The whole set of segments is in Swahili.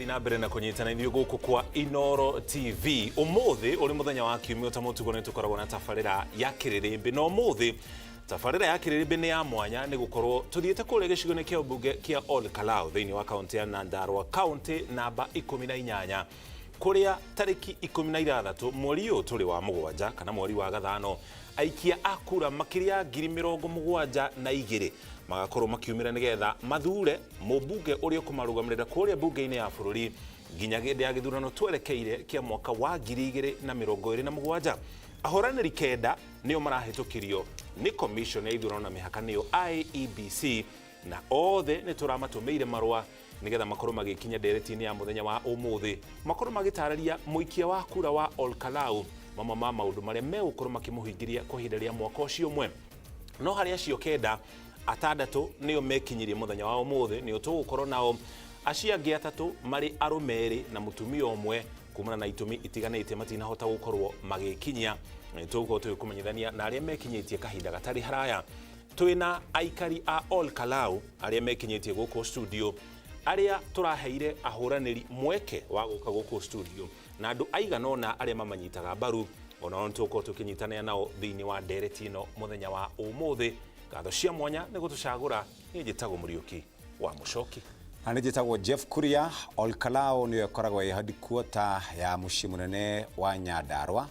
na mbere na kunyitana ithuĩ gũkũ kwa Inooro TV. Ũmũthĩ ũrĩ mũthenya wa kiumia ta mũtugo nĩ tũkoragwo na tabarĩra ya Kĩrĩrĩmbĩ, na ũmũthĩ tabarĩra ya Kĩrĩrĩmbĩ nĩ ya mwanya nĩ gũkorwo tũthiĩte kũrĩa gĩcigo-inĩ kĩa ũmbunge kĩa Ol Kalou thĩinĩ wa kaunti ya Nyandarua, kaunti namba 18, kũrĩa tarĩki 16 mweri ũyũ tũrĩ wa mũgwanja kana mweri wa gathano, aikia a kura makĩria 72,000 magakorwo makiumĩra nĩgetha mathure mũmbunge ũrĩa ũkũmarũgamĩrĩra kũrĩa mbunge-inĩ ya bũrũri nginya hĩndĩ ya gĩthurano twerekeire kĩa mwaka wa 2027. Ahoranĩri kenda nĩo marahĩtũkirio nĩ commission ya ithurano na mĩhaka nĩyo IEBC, na othe nĩ tũramatũmĩire marũa nĩgetha makorwo magĩkinya ndereti-inĩ ya mũthenya wa ũmũthĩ, makorwo magĩtarĩria mũikia wa kura wa Ol Kalou mamwe ma maũndũ marĩa megũkorwo makĩmũhingĩria kwa ihinda rĩa mwaka ũcio ũmwe. No harĩ acio kenda, atandatũ nĩo mekinyirie mũthenya wa ũmũthĩ, nĩo tũgũkorwo nao. Acio angĩ atatũ marĩ arũme erĩ na mũtumia ũmwe kumana na itũmi itiganĩte matinahota gũkorwo magĩkinyia. Tũgũkorwo tũgĩkũmenyithania na arĩa mekinyĩtie kahinda gatarĩ haraya. Twĩna aikari a Ol Kalou arĩa mekinyĩtie gũkũ studio, arĩa tũraheire ahũranĩri mweke wa gũka gũkũ studio, na andũ aigana ũna arĩa mamanyitaga mbaru, onao nĩtũgũkorwo tũkĩnyitanĩra nao thĩinĩ wa ndereti ĩno mũthenya wa ũmũthĩ. Ngatho cia mwanya nĩ gũtũcagũra. Niĩ njĩtagwo Mũriũki wa Mũcoki. Na nĩ njĩtagwo Jeff Kuria. Ol Kalou nĩyo ĩkoragwo ĩ headquarter ya mũciĩ mũnene wa Nyandarua,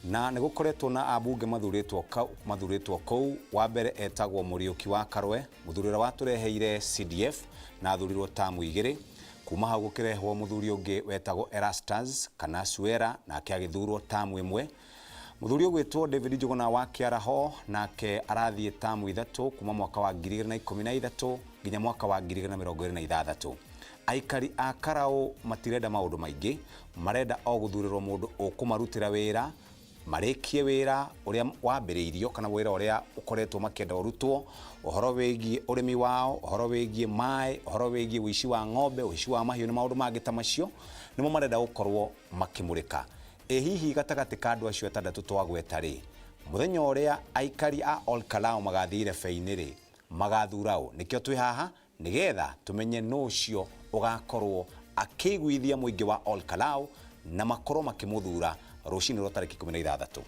na nĩ gũkoretwo na ambunge mathurĩtwo kũu. Wa mbere etagwo Mũriũki wa Karwe, mũthuri ũrĩa watũreheire CDF na athurirwo tamu 2. Kuma hau gũkĩrehwo mũthuri ũngĩ wetagwo Erastus kana Suera, nake agĩthurwo tamu 1. Mũthuri ũgwĩtwo David Njuguna wa Kĩaraho, nake arathiĩ tamu 3 kuma mwaka wa 2013 nginya mwaka wa 2026. Aikari a Kalou matirenda maũndũ maingĩ, marenda o gũthurĩrwo mũndũ ũkũmarutĩra wĩra, marĩkie wĩra ũrĩa wambĩrĩirio kana wĩra ũrĩa ũkoretwo makĩenda ũrutwo, ũhoro wĩgiĩ ũrĩmi wao, ũhoro wĩgiĩ maĩ, ũhoro wĩgiĩ ũici wa ng'ombe, ũici wa mahiũ na maũndũ mangĩ ta macio, nĩmo marenda gũkorwo makĩmũrĩka. Hihi gatagatĩ ka andũ acio atandatũ twagweta rĩ, mũthenya ũrĩa aikari a Ol Kalou magathire feinĩ rĩ, magathura ũ? Nĩkĩo twĩ haha nĩgetha tũmenye nũ ũcio ũgakorwo akĩiguithia mũingĩ wa Ol Kalou na makorwo makĩmũthura rũcinĩ rwa tarĩki 16.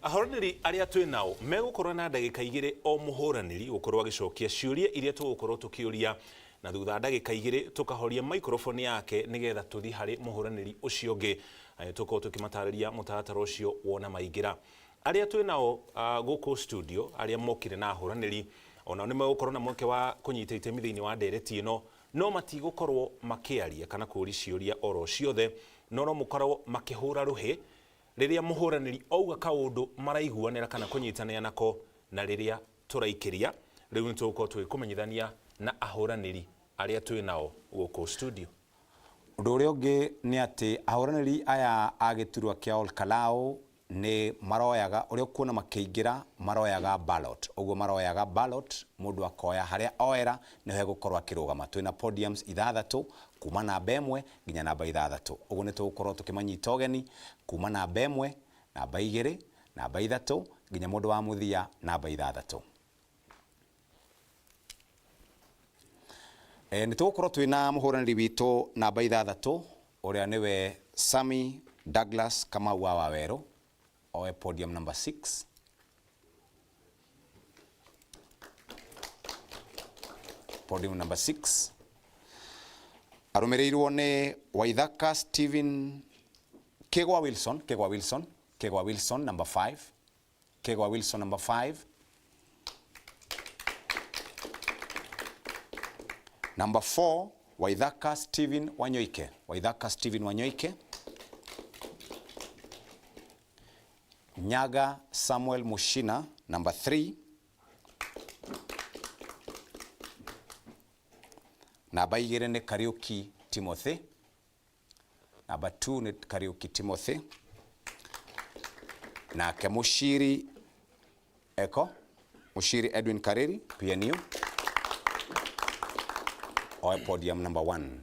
Ahoranĩri arĩa twĩ nao megũkorwo na ndagĩka 2 o mũhũranĩri gũkorwo agĩcokia ciũria iria tũgũkorwo tũkĩũria, na thutha ndagĩka 2 tũkahoria microphone yake nĩgetha tũthiĩ harĩ mũhũranĩri ũcio ũngĩ, tũkorwo tũkĩmatarĩria mũtaratara ũcio wona maingĩra. Arĩa twĩ nao gũkũ studio, arĩa mokire na ahũranĩri, onao nĩ megũkorwo na mweke wa kũnyita itemi thĩinĩ wa ndereti ĩno, no matigũkorwo makĩaria kana kũũria ciũria oro ciothe, no mũkorwo makĩhũra rũhĩ rĩrĩa mũhũranĩri auga kaũndũ maraiguanĩra kana kũnyitanĩra nako, na rĩrĩa tũraikĩria. Rĩu nĩtũgũkorwo tũgĩkũmenyithania na ahũranĩri arĩa twĩ nao gũkũ studio. Ũndũ ũrĩa ũngĩ nĩ atĩ ahũranĩri aya a gĩturwa kĩa Ol Kalou nĩ maroyaga, ũrĩa kuona makĩingĩra maroyaga ballot. Ũguo maroyaga ballot, mũndũ akoya harĩa oera nĩho egũkorwo akĩrũgama. Twĩna podiums 6 kuma namba 1 nginya namba 6. Ũguo nĩ tũgũkorwo tũkĩmanyita ũgeni kuma namba 1, namba 2, namba 3 nginya mũndũ wa mũthia namba 6. Nĩ tũgũkorwo twĩna mũhũranĩri witũ namba 6 ũrĩa nĩwe Sammy Douglas Kamau wa Wawerũ, oe podium number 6. Podium number 6. Arũmĩrĩirwo nĩ Waithaka Stephen Kegwa Wilson number 5. Kegwa Wilson number 5. Number 4, Waithaka Stephen Wanyoike. Nyaga Samuel Mushina number 3. Namba 2 nĩ Kariuki Timothy. Namba 2 nĩ Kariuki Timothy. Nake Mushiri Edwin Kareri PNU, oe podium number 1.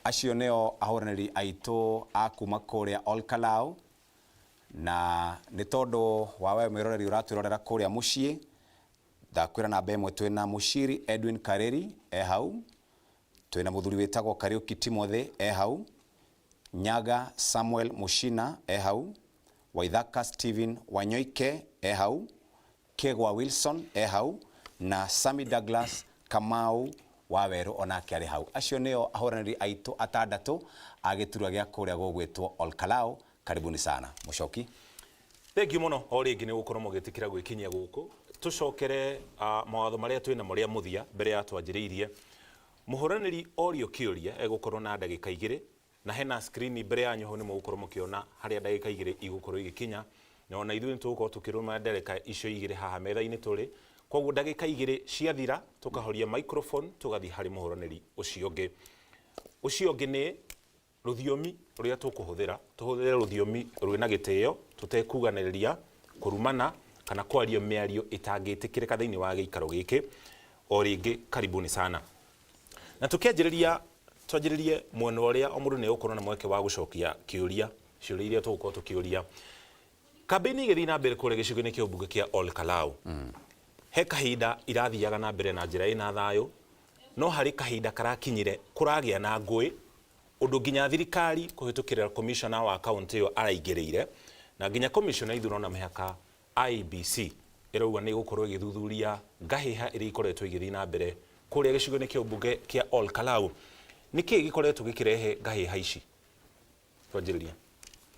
Acio nĩo ahũranĩri aitũ a kuma kũrĩa Ol Kalou, na nĩ tondũ wawe mwĩroreri ũratwĩrorera kũrĩa mũciĩ, ndakwĩra namba 1 twĩna Mushiri Edwin Kareri hau, twina muthuri witagwo Kariuki Timothy hau, Nyaga Samuel Mushina hau, Waithaka Steven Wanyoike hau, Kegwa Wilson hau, na Sammy Douglas Kamau Waweru onake ari hau. Acio nio ahoraniri aitu atandatu agiturwa gia kuria gugwitwo Olkalao. Karibuni sana Mucoki. Thengi muno o ringi ni gukorwo mugitikira gwikinyia guku. Tucokere mawatho maria twina maria muthia mbere ya twanjiriirie. Muhuraniri Orio Kiuria egukorwo na ndagika 2 na hena screen mbere yanyu ho ni mugukorwo mukiona haria ndagika 2 igukorwo igikinya. Na ona ithuĩ nitugukorwo tukiruma ndereka icio 2 haha metha-ini turi. Koguo ndagika 2 ciathira tukahoria microphone tugathi hari muhuraniri ucio ungi. Ucio ungi ni ruthiomi ruria tukuhuthira. Tuhũthĩre ruthiomi rwina gĩtĩo, tutekuganĩrĩria, kurumana kana kwaria mĩario ĩtangĩtĩkĩrĩka thĩinĩ wa gĩikaro gĩkĩ. O rĩngĩ karibuni sana. Na tukianjĩrĩria twanjĩrĩrie mwena ũrĩa o mũndũ nĩ ũkorwo na mweke wa gũcokia kĩũria, ciũria iria tũgũkorwo tũkĩũria. Kambĩini igĩthiĩ na mbere kũrĩa gĩcigo-inĩ kĩa ũmbunge kĩa Olkalao. He kahinda irathiaga na mbere na njĩra ĩna thayũ, no harĩ kahinda karakinyire kũragĩa na ngũĩ, ũndũ nginya thirikari kũhĩtũkĩra commissioner wa kaunti ĩyo araingĩrĩire, na nginya commissioner ithurano na mĩhaka IEBC ĩrauga nĩ gũkorwo ĩgĩthuthuria ngahĩha iria ikoretwo igĩthiĩ na mbere kũrĩa gĩcigo-inĩ kĩa ũmbunge kĩa Olkalao. Nĩkĩĩ gĩkoretwo gĩkĩrehe ngahĩha ici? Twanjĩrĩria.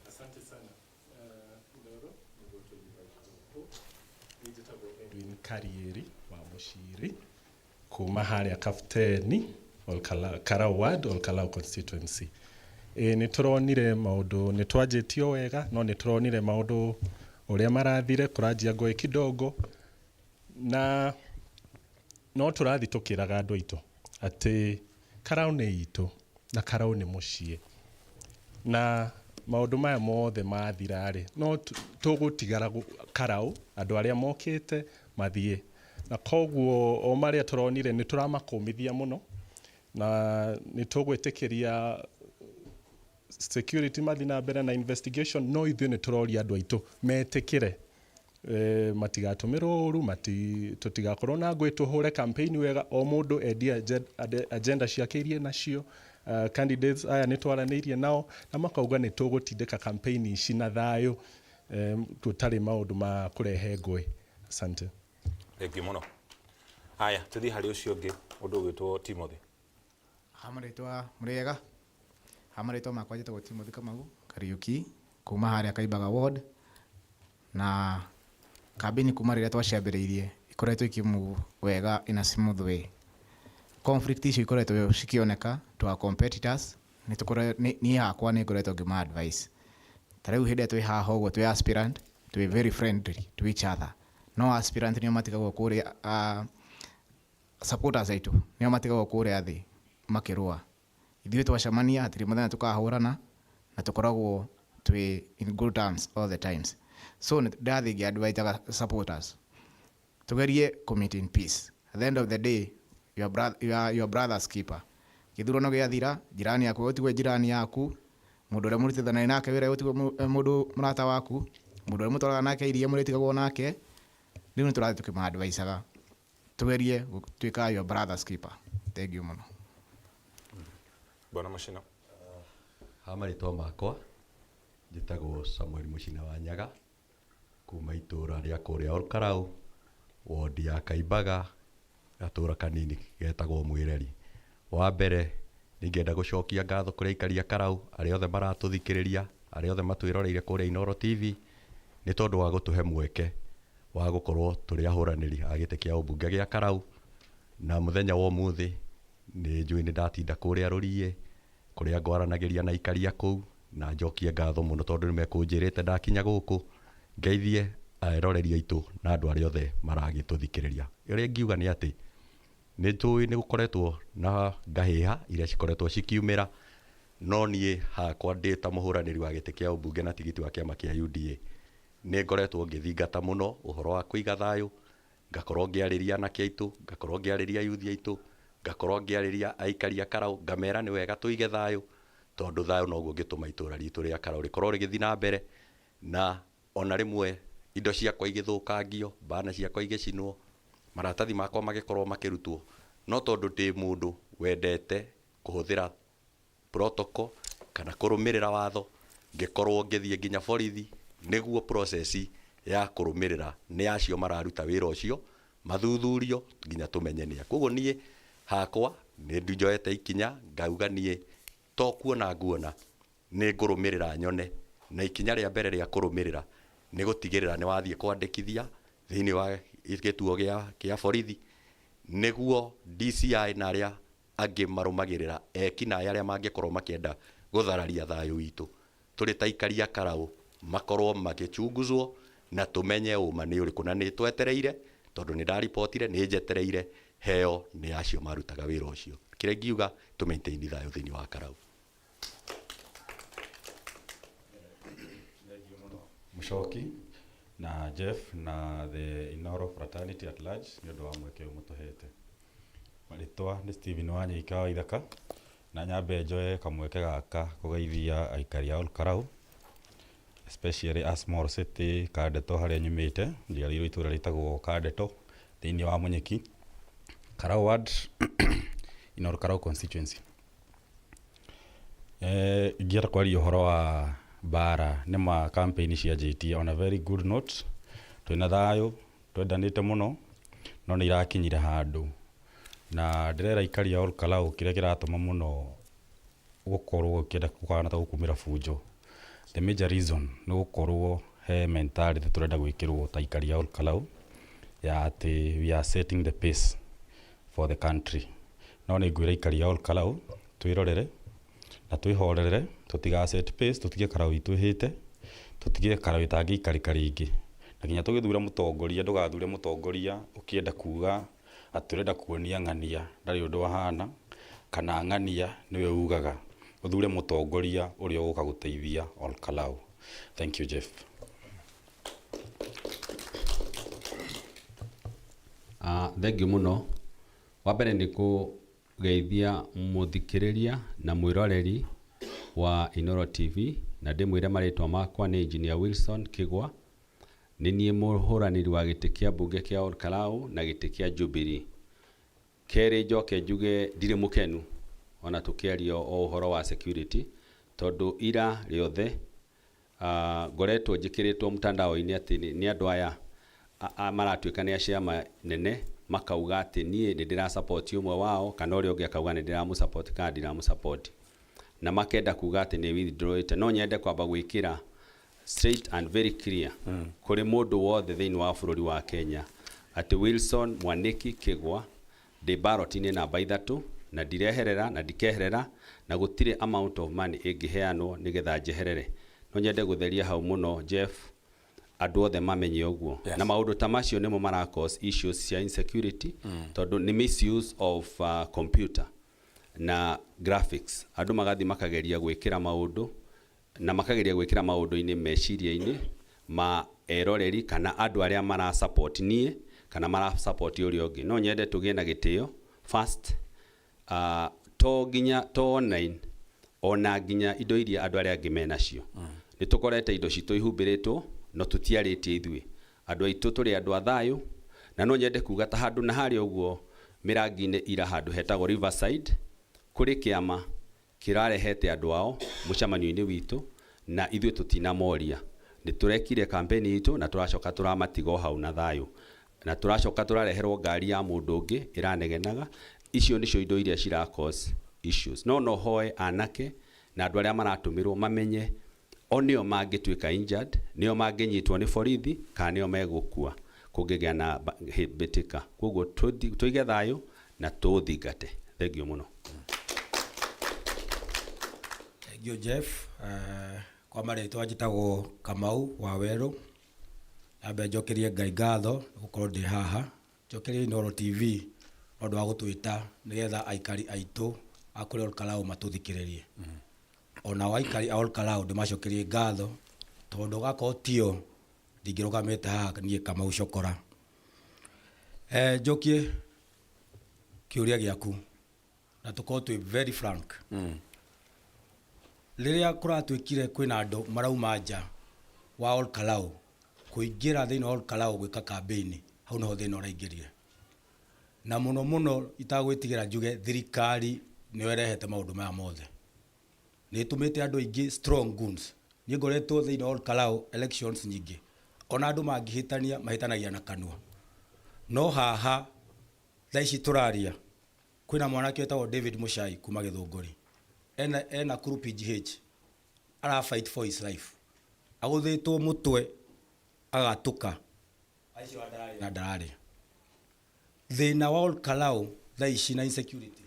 Asante sana. Ndoro Edwin Karieri wa Mushiri kuma haria Kapteni Olkalao Ward, Olkalao constituency. Nĩ turonire maundu nĩ twanjĩtio wega, no nĩ turonire maundu uria marathire kuranjia ngũĩ kidogo, na no turathi tukiraga andu aitu ati Karau nĩ itu na Karau nĩ muciĩ, na maundu maya mothe mathira ri no tugutigara Karau andu aria mokite mathie, na koguo o maria turonire ni turamakumithia muno, na ni tugwitikiria security mathi na mbere na investigation. No ithuĩ nĩ turoria andu aitu metikire matigatũmirwo ũru, tutigakorwo na ngũĩ, tuhure campaign wega, o mũndũ endie agenda ciake iria nacio. Candidates aya nĩ twaranĩirie nao na makauga nĩ tũgũtindĩka campaign ici na thayũ, tutarĩ maũndũ ma kũrehe ngũĩ. Asante. Thengi muno. Haya, tuthi hari ucio ungi undu gwitwo Timothy. Hamaritwa muriega. Hamaritwa makwa njĩtagwo Timothy Kamau Kariuki kuma haria Kaibaga Ward, na kambini kuma rĩrĩa twacambĩrĩirie ikoretwo ikimu wega in a smooth way. Conflict icio ikoretwo cikioneka to our competitors, niĩ hakwa nĩ ngoretwo ngĩma advice. Tarĩu hĩndĩ ĩrĩa twĩ haha ũguo twĩ aspirant, twĩ very friendly to each other. No aspirant nĩo matigagwo kũrĩa, supporters aitũ nĩo matigagwo kũrĩa thĩ makĩrũa. Ithuĩ twacemania hatirĩ mũthenya tukahũrana, na tukoragwo twĩ in good terms all the times. So ndathi ngĩadvise supporters tugerie commit in peace. At the end of the day, you are your brother's keeper. Gĩthurano gĩathira, jirani yaku ũtigwe jirani yaku, mũndũ ũrĩa mũrutithanagia nake wĩra ũtigwe mũndũ mũrata waku, mũndũ ũrĩa mũtwaraga nake iria mũrĩtigagwo nake. Rĩu nĩ tũrathiĩ tũkĩma-advice-aga tugerie gũtuĩka your brother's keeper. Thank you muno. Bwana Mushina. Hamarĩtwa makwa njĩtagwo Samuel Mushina wa Nyaga kuma itũra rĩa kũrĩa Olkalao, ward ya Kaibaga, gatũra kanini getagwo Mwĩreri. Wa mbere ningĩenda gũcokia ngatho kũrĩ aikari a Karau, arĩa othe maratũthikĩrĩria, arĩa othe matwĩroreire kũrĩa Inoro TV, nĩ tondũ wa gũtũhe mweke wa gũkorwo tũrĩ ahũranĩri a gĩtĩ kĩa ũmbunge gĩa Karau. Na mũthenya wa ũmũthĩ nĩ njũĩ nĩ ndatinda kũrĩa Rũriĩ kũrĩa ngwaranagĩria na aikari a kũu, na njokie ngatho mũno tondũ nĩ mekũnjĩrĩte ndakinya gũkũ ngeithie eroreri aitũ na andũ arĩa othe maragĩtũthikĩrĩria. Ũrĩa ngiuga nĩ atĩ nĩ tũĩ nĩ gũkoretwo na ngahĩha iria cikoretwo cikiumĩra, no niĩ hakwa ndĩ ta mũhũranĩri wa gĩtĩ kĩa ũmbunge na tigiti wa kĩama kĩa UDA nĩ ngoretwo ngĩthingata mũno ũhoro wa kũiga thayũ, ngakorwo ngĩarĩria anake aitũ, ngakorwo ngĩarĩria youth aitũ, ngakorwo ngĩarĩria aikari a Karau, ngamera nĩ wega tũige thayũ, tondũ thayũ noguo ũngĩtũma itũra ritũ rĩa Karau rĩkorwo rĩgĩthiĩ na mbere. Na ona rĩmwe indo ciakwa igĩthũkangio, mbana ciakwa igĩcinwo, maratathi makwa magĩkorwo makĩrutwo, no tondũ ndĩ mũndũ wendete kuhuthira protocol kana kurumirira watho ngikorwo ngithie nginya borithi niguo process ya kurumirira ni acio mararuta wira ucio mathuthurio nginya tumenye ni koguo nie hakwa ni njoete ikinya ngauga nie to kuona nguona ni ngurumirira nyone na ikinya ria mbere ria kurumirira ni gutigirira ni wathie kwandikithia thiini wa gituo gia borithi niguo DCI na aria angi marumagirira ekina aria mangikorwo makienda guthararia thayo witu turi taikaria Karau makorwo magichunguzwo na tumenye uma ni uriku na ni twetereire tondu ni ndaripotire ni njetereire heo ni acio marutaga wira ucio kire ngiuga tu maintain thayo thiini wa Karau. Mushoki na Jeff na the Inoro fraternity at large ni undu wa mweke umutuhete maritwa ni Steven Wanyika wa Ithaka na nyambe njoe kamweke gaka kugeithia aikari a Karau especially a small city Kadeto haria nyumite njiarirwo itura ritagwo Kadeto thiini wa Munyeki Karau ward Inoro Karau constituency. Ngienda kwaria uhoro wa bara ni ma campaign cia JT on a very good note twina thayo twendanite muno no ni irakinyire handu na ndirera ikari ya Karau kire kiratuma muno gukorwo kienda kukana ta gukumira fujo. The major reason ni gukorwo he mentality turenda gwikirwo ta ikari ya Karau ya ati we are setting the pace for the country. No ni gwira ikari ya Karau twirorere na twihorere tutiga set pace tutige Karau ituhite tutige Karau itangi ikari karingi na kinya tugithura mutongoria ndugathure mutongoria ukienda kuga aturenda kuonia ng'ania ndari undu wahana kana ng'ania niwe ugaga uthure mutongoria uria uka guteithia Karau. Thank you Jeff. Thank you muno wa mbere ni kugeithia muthikiriria na mwiroreri wa Inoro TV na ndimwire maritwa makwa ni Engineer Wilson Kigwa ni nie muhuraniri wa giti kia bunge kia Karau na giti kia Jubilee. Keri njoke njuge ndire mukenu ona tukiario o uhoro wa security tondu ira riothe ngoretwo njikiritwo mtandao-ini ati ni andu aya maratuika ni aciama nene makauga ati nie ni ndira support umwe wao kana uria ungi akauga ni ndira mu support kana ndira mu support na makenda kuga ati ni withdraw it. No nyende kwamba gwikira straight and very clear kuri mundu wothe thiini wa bururi wa Kenya ati Wilson Mwaniki Kigwa de ballot-ini namba 3 na ndireherera na ndikeherera na gutire amount of money ingiheanwo nigetha njeherere. No nyende gutheria hau muno Jeff andu othe mamenye uguo. Yes. Na maundu ta macio nimo mara cause issues cia insecurity tondu ni misuse of computer na graphics. Andu magathi makageria gwikira maundu na makageria gwikira maundu-ini meciria-ini ma eroreri kana andu aria mara support nie kana mara support uria ungi. No nyende tugie na gitio first to ginya to online ona ginya indo iria andu aria angi menacio. Ni tukorete indo citu ihumbiritwo no tutiaritie ithui andu aitu turi andu a thayo na no nyende kuga ta handu na hari uguo mirangi-ini ira handu hetagwo Riverside kuri kiama kirarehete andu ao mucamanio-ini witu na ithui tutina moria ni turekire campaign itu na turacoka turamatigo hau na thayo na turacoka turareherwo ngari ya mundu ungi iranegenaga. Icio nicio indo iria cira cause issues. No hoe anake na andu aria maratumirwo mamenye onio mangituika injured nio manginyitwo ni borithi kana nio megukua kungigea na bitika. Koguo tuige thayo na tuthingate. Thank you muno. Thank you Jeff. Kwa maritwa njitagwo Kamau wa Weru ambe njokerie Ngai ngatho gukorwo ndi haha njokerie Inoro TV nondu wa gutwita nigetha aikari aitu akuri Karau matuthikiririe. Ona waikari a Karau ndimacokerie ngatho tondu gako tio ndingirugamite haha nie Kamau Cokora. Njokie kiuria giaku na tukorwo twi very frank. Riria kuratwikire kwina andu marauma nja wa Karau kuingira thiini wa Karau gwika campaign hau no thina uraingirire na muno itagwitigira njuge thirikari nä rehete maå ndå maya mothe nä tå mä te andå aingä strong goons nä ngoretwo thä inä wa Olkalau elections nyingä ona andå mangä hä tania mahä tanagia na kanua no haha thaa ici tå raria kwä na mwanake wetagwo David Muchai kuma gä thå ngåri ena kuru PGH ara fight for his life agå thä two må twe agatå ka aicio na ndararä thä na wa Olkalau thaa ici na insecurity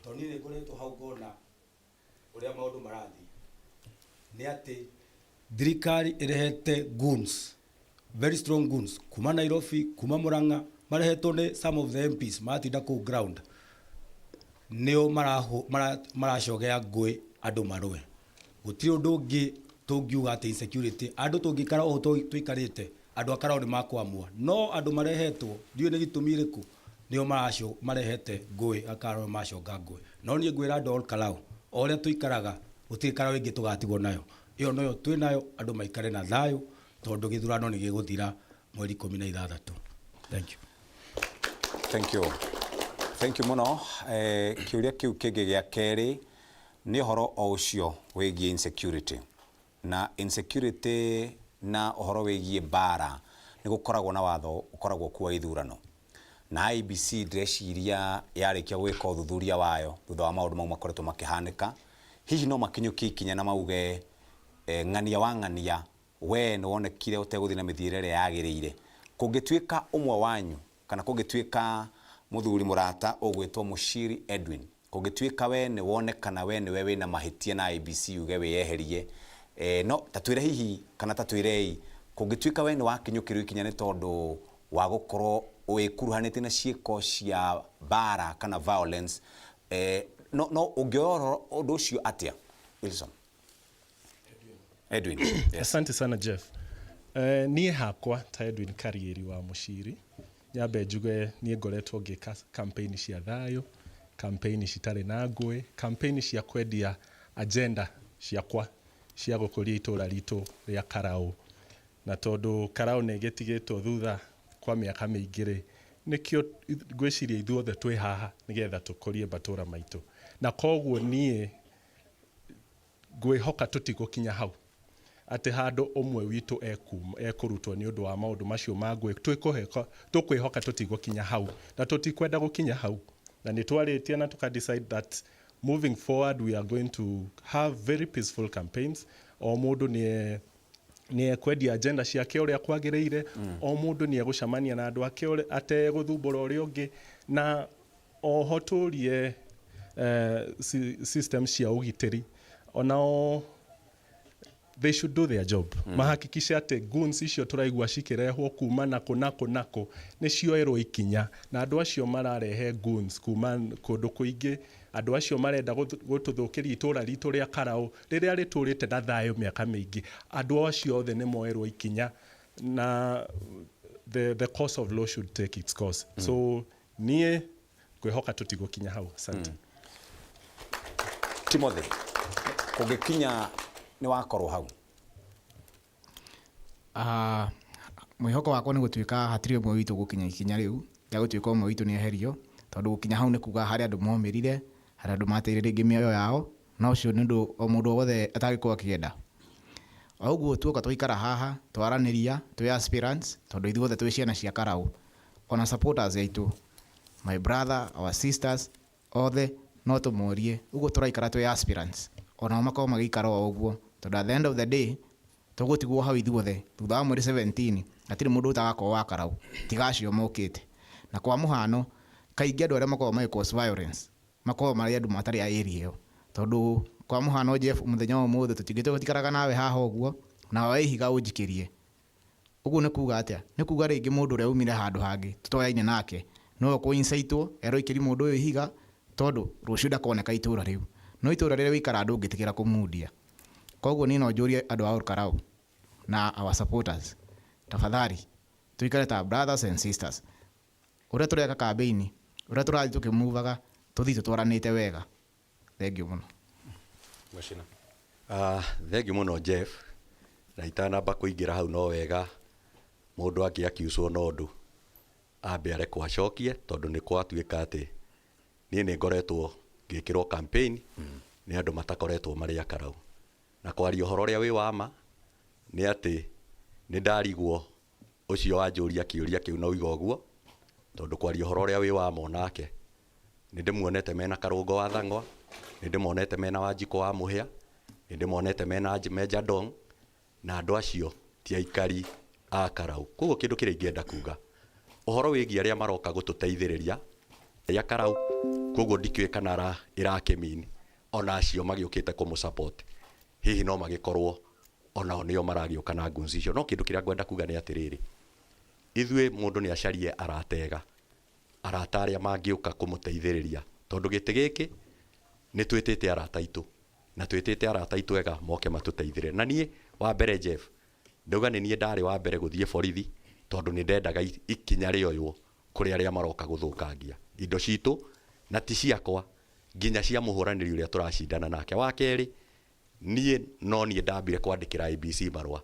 tondå niä nä ngoretwo hau ngona å rä a maå ndå marathiä nä atä thirikari ä rehete goons very strong goons kuma Nairobi kuma Murang'a marehetwo nä some of the MPs matinda kå ground nĩo maracogea ngũĩ andũ marũe gũtirĩ ũndũ ũngĩ tũngiuga atĩ insecurity andũ tũngĩikara o tũikarĩte andũ akarao nĩ makwamua no andũ marehetwo ndiũĩ nĩ gĩtũmi ĩrĩkũ nĩo marehete ngũĩ akarao maconga ngũĩ no niĩ ngwĩra andũ Olkalau o ũrĩa tũikaraga gũtirĩ karao ĩngĩ tũgatigwo nayo ĩyo noyo twĩ nayo andũ maikare na thayũ tondũ gĩthurano nĩ gĩgũthira mweri 16. Thank you. Thank you muno. Kiuria kiu kingi gia keri ni horo o ucio wigie insecurity na insecurity na horo wigie bara ni gukoragwo na watho ukoragwo kuwa ithurano na IBC ndreciria yarikia gwika uthuthuria wayo thutha wa maundu mau makoretwo makihanika hihi no makinyuki ikinya na mauge ng'ania wa ng'ania we ni wonekire uteguthi na mithirere yagirire kungituika umwe wanyu kana kungituika muthuri murata ugwitwo Muchiri Edwin kungituika we ni wonekana we ni we wina mahitia na IBC uge weyeherie no tatwire hihi kana tatwirei kungituika we ni wakinyukirwo ikinya ni tondu wa gukorwo wikuruhanite na ciiko cia bara kana violence no ungioyora undu ucio atia Wilson Edwin yes. Asante sana Jeff. Niĩ hakwa ta Edwin Karieri wa Muchiri nyambe njuge niĩ ngoretwo ngĩka campaign cia thayũ, campaign citarĩ na ngũĩ, campaign cia kwendia agenda ciakwa cia gũkũria itũra ritũ rĩa Karau. Na tondũ Karau nĩ gĩtigĩtwo thutha kwa mĩaka mĩingĩ-rĩ, nĩkĩo ngwĩciria ithuothe twĩ haha nĩgetha tũkũrie matũra maitũ. Na koguo niĩ ngwĩhoka tũtigũkinya hau atĩ handũ ũmwe witũ ekũrutwo nĩ ũndũ wa maũndũ macio ma ngũĩ tũkwĩhoka tũtigũkinya hau na tũtikwenda gũkinya hau na nĩ twarĩtie na decide that moving forward we are going to have very peaceful campaigns o mũndũ nĩ ekwendia agenda ciake ũrĩa kwagĩrĩire o mũndũ nĩ egũcemania na andũ ake ategũthumbũra ũrĩa ũngĩ na oho tũrie system cia ũgitĩri onao they should do their job. Mahakikishe ate goons icio turaigua cikirehwo kuma nako nĩ cioerwo ikinya na andũ acio mararehe goons kuma kũndũ kũingĩ andũ acio marenda gũtũthũkĩria itũra ritũ rĩa Karau rĩrĩa rĩtũrĩte na thayũ mĩaka mĩingĩ andũ acio othe nĩ moerwo ikinya na the course of law should take its course. So niĩ ngwĩhoka tũtigũkinya hau. Asante. Timothy kũngĩkinya ni wakorwo hau mwihoko wakwa ni gutuika hatiri umwe witu gukinya ikinya riu ya gutuika umwe witu ni eherio tondu gukinya hau ni kuga hari andu momirire hari andu mateire ringi mioyo yao na ucio ni ndu o mundu wothe atagikwa kienda oguo tuoka tuikara haha twaraniria twi aspirants tondu ithuothe twi ciana cia Karau ona supporters yaitu my brother our sisters othe no tumurie uguo turaikara twi aspirants ona makao magikara oguo tondu at the end of the day tugutigwo hau ithuothe thutha wa mweri 17 atiri mundu utagakorwo wa Karau tigacio mokite na kwa muhano kaingĩ andũ arĩa makoragwo magĩ cause violence makoragwo marĩ andũ matarĩ a area ĩyo tondu kwa muhano Jeff muthenya wa ũmũthĩ tũtingĩtwo gũtikaraga nawe haha ũguo na waihiga ũnjikĩrie ũguo nĩ kuga atĩa nĩ kuga rĩngĩ mũndũ ũrĩa umire handũ hangĩ tũtoyaine nake no kũinsaitwo eroikĩri mũndũ ũyũ ihiga tondu rũciũ ndakoneka itũra rĩu no itũra rĩrĩa wĩikara ndũngĩtĩkĩra kũmundia koguo niĩ no njũrie andũ a Karau na our supporters tafadhali tuikare ta brothers and sisters ũrĩa tũreka campaign ũrĩa tũrathiĩ tũkĩmuvaga tũthiĩ tũtwaranĩte wega. Thank you muno. Mashina. Thank you muno Jeff na itanamba kũingĩra hau no wega mũndũ angĩ akiucwo na ũndũ ambe arekwo acokie tondu nĩ kwatuĩka atĩ niĩ nĩ ngoretwo ngĩkĩrwo campaign nĩ andũ matakoretwo marĩ akarau. Na kwaria ũhoro ũrĩa wĩ wama nĩ atĩ nĩ ndarigwo ũcio wanjũria kĩũria kĩu na ũiga ũguo, tondũ kwaria ũhoro ũrĩa wĩ wama onake nĩ ndĩmuonete mena Karũngũ wa Thang'wa, nĩ ndĩmonete mena Wanjikũ wa Mũhĩa, nĩ ndĩmonete mena Meja Dong, na andũ acio ti aikari a Karau. Koguo kĩndũ kĩrĩa ingĩenda kuga ũhoro wĩgiĩ arĩa maroka gũtũteithĩrĩria ya Karau, koguo ndikĩũĩ kana irakĩmini ona acio magĩũkĩte kũmũsupport hihi no magĩkorwo onao nĩo maragĩũka na nguns icio. No kĩndũ kĩrĩa ngwenda kuga nĩ atĩrĩrĩ, ithuĩ mũndũ nĩ acarie aratega arata arĩa mangĩũka kũmũteithĩrĩria, tondũ gĩtĩ gĩkĩ nĩ twĩtĩte arata aitũ na twĩtĩte arata aitũ ega moke matũteithĩrĩrie. Na niĩ wa mbere Jeff ndauga nĩ niĩ ndarĩ wa mbere gũthiĩ borithi, tondũ nĩ ndendaga ikinya rĩoywo kũrĩ arĩa maroka gũthũkangia indo citũ na ti ciakwa, nginya cia mũhũranĩri ũrĩa tũracindana nake. Wa kerĩ niĩ no niĩ ndambire kwandĩkĩra IEBC marũa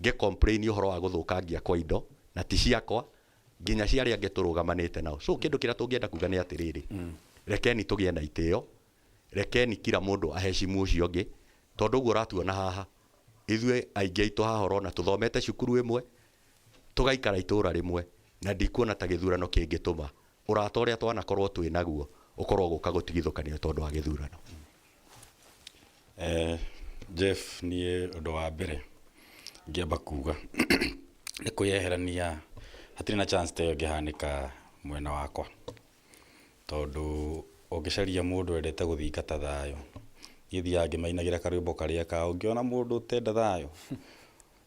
ngĩ complain ũhoro wa gũthũkangia kwa indo na ti ciakwa, nginya cia arĩa angĩ tũrũgamanĩte nao. So kĩndũ kĩrĩa tũngĩenda kuga nĩ atĩrĩrĩ, rekeni tũgĩe na itĩo, rekeni kila mũndũ aheshimu ũcio ũngĩ, tondũ ũguo ũratuona haha ithuĩ aingĩ aitũ haha ũrona tũthomete cukuru ĩmwe, tũgaikara itũra rĩmwe, na ndikuona ta gĩthurano kĩngĩtũma ũrata ũrĩa twanakorwo twĩ naguo ũkorwo gũka gũtigithũkanio tondũ wa gĩthurano. Jeff, niĩ ũndũ wa mbere ngĩamba kuga nĩ kwĩyeherania, hatirĩ na chance ta ĩyo ĩngĩhanĩka mwena wakwa, tondũ ũngĩcaria mũndũ wendete gũthingata thayũ, gĩthiaga ngĩmainagĩra karwĩmbo karĩa kao, ũngĩona mũndũ ũtenda thayũ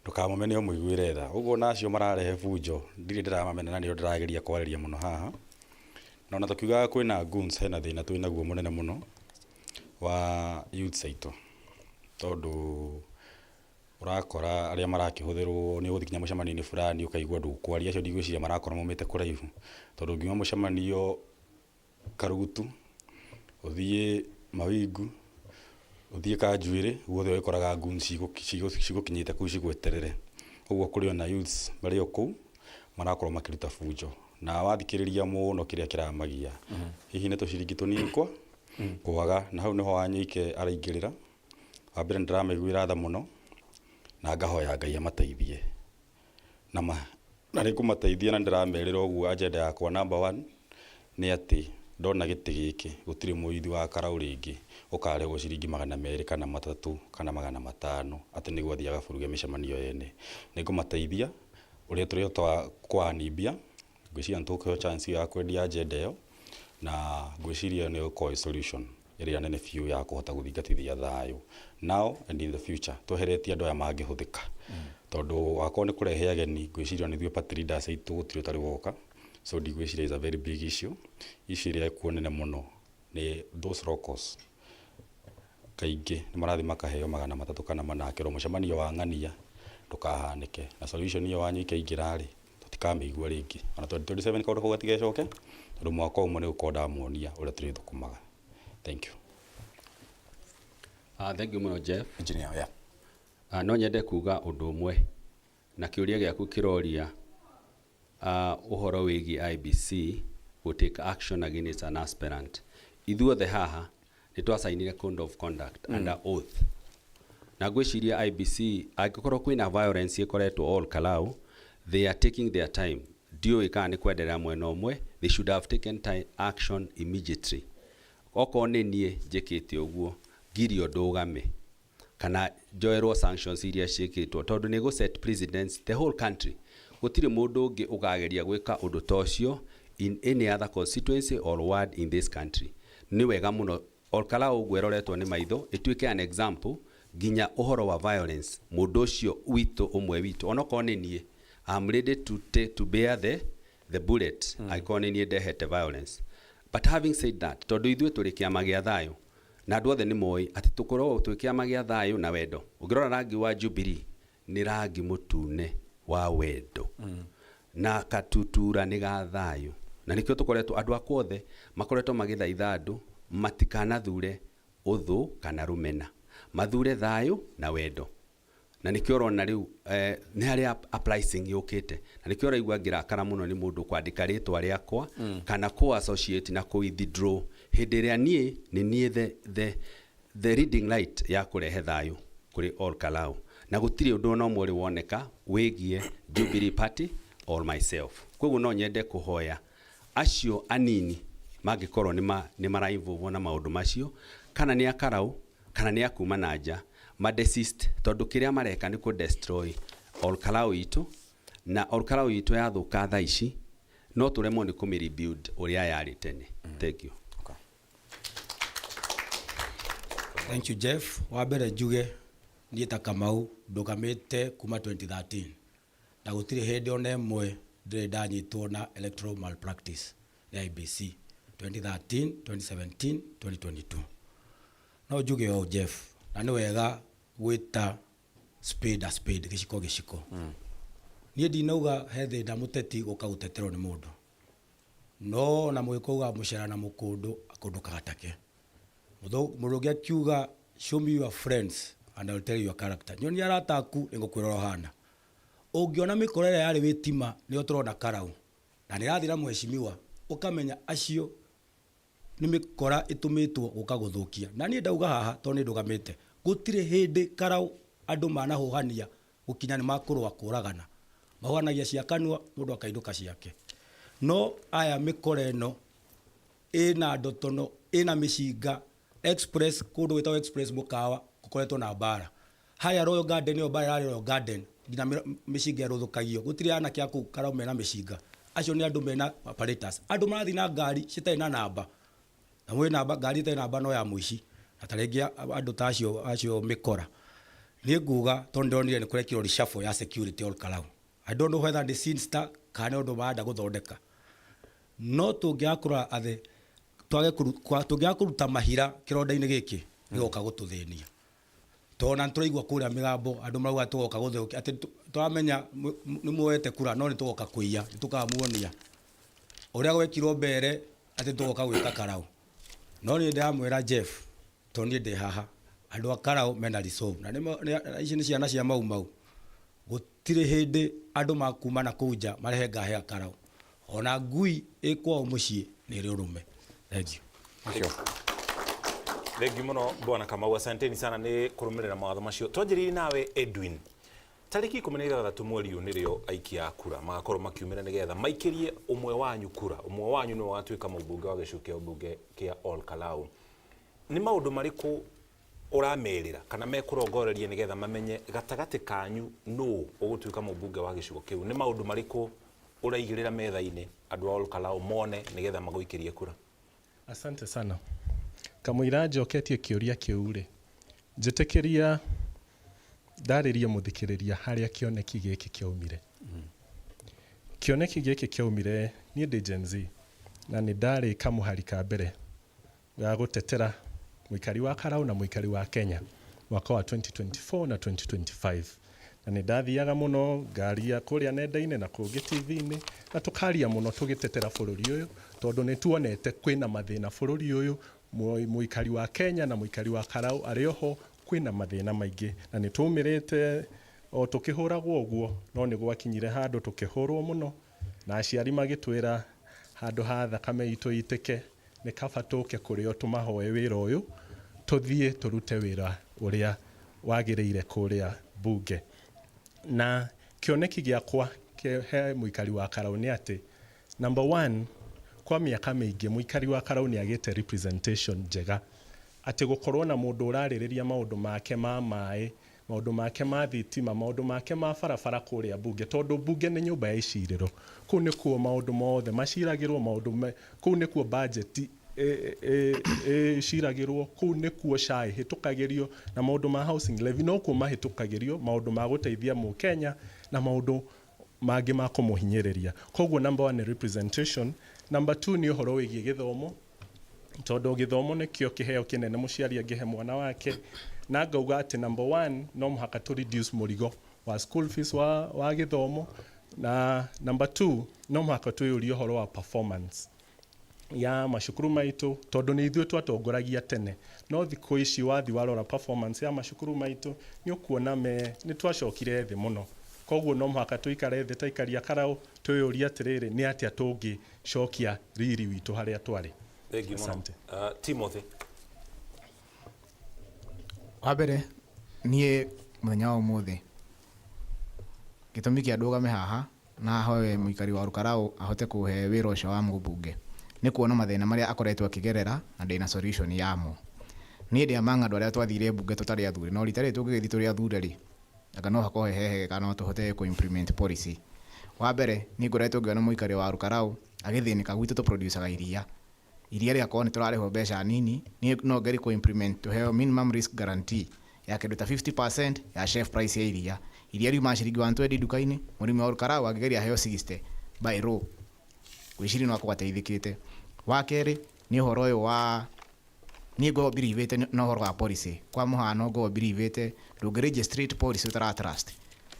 ndũkamũmene ũmũiguĩre tha. Ũguo nacio mararehe bunjo ndirĩ ndĩramamena na nĩo ndĩrageria kwarĩria mũno haha. Na ona tũkiugaga kwĩna goons, hena thĩna twĩnaguo mũnene mũno wa youths aitũ, tondũ ũrakora arĩa marakĩhũthĩrwo nĩ ũgũthikinya mũcemanio-inĩ fulani ũkaigua ndũkwaria, acio ndigwĩciria marakorwo maumĩte kũraihu, tondũ ngiuma mũcemanio Karugutu ũthiĩ Mawingu ũthiĩ Kanjuĩrĩ, guothe wĩkoraga goons cigũkinyĩte kũu cigweterere. Ũguo kũrĩ ona youths marĩ o kũu marakorwo makĩruta bunjo, na wathikĩrĩria mũno kĩrĩa kĩramagia hihi nĩ tũciringi tũnini kwaga, na hau nĩho Wanyike araingĩrĩra. Wa mbere nĩndĩramaiguĩra tha mũno na ngahoya Ngai amateithie, na nĩ kũmateithia na ndĩramerĩra ũguo. Agenda yakwa number 1 nĩ atĩ ndona gĩtĩ gĩkĩ gũtirĩ mũithi wa Karau rĩngĩ ũkarehwo ciringi 200 kana 300 kana 500 atĩ nĩguo athiaga buruge mĩcemanio yene. Nĩ ngũmateithia ũrĩa tũrĩ kwanibia, ngwĩciria nĩtũkũheo chance ya kwendia agenda ĩyo, na ngwĩciria nĩ ũkũhe solution ĩrĩa nene biũ ya kũhota gũthingatithia thayũ now and in the future. Tweheretie andũ aya mangĩhũthĩka, tondũ wakorwo nĩ kũrehe ageni, ngwĩciria nĩ ithuĩ party leaders aitũ gũtirĩ ũtarĩ woka, so ndigwĩciria is a very big issue. Issue ĩrĩa ĩkuo nene mũno nĩ those locals kaingĩ nĩ marathiĩ makaheo 300 kana 400 akerwo mũcemanio wa ng'ania ndũkahanĩke, na solution iyo Wanyike ingĩrarĩ tũtikamĩigua rĩngĩ ona 2027 kaũndũ kau gatigecoke, tondũ mwaka ũmwe nĩ gũkorwo ndamuonia ũrĩa tũrĩthũkũmaga. Thank you. Thank you mũno Jeff. Engineer, yeah. No nyende kuga ũndũ ũmwe na kĩũria gĩaku kĩroria ũhoro wĩgiĩ IEBC will take action against an aspirant. Ithuothe haha nĩ twasainire code of conduct under oath, na ngwĩciria IEBC angĩkorwo kwĩna violence ĩkoretwo all Kalau, they are taking their time. Ndiũĩ kana nĩ kwenderera mwena ũmwe, they should have taken action immediately. Okorwo nĩ niĩ njĩkĩte ũguo ngirio ndũgame kana njoerwo sanctions iria ciĩkĩtwo, tondũ nĩ set precedents the whole country. Gũtirĩ mũndũ ũngĩ ũkageria gwĩka ũndũ ta ũcio in any other constituency or ward in this country. Nĩ wega mũno Ol Kalou ũguo ĩroretwo nĩ maitho ĩtuĩke an example, nginya ũhoro wa violence mũndũ ũcio witũ ũmwe witũ onokorwo nĩ niĩ I'm ready to bear the bullet angĩkorwo nĩ niĩ ndehete violence. But having said that, tondũ ithuĩ tũrĩ kĩama gĩa thayũ na andũ othe nĩ moĩ atĩ tũkorwo twĩ kĩama gĩa thayũ na wendo. Ũngĩrora rangi wa Jubilee nĩ rangi mũtune wa wendo na katutura nĩ ga thayũ, na nĩkĩo tũkoretwo andũ akwa othe makoretwo magĩthaitha andũ matikanathure ũthũ kana rũmena, mathure thayũ na wendo. Na nĩkĩo ũrona rĩu nĩ harĩa uprising yũkĩte, na nĩkĩo ũraigua ngĩrakara mũno nĩ mũndũ kwandĩka rĩtwa rĩakwa kana associate na withdraw hĩndĩ ĩrĩa niĩ nĩ niĩ the leading light ya kũrehe thayũ kũrĩ Ol Kalou, na gũtirĩ ũndũ ona ũmwe woneka wĩgiĩ Jubilee Party or myself. Koguo no nyende kũhoya acio anini mangĩkorwo nĩ mara-involve na maũndũ macio, kana nĩ a Kalou kana nĩ a kuma na nja, ma-desist, tondũ kĩrĩa mareka nĩ kũ-destroy Ol Kalou itũ, na Ol Kalou itũ yathũka thaa ici no tũremwo nĩ kũmĩ-rebuild ũrĩa yarĩ tene. Thank you. Okay. Thank you Jeff. Wambere njuge niĩ ta Kamau ndũgamĩte kuma 2013 na gũtirĩ hĩndĩ ona ĩmwe ndĩrĩ ndanyitwo na electoral malpractice ya IEBC 2013, 2017, 2022. No njuge o Jeff, na nĩ wega gwĩta spade a spade, gĩciko gĩciko. Niĩ ndinauga he thĩna mũteti gũka gũteterwo nĩ mũndũ, no na mũgĩkauga mũcera na mũkũndũ akũndũ kagatake. Mũndũ ũngĩ akiuga show me your friends and I'll tell you your character. Nyoni arata aku nĩngũkwĩra ũhana. Ũngĩona mĩkora ĩrĩa yarĩ wĩtima nĩyo tũrona Kalou, na nĩ ĩrathira mheshimiwa, ũkamenya acio nĩ mĩkora ĩtũmĩtwo gũka gũthũkia. Na niĩ ndauga haha tondũ nĩ ndũgamĩte, gũtirĩ hĩndĩ Kalou andũ manahũhania gũkinya nĩ makũrũa kũragana, mahũhanagia cia kanua mũndũ akainũka ciake. No aya mĩkora ĩno ĩna ndotono, ĩna mĩcinga, express kũndũ gwĩtagwo express mũkawa gũkoretwo na mbara. Haya Royal Garden ĩyo mbara yarĩ Royal Garden, nginya mĩcinga ĩrũthũkagio, gũtirĩ anake a kũu Kalou mena mĩcinga. Acio nĩ andũ mena apparatus, andũ marathi na ngari citarĩ na namba, na mwĩ namba, ngari itarĩ namba no ya mũici, na ta rĩngĩ andũ ta acio mĩkora. Niĩ nguga tondũ ndĩronire nĩ kũrekirwo reshuffle ya security Ol Kalou. I don't know whether the scene star kana ũndũ marenda gũthondeka, no tũngĩakũra athe tũngĩaga kũruta mahira kĩronda-inĩ gĩkĩ gĩgoka gũtũthĩnia. Tona tũraigua kũrĩa mĩgambo andũ marauga tũgoka gũthũkia, atĩ tũramenya nĩ muoete kura no nĩ tũgoka kũiya, nĩ tũkamuonia ũrĩa gwekirwo mbere atĩ tũgoka gwĩka Kalou. No niĩ ndĩramwĩra Jeff, tondũ niĩ ndĩ haha, andũ a Kalou mena resolve, na ici nĩ ciana cia mau. Gũtirĩ hĩndĩ andũ makuma na kũu nja marehe ngahe ya Kalou. Ona ngui ĩkwao mũciĩ nĩ ĩrĩ ũrũme. Thank you. Thank you muno bwana Kamau, asanteni sana nĩ kũrũmĩrĩra mawatho macio. Twanjĩrĩrie nawe Edwin, tarĩki 13 mweri ũyũ nĩrĩo aikia kura magakorwo makiumĩra nĩgetha maikĩrie ũmwe wanyu kura, ũmwe wanyu nĩwe watuĩka mũmbunge wa gĩcigo kĩa ũmbunge kĩa Ol Kalou. Nĩ maũndũ marĩkũ ũramerĩra kana mekũrongoreria nĩgetha mamenye gatagatĩ kanyu nũ ũgũtuĩka mũmbunge wa gĩcigo kĩu? Nĩ maũndũ marĩkũ ũraigĩrĩra metha-inĩ andũ a Ol Kalou mone nĩgetha magũikĩrie kura? Asante sana. Kamũira njoketie kĩũria kĩu rĩ, njĩtĩkĩria ndarĩrie mũthikĩrĩria harĩa kĩoneki gĩkĩ kĩaumire. Kĩoneki gĩkĩ kĩaumire niĩ ndĩ Gen Z, na nĩ ndarĩ kamũhari ka mbere ga gũtetera mũikari wa Kalou na mũikari wa Kenya mwaka wa 2024 na 2025. Na nĩ ndathiaga mũno ngaria kũrĩa nenda-inĩ na kũngĩ TV-inĩ, na tũkaria mũno tũgĩtetera bũrũri ũyũ, tondũ nĩ tuonete kwĩna mathĩna bũrũri ũyũ, mũikari wa Kenya na mũikari wa Kalou arĩ oho kwĩna mathĩna maingĩ, na nĩ tũmĩrĩte o tũkĩhũragwo ũguo, no nĩ gwakinyire handũ tũkĩhũrwo mũno, na aciari magĩtwĩra handũ ha thakame itũ itĩke nĩ kaba tũke kũrĩ o tũmahoe wĩra ũyũ, tũthiĩ tũrute wĩra ũrĩa wagĩrĩire kũrĩa bunge. Na kĩoneki gĩakwa he mũikari wa Kalou nĩ atĩ, number one, kwa mĩaka mĩingĩ mũikari wa Kalou nĩ agĩte representation njega, atĩ gũkorwo na mũndũ ũrarĩrĩria maũndũ make ma maĩ, maũndũ make ma thitima, maũndũ make ma barabara kũrĩa bunge, tondũ bunge nĩ nyũmba ya icirĩro. Kũu nĩkuo maũndũ mothe maciragĩrwo, kũu nĩkuo budget ciragĩrwo, kũu nĩkuo SHA ĩhĩtũkagĩrio, na maũndũ ma housing levy no kuo mahĩtũkagĩrio, maũndũ ma gũteithia Mũkenya na maũndũ mangĩ ma kũmũhinyĩrĩria. Koguo number one nĩ representation. Number two nĩ ũhoro wĩgiĩ gĩthomo, tondũ gĩthomo nĩkĩo kĩheo kĩnene mũciari angĩhe mwana wake, na ngauga atĩ number one no mũhaka tũ reduce mũrigo wa school fees wa gĩthomo, na number two no mũhaka twĩyũrie ũhoro wa performance ya macukuru maitũ, tondũ nĩ ithuĩ twatongoragia tene, no thikũ ici wathi warora performance ya macukuru maitũ nĩ ũkuona nĩ twacokire thĩ mũno. Koguo no mũhaka tũikare thĩ ta aikari a Kalou twĩyũrie atĩrĩrĩ, nĩ atĩa tũngĩcokia riri witũ harĩa twarĩ. Thengi muno. Asante. Timothy. Wambere niĩ mũthenya wa ũmũthĩ gĩtũmi kĩa ndũgame haha na hoye mũikari wa Olkalau ahote kũhe wĩra ũcio wa mũmbunge nĩ kuona mathĩna marĩa akoretwo akĩgerera na ndĩna solution yamo. Niĩ ndĩ among andũ arĩa twathire mbunge tũtarĩ athure, no rita rĩrĩ tũngĩgĩthiĩ tũrĩ athure rĩ, anga no hakorwo hehega no tũhote kũ implement policy. Wa mbere niĩ ngoretwo ngĩona mũikari wa Olkalau agĩthĩnĩka gwitũ tũ-producaga iria rĩakorwo nĩ tũrarĩhwo mbeca nini, niĩ no ngeri kũ implement tũheo minimum risk guarantee ya kĩndũ ta 50% ya shelf price ya iria riuma ciringi 120 nduka-inĩ, mũrĩmi wa Olkalau angĩgeria aheo 60 by law, gwĩciria no akũgateithĩkĩte. Wa kerĩ nĩ ũhoro ũyũ wa niĩ ngoragwo believĩte na ũhoro wa policy. Kwa mũhano ngoragwo believĩte ndũngĩ-registrate policy ũtara trust.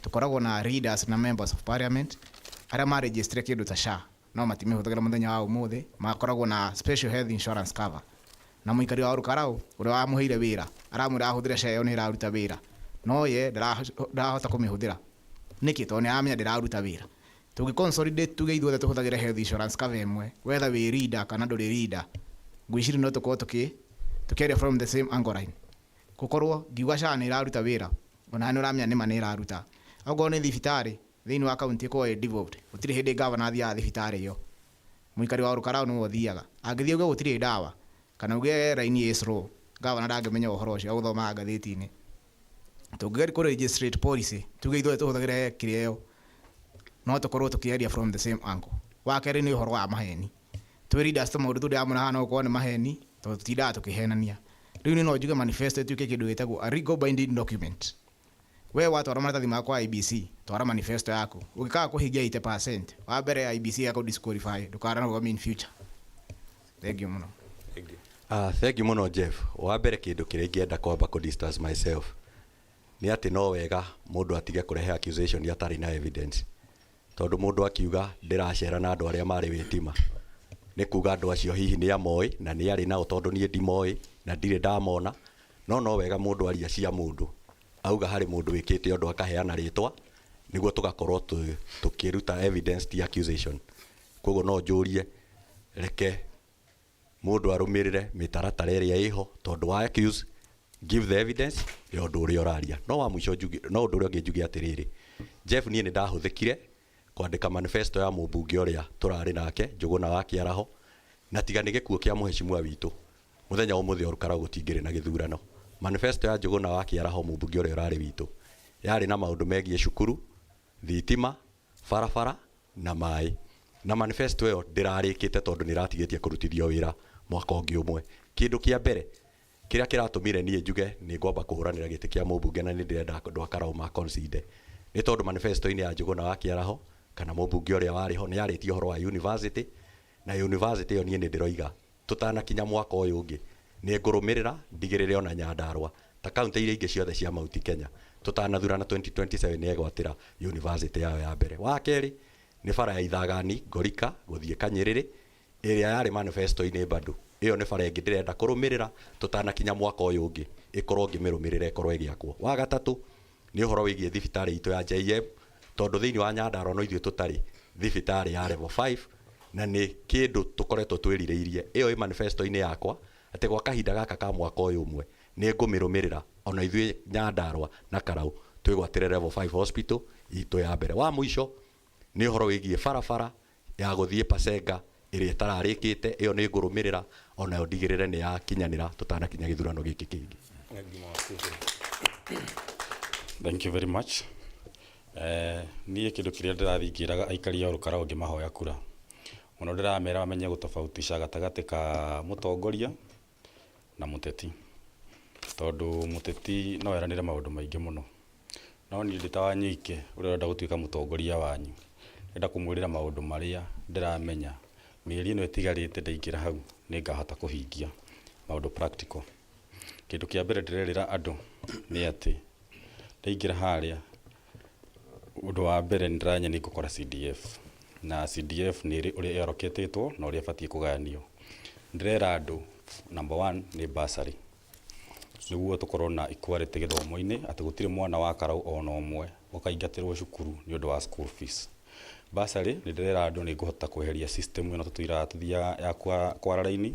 Tũkoragwo na leaders na members of parliament arĩa ma-registre kĩndũ ta SHA no matimĩhũthagĩra mũthenya wa ũmũthĩ, makoragwo na special health insurance cover. Na mũikari wa Olkalau ũrĩa wamũheire wĩra aramwĩra ahũthĩre SHA ĩyo nĩ ĩraruta wĩra, no ye ndarahota kũmĩhũthĩra nĩkĩ? Tondũ nĩaramenya ndĩraruta wĩra. Tũngĩ consolidate tuge ithuothe tũhũthagĩre health insurance cover ĩmwe, whether wĩ leader kana ndũrĩ leader, ngwĩciria no tũkorwo tũkĩaria from the same angle line. Gũkorwo ngiuga SHA nĩ ĩraruta wĩra, ona nĩ ũramenya nĩma nĩ ĩraruta. Okorwo nĩ thibitarĩ thĩinĩ wa kaunti ĩkorwo ĩ devolved, gũtirĩ hĩndĩ ngavana athiaga thibitarĩ ĩyo. Mũikari wa Olkalau nĩwe ũthiaga. Angĩthiĩ uge gũtirĩ ndawa kana uge raini ĩ slow, ngavana ndangĩmenya ũhoro ũcio agũthomaga ngathĩti-inĩ. Tũngĩgeria kũ-registrate policy tuge ithuothe tũhũthagĩre kĩrĩa ĩyo, no tũkorwo tũkĩaria from the same angle. Wa kerĩ nĩ ũhoro wa maheni. Twĩ leaders ta maũndũ tũrĩa haha no gũkorwo nĩ maheni tondũ tũtindaga tũkĩhenania. Rĩu niĩ no njuge manifesto ĩtuĩke kĩndũ gĩtagwo a legal binding document. We watwara maratathi makwa IEBC, twara manifesto yaku. Ũngĩkaga kũhingia 80%, wa mbere IEBC yako disqualify, ndũkararũgama in future. Thank you muno. Thank you muno Jeff. Wa mbere kĩndũ kĩrĩa ingĩenda kwamba kũ distance myself nĩ atĩ no wega mũndũ atige kũrehe accusation atarĩ na evidence. Tondũ mũndũ akiuga ndĩracera na andũ arĩa marĩ wĩtima, nĩ kuga andũ acio hihi nĩ amoi na nĩ arĩ nao tondũ niĩ ndimoi na ndirĩ ndamona, no wega mũndũ aria cia mũndũ auga harĩ mũndũ wĩkĩte ũndũ akaheana rĩtwa nĩguo tũgakorwo tũkĩruta evidence ti accusation. Koguo no njũrie reke mũndũ arũmĩrĩre mĩtaratara ĩrĩa ĩho, tondũ wa accuse give the evidence ya ũndũ ũrĩa ũraria. No wa mũico no ũndũ ũrĩa ũngĩ njuge atĩrĩrĩ, Jeff niĩ nĩ ndahũthĩkire kwandĩka manifesto ya mũmbunge ũrĩa tũrarĩ nake Njũgũna wa Kĩaraho, na tiga nĩ gĩkuũ kĩa mũhecimua witũ mũthenya ũmũthĩ Olkalau gũtingĩrĩ na gĩthurano. Manifesto ya Njũgũna wa Kĩaraho mũmbunge ũrĩa ũrarĩ witũ yarĩ na maũndũ megiĩ cukuru, thitima, barabara na maĩ. Na manifesto ĩyo ndĩrarĩkĩte tondũ nĩ ĩratigĩtie kũrutithio wĩra mwaka ũngĩ ũmwe. Kĩndũ kĩa mbere kĩrĩa kĩratũmire niĩ njuge nĩ ngwamba kũhũranĩra gĩtĩ kĩa mũmbunge na nĩ ndĩrenda andũ a Karau ma concede nĩ tondũ manifesto-inĩ ya Njũgũna wa Kĩaraho kana mũmbunge ũrĩa warĩ ho nĩ yarĩtie ũhoro wa university, na university ĩyo niĩ nĩ ndĩroiga tũtanakinya mwaka ũyũ ũngĩ nĩ ngũrũmĩrĩra ndigĩrĩre ona Nyandarua ta kaunti iria ingĩ ciothe cia Mount Kenya tũtanathurana 2027 nĩ egwatĩra university yao ya mbere. Wa kerĩ nĩ bara ya Ithagani Ngorika gũthiĩ Kanyĩrĩrĩ ĩrĩa yarĩ manifesto-inĩ bado. Ĩyo nĩ bara ĩngĩ ndĩrenda kũrũmĩrĩra tũtanakinya mwaka ũyũ ũngĩ ĩkorwo ngĩmĩrũmĩrĩra ĩkorwo ĩgĩakwo. Wa gatatũ nĩ ũhoro wĩgiĩ thibitarĩ itũ ya JM, tondũ thĩinĩ wa Nyandarua no ithuĩ tũtarĩ thibitarĩ ya level 5 na nĩ kĩndũ tũkoretwo twĩrirĩirie. Ĩyo ĩ manifesto-inĩ yakwa atĩ gwa kahinda gaka ka mwaka ũyũ ũmwe nĩ ngũmĩrũmĩrĩra ona ithuĩ Nyandarua na Karau twĩgwatĩre level 5 hospital itũ ya mbere. Wa mũico nĩ ũhoro wĩgiĩ barabara ya gũthiĩ Pasenga ĩrĩa ĩtararĩkĩte, ĩyo nĩ ngũrũmĩrĩra ona yo ndigĩrĩre nĩ yakinyanĩra tũtanakinya gĩthurano gĩkĩ kĩngĩ. Thank you very much. Niĩ kĩndũ kĩrĩa ndĩrathingĩraga aikari a Olkalau ngĩmahoya kura mũno ndĩramera mamenye gũtofautisha gatagatĩ ka mũtongoria na mũteti, tondũ mũteti no eranĩre maũndũ maingĩ mũno, no niĩ ndĩ ta Wanyike ũrĩa ũrenda gũtuĩka mũtongoria wanyu ndĩrenda kũmwĩrĩra maũndũ marĩa ndĩramenya mĩeri ĩno ĩtigarĩte ndaingĩra hau nĩ ngahota kũhingia maũndũ practical. Kĩndũ kĩa mbere ndĩrerĩra andũ nĩ atĩ ndaingĩra harĩa ũndũ wa mbere nĩ ndĩramenya nĩ ngũkora CDF, na CDF nĩ ũrĩa ĩroketetwo na ũrĩa batiĩ kũgayanio. Ndĩrera andũ number 1 nĩ bursary, nĩguo tũkorwo na equality gĩthomo-inĩ atĩ gũtirĩ mwana wa Karau ona ũmwe ũkaingatĩrwo cukuru nĩ ũndũ wa school fees. Bursary nĩ ndĩrera andũ nĩ ngũhota kweheria system ĩno tũthiaga ya kwara raini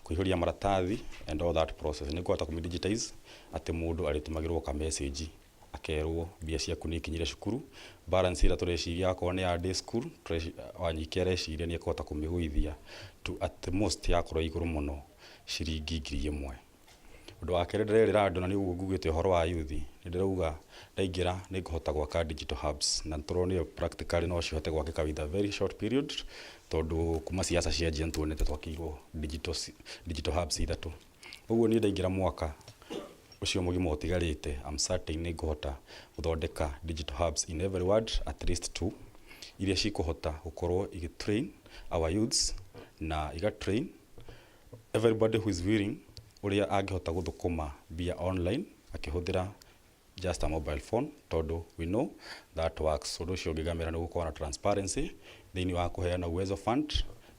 kuihuria maratathi and all that process ni kwata kumi digitize ati mundu aritumagirwo ka message akerwo bia ciaku ni kinyire cukuru balance ira tureciria akwa ni ya day school wanyikere ciria ni kwata kumiguithia to at most yakorwo iguru muno ciringi 1,000 undu wa kere ndirera andu na ni uguo ngugite horo wa youth ni ndirauga ndaingira ni ngahota gwaka digital hubs na turonio practically no cihote gwakika with a very short period tondu kuma siasa cia jentu nete twakirwo digital hubs ithatu uguo ni ndaingira mwaka ucio mugimo utigarite I'm certain ni ngahota guthondeka digital hubs in every ward at least 2 iria cikuhota gukorwo igitrain our youths na igatrain everybody who is willing uria angihota guthukuma via online akihuthira just a mobile phone tondu we know that works undu ucio ngigamira ni gukorwo na transparency thini wa kuheana uwezo fund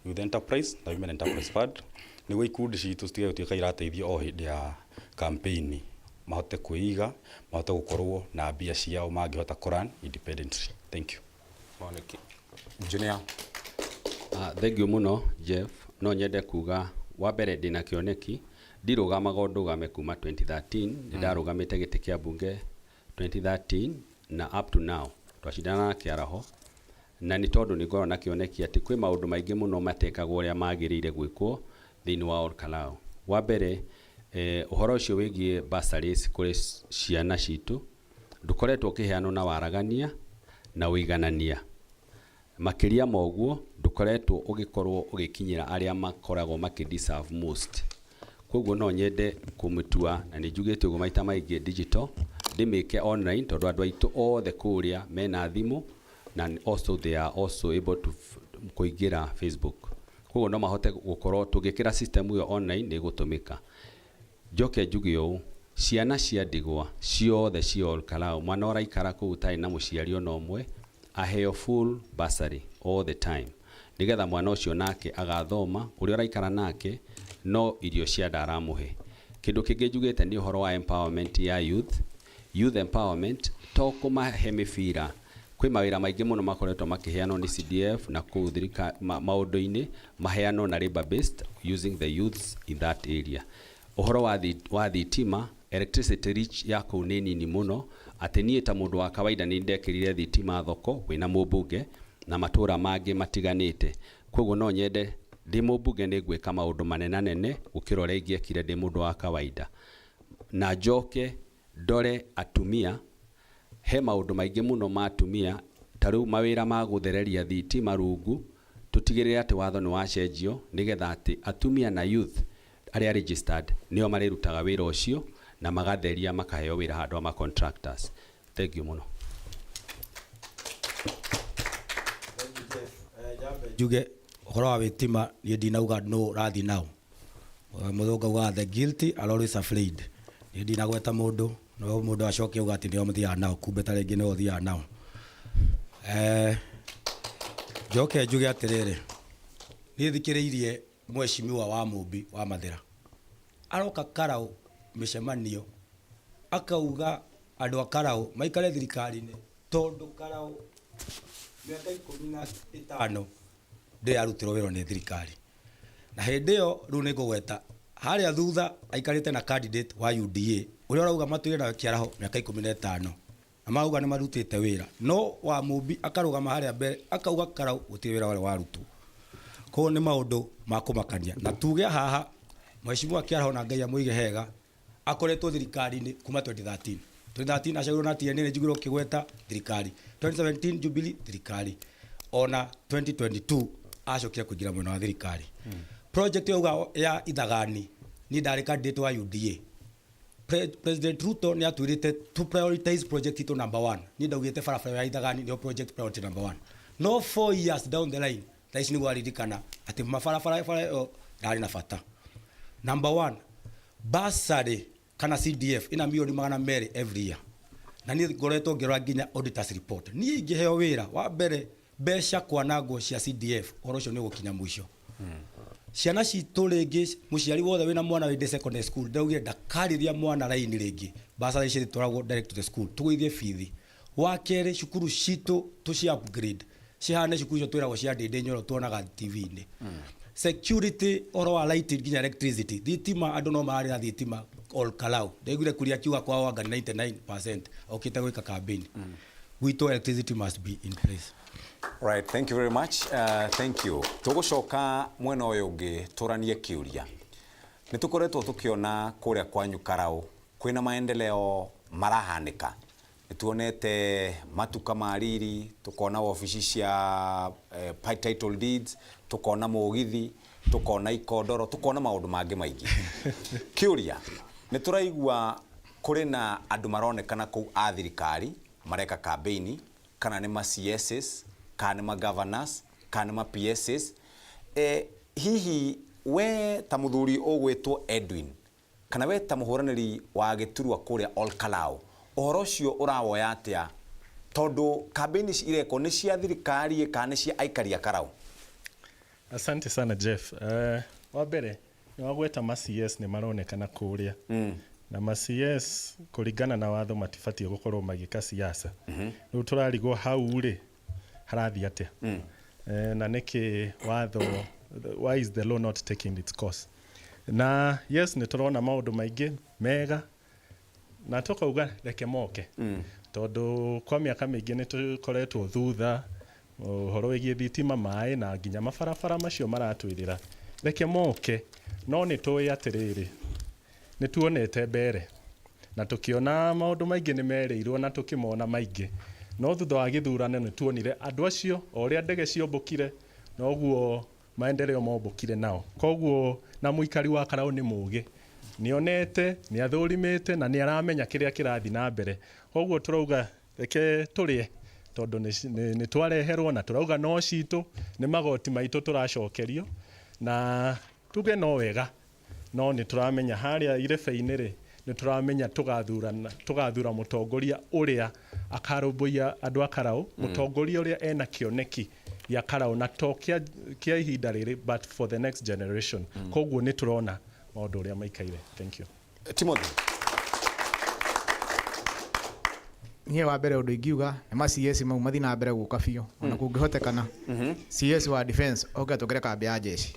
youth enterprise na women enterprise fund ni ikundi citu citige gutuika irateithia o hindi ya campaign mahote kuiga mahote gukorwo na bia ciao mangihota kuran independently. Thank you. Moneki Junior. Thank you muno Jeff. No nyende kuga wa mbere ndina kioneki ndirugamaga ndugame kuma 2013 ndarugamite giti kia bunge 2013 na up to now twashindana na kiaraho na ni tondu ni ngorwo na kioneki ati kwi maundu maingi muno matekagwo uria magirire gwikwo thini wa Olkalau. Wa mbere uhoro ucio wigie bursaries kuri ciana citu ndukoretwo kiheano na waragania na uiganania makiria moguo ndukoretwo ugikorwo ugikinyira aria makoragwo makideserve most. Koguo no nyende kumutua na ni njugite uguo maita maingi digital ndimike online tondu andu aitu othe kuria mena thimu na also they are also able to kuingira Facebook. Koguo no mahote gukorwo tugikira system yo online ni gutumika. Njoke njuge ũũ ciana cia ndigwa ciothe cia Olkalau mwana ũraikara kũu ũtarĩ na mũciari ona ũmwe aheo full bursary all the time nigetha mwana ũcio nake agathoma ũrĩa ũraikara nake no irio cia ndaramũhe. Kĩndũ kĩngĩ njugĩte nĩ ũhoro wa empowerment ya youth empowerment to kũmahe mĩbira kwĩ mawĩra maingĩ mũno makoretwo makĩheanwo nĩ CDF na kũu maũndũ-inĩ maheanwo na labor based using the youths in that area. Uhoro wa thitima electricity reach yako nĩ nini muno atĩ niĩ ta mũndũ wa kawaida nĩ ndekĩrire thitima thoko wĩna mũmbunge na matũra mangĩ matiganĩte. Koguo no nyende ndĩ mũmbunge nĩ ngwĩka maũndũ manenanene gũkĩra ũrĩa ingĩekire ndĩ mũndũ wa kawaida na njoke ndore atumia he maũndũ maingĩ muno ma atumia ta rĩu mawĩra ma gũthereria thitima rungu tutigĩrĩre atĩ watho nĩ wacenjio nigetha atĩ atumia na youth aria registered nio marerutaga wira ucio na magatheria makaheo wira handu ama contractors. Thank you muno. Juge uhoro wa witima ni ndinauga no rathi now muthunga uga the guilty are always afraid ni ndinagweta mundu no mundu acoke uga ati nio muthia now kumbe ta ringi no thia now njoke njuge atiriri ni thikiriirie mweshimiwa wa Mumbi wa Mathira aroka Karau mishemanio akauga andu a Karau maikare thirikari-ini tondu Karau miaka 15 ndi arutirwo wira ni thirikari na hindi yo riu ni ngugweta haria thutha aikarite na candidate wa UDA uria urauga matwire na kiaraho miaka 15 na mauga ni marutite wira no wa Mumbi akarugama haria mbere akauga Karau gutire wira wale warutwo ko ni maundu makumakania na tuge haha mheshimiwa kiaraho na Ngai amuige hega akoretwo thirikari-ini kuma 2013 acagirwo na TNA ni njugirwo kigweta thirikari 2017 Jubilee thirikari ona 2022 acokire kuingira mwena wa thirikari project ya Ithagani ni ndari candidate wa UDA President Ruto ni atwirite to prioritize project ito number 1 ni ndaugite barabara ya Ithagani ni project priority number 1 no 4 years down the line thaisi ni gwaririkana ati mabarabara yo ndari na bata. Number 1 bursary kana CDF ina milioni 200 every year na ni ngoretwo ngirwa nginya auditors report ni ingiheo wira wa mbere besha kwanagwo cia CDF orocio ni gukinya mwisho ciana citu ringi muciari wothe wina mwana winde secondary school ndaugire ndakarithia mwana raini ringi bursary ici twaragwo direct to the school tuguithie fithi wa kere cukuru citu tuci upgrade cihane cukuru icio twiragwo cia ndinde nyoro tuonaga TV-ini security oro wa light nginya electricity thitima andu no mararira thitima all kalau ndaiguire kuria kiuga kwao anga 99% okite gwika campaign gwito electricity must be in place. Right, thank you very much. Thank you. Tugucoka mwena uyu ungi turanie kiuria. Nitukoretwo tukiona kuria kwanyu Karau kwina maendeleo marahanika. Nituonete matuka mariri, tukona ofici cia title deeds, tukona mugithi, tukona ikodoro, tukona maundu mangi maingi. Kiuria, nituraigua kuri na andu maronekana ku a thirikari mareka campaign kana ni ma CSs, kana ni ma governors, kana ni ma PSs. Hihi we ta muthuri ugwitwo Edwin kana we ta muhuraniri wa giturwa kuria Olkalau uhoro cio urawoya atia tondu campaign ireko ni cia thirikari kana cia aikari a Karau? Asante sana Jeff. Wa mbere ni wagweta ma CS ni maronekana kuria na ma CS kuringana na watho matibatie gukorwo magika siasa. Riu turarigwo hau ri harathi atia na niki watho, why is the law not taking its course? Na yes ni turona maundu maingi mega na tukauga reke moke tondu kwa miaka mingi ni tukoretwo thutha uhoro wigie thitima mai na nginya mabarabara macio maratwirira reke moke no ni tuwi atiriri ni tuonete mbere na tukiona maundu maingi ni mereirwo na tukimona maingi no thutha wa githurano ni tuonire andu acio oria ndege ciombukire noguo maendeleo mombukire nao koguo na muikari wa Karau ni mugi nionete ni athurimite na ni aramenya kiria kirathi na mbere koguo turauga reke turie tondu ni twareherwo na turauga no citu ni magoti maitu turacokerio na tuge no wega no ni turamenya haria irebe-ini ri ni turamenya tugathura mutongoria uria akarubuia andu a Karau mutongoria uria ena kioneki ya Karau na tokia kia ihinda riri but for the next generation koguo ni turona maundu uria maikaire. Thank you. Timothy, nie wa mbere undu ingiuga ni ma CS mau mathi na mbere guka biu ona kungihotekana CS wa defense oka tugere kambi ya jeshi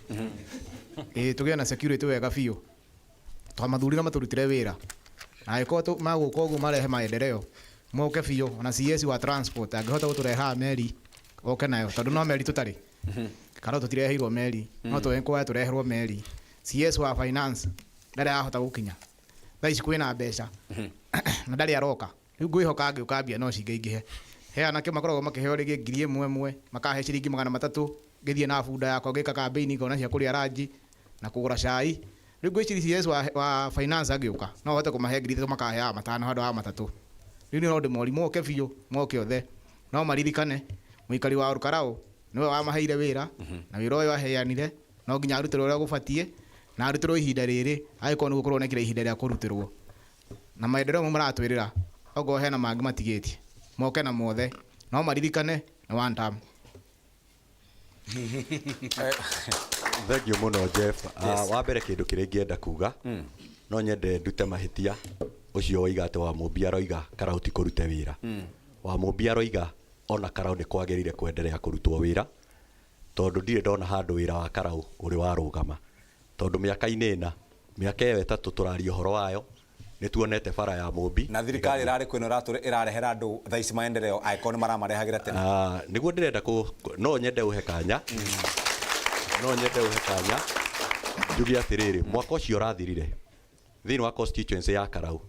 tugie na security wega biu twamathuri na maturutire wira na iko maguka uguo marehe maendeleo moke biu ona CS wa transport angihota gutureha meri oke nayo tondu no meri tutari Karau tutirehirwo meri no twekwa tureherwo meri. CS wa finance ndari ahota gukinya thaici kwina mbeca na ndari aroka riu ngwihoka ngiukambia no cingeingĩhe he anake makoragwo makĩheo rĩngĩ 1,000 makahe ciringi 300 ngĩthiĩ na bunda yakwa ngĩka campaign ngona cia kũrĩa ranji na kũgũra cai. Riu ngwĩciria CS wa finance angĩũka no hote kũmahe 3,000 makahe ya 5 handũ ha 3. Riu nĩ ũndũ mũri moke biũ moke othe no maririkane mũikari wa Karau niwe wamaheire wĩra na wĩra ũyũ aheanire no nginya arutirwo ũrĩa gũbatie na arutirwo ihinda rĩrĩ agĩkorwo nĩ gũkorwo nekire ihinda rĩa kũrutirwo na maendeleo maratwĩrĩra ogo hena mangi matigĩtie moke na mothe no maririkane na one time. Thank you muno Jeff. Wa mbere kindu kire ngienda kuga no nyende ndute mahitia ucio oiga ate wa Mumbi aroiga Karau ti kurute wira. Wa Mumbi aroiga ona Karau ni kwagirire kuendelea kurutwo wira tondu ndire ndona handu wira wa Karau uri warugama tondu miaka-ini ina miaka iyo etatu turaria horo wayo ni tuonete bara ya Mumbi na thirikari irari kwino rature irarehera andu thaici maendeleo aikoni maramarehagira tene niguo ndirenda no nyende uhe kanya njugi atiriri mwaka ucio rathirire thiini wa constituency ya Karau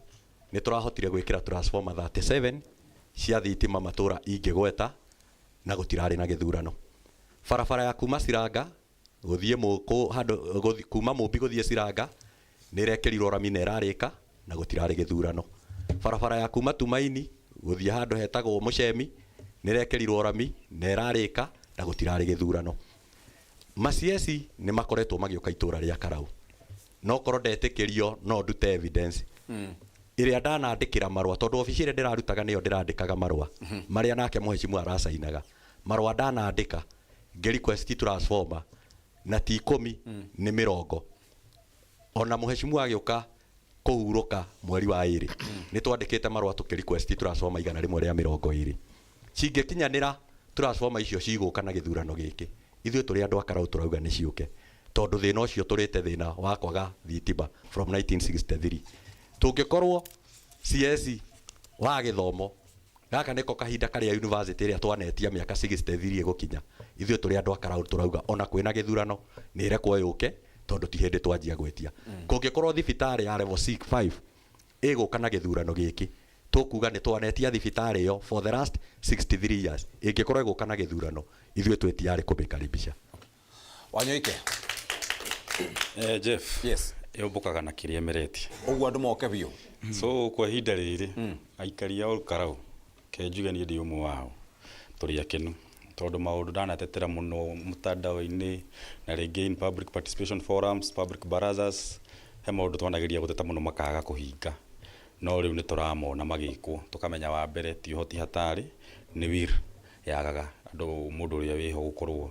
ni turahotire gwikira transformer 37 cia thitima matura ingigweta na gutirari na githurano. Barabara ya kuma Siranga guthie muko handu kuma Mumbi guthie Siranga ni rekerirwo rami na irarika na gutirari githurano. Barabara ya kuma Tumaini guthie handu hetagwo Mucemi ni rekerirwo rami na irarika na gutirari githurano. Maciesi ni makoretwo magioka itura ria Karau no korwo ndetikirio no ndute evidence iria ndanandikira marua tondu ofici ire ndirarutaga niyo ndirandikaga marua maria nake muhecimu aracainaga marua ndanandika nge request transformer na ti 10 ni 20 ona muhecimu agioka kuhuruka mweri wa 2 ni twandikite marua tuki request transformer 120 cingikinyanira transformer icio ciguka na githurano giki ithuĩ tũrĩ andũ a Karau turauga nĩ ciũke tondu thina ucio turite thina wa kwaga thitima from 1963 tungikorwo CS wa githomo gaka niko kahinda karia university ria twanetia miaka 63 gukinya ithuĩ tũrĩ andũ a Karaũ turauga ona kwĩna gĩthurano nĩ rekwo yũke tondu ti hĩndĩ twanjia gwĩtia kũngĩkorwo thibitarĩ ya level 5 ĩgũka na gĩthurano gĩkĩ tukuga nĩ twanetia thibitarĩ ĩyo for the last 63 years ĩngĩkorwo ĩgũka na gĩthurano ithuĩ twĩtiarĩ kũmĩkaribisha. Wanyoike. Jeff. Yes. Yũmbũkaga na kĩrĩa emeretie. Ũguo andũ moke biũ. So kwa ihinda rĩrĩ aikari a Karaũ kenjuge niĩ ndĩ ũmwe wao tũrĩ akenu tondũ maũndũ ndanatetera mũno mũtandao-inĩ na rĩngĩ in public participation forums, public barazas, he maũndũ twanageria gũteta mũno makaga kũhinga, no rĩu nĩ tũramona magĩkwo tũkamenya wa mbere ti ũhoti hatarĩ nĩ wir yagaga andũ mũndũ ũrĩa wĩho gũkorwo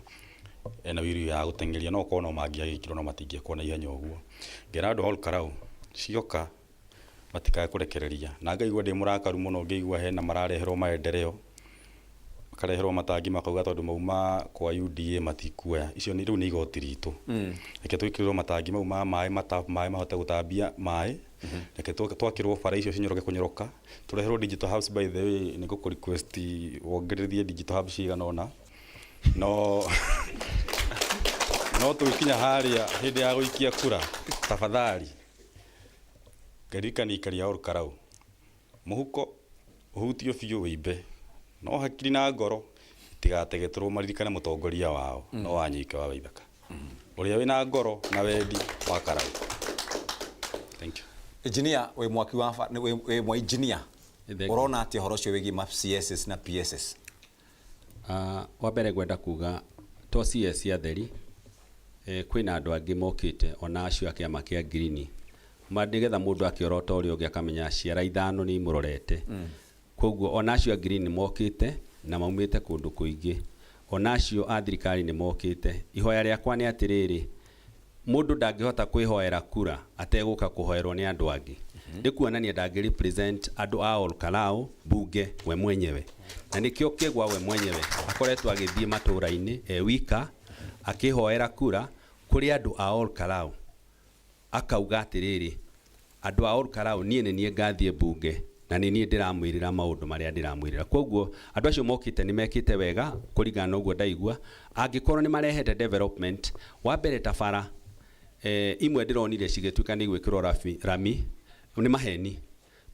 ena wiri ya gũtengeria no korwo no mangĩagĩkirwo no matingĩekwo na ihenya ũguo. Ngera andũ a Karaũ cioka matikae kũrekereria na ngaigua ndĩ mũrakaru mũno ngĩigua hena marareherwo maendeleo makareherwo matangi makauga tondũ mauma kwa UDA matikuoya icio nĩ rĩu nĩ igoti ritũ reke twĩkĩrĩrwo matangi mau ma maĩ mahote gũtambia maĩ reke twakĩrwo bara icio cinyoroke kũnyoroka tũreherwo digital hubs. By the way nĩ gũkũ request wongererithie digital hubs cigana ũna no tũkinya harĩa hĩndĩ ya gũikia kura tafadhali ngeririkania aikari a Karaũ mũhuko ũhutio biũ wĩimbe no hakiri na ngoro itigategetũrwo maririkane mũtongoria wao no Wanyoike wa Waithaka ũrĩa wĩna ngoro na wendi wa Karaũ. Thank you. Engineer we mwaki wa we mwa engineer urona ati horo cio wigi map CSS na PSS. Wa mbere gwenda kuga to CS atheri kwĩna andũ angĩ mokĩte ona acio a kĩama kĩa Green mandigetha mũndũ akĩorota ũrĩa ũngĩ akamenya ciara ithano nĩ imũrorete koguo ona acio a Green mokĩte na maumĩte kũndũ kũingĩ ona acio a thirikari nĩ mokĩte. Ihoya rĩakwa nĩ atĩrĩrĩ mũndũ ndangĩhota kwĩhoera kura ategũka kũhoerwo nĩ andũ angĩ ndĩkuonania ndangĩ represent andũ a Karaũ bunge we mwenyewe na nĩkĩo kĩgwa we mwenyewe akoretwo agĩthiĩ matũra-inĩ wika akĩhoera kura kũrĩ andũ a Karaũ akauga atĩrĩrĩ andũ a Karaũ niĩ nĩ ngathiĩ bunge na nĩ niĩ ndĩramwĩrĩra maũndũ marĩa ndĩramwĩrĩra. Koguo andũ acio mokĩte nĩ mekĩte wega kũringana na ũguo ndaigua angĩkorwo nĩ marehete development wa mbere ta bara imwe ndĩronire cigĩtuĩka nĩ gwĩkĩrwo rami nĩ maheni